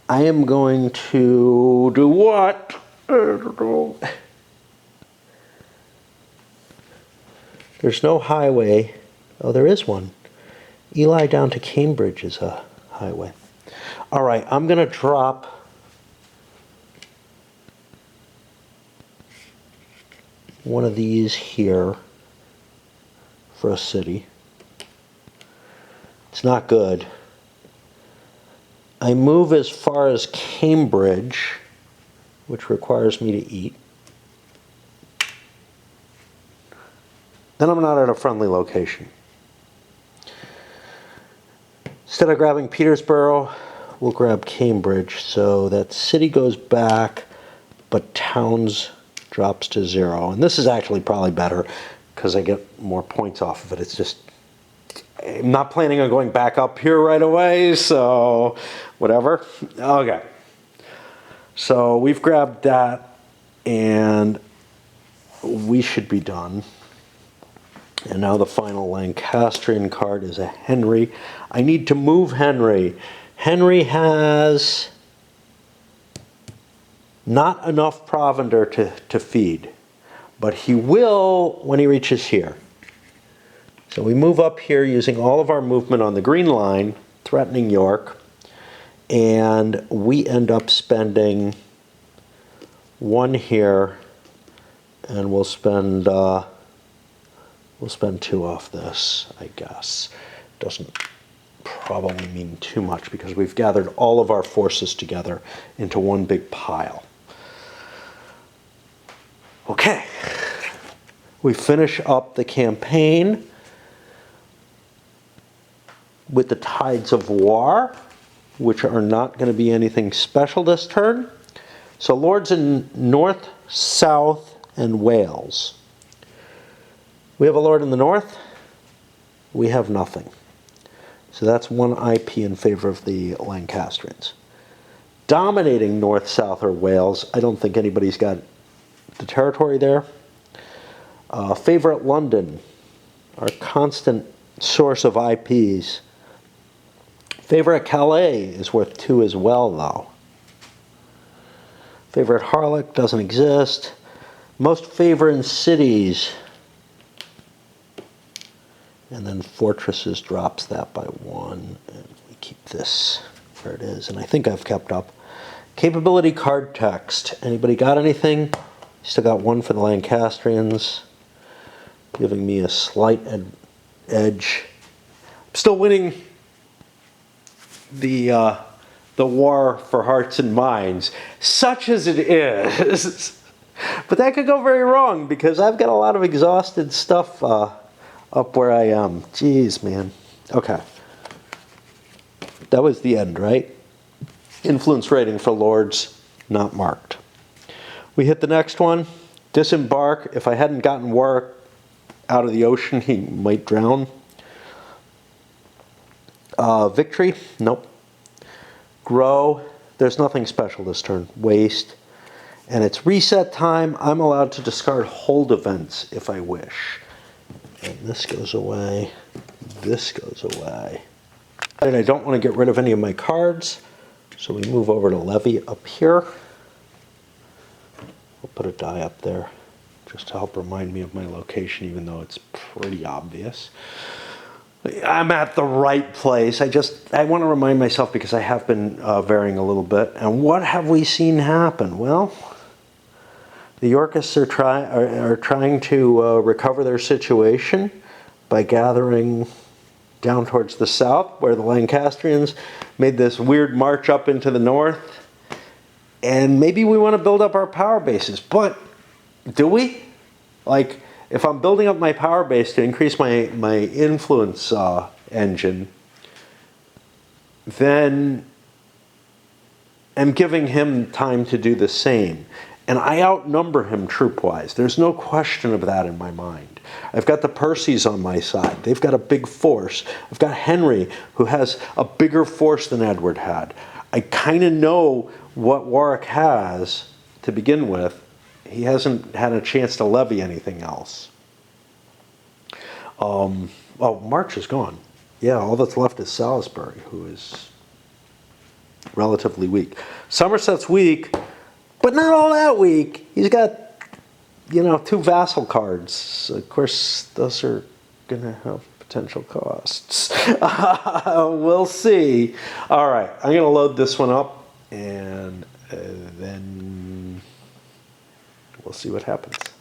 I am going to do what? I don't know. There's no highway. Oh, there is one. Ely down to Cambridge is a highway. All right, I'm going to drop one of these here for a city. It's not good. I move as far as Cambridge, which requires me to eat. Then I'm not at a friendly location. Instead of grabbing Peterborough, we'll grab Cambridge. So that city goes back, but towns drops to 0. And this is actually probably better because I get more points off of it. It's just, I'm not planning on going back up here right away, so whatever. Okay. So we've grabbed that, and we should be done. And now the final Lancastrian card is a Henry. I need to move Henry. Henry has not enough provender to feed, but he will when he reaches here. So we move up here using all of our movement on the green line, threatening York, and we end up spending 1 here, and we'll spend 2 off this, I guess. Doesn't probably mean too much because we've gathered all of our forces together into one big pile. Okay, we finish up the campaign with the Tides of War, which are not going to be anything special this turn. So lords in North, South, and Wales. We have a lord in the north. We have nothing. So that's 1 IP in favor of the Lancastrians. Dominating North, South, or Wales, I don't think anybody's got the territory there. Favorite London, our constant source of IPs. Favorite Calais is worth 2 as well, though. Favorite Harlech doesn't exist. Most favored cities. And then fortresses drops that by 1. And we keep this where it is. And I think I've kept up. Capability card text. Anybody got anything? Still got 1 for the Lancastrians. Giving me a slight edge. I'm still winning the the war for hearts and minds, such as it is. But that could go very wrong because I've got a lot of exhausted stuff up where I am. Jeez, man. Okay. That was the end, right? Influence rating for lords, not marked. We hit the next one. Disembark. If I hadn't gotten Warwick out of the ocean, he might drown. Victory. Nope. Grow. There's nothing special this turn. Waste. And it's reset time. I'm allowed to discard hold events if I wish. And this goes away. This goes away. And I don't want to get rid of any of my cards. So we move over to levy up here. We'll put a die up there just to help remind me of my location, even though it's pretty obvious. I'm at the right place. I want to remind myself because I have been varying a little bit. And what have we seen happen? Well, the Yorkists are trying to recover their situation by gathering down towards the south, where the Lancastrians made this weird march up into the north. And maybe we want to build up our power bases, but do we? Like, if I'm building up my power base to increase my influence engine, then I'm giving him time to do the same. And I outnumber him troop-wise. There's no question of that in my mind. I've got the Percys on my side. They've got a big force. I've got Henry, who has a bigger force than Edward had. I kind of know what Warwick has to begin with. He hasn't had a chance to levy anything else. Oh, March is gone. Yeah, all that's left is Salisbury, who is relatively weak. Somerset's weak, but not all that weak. He's got, 2 vassal cards. Of course, those are going to have potential costs. We'll see. All right, I'm going to load this one up, and then we'll see what happens.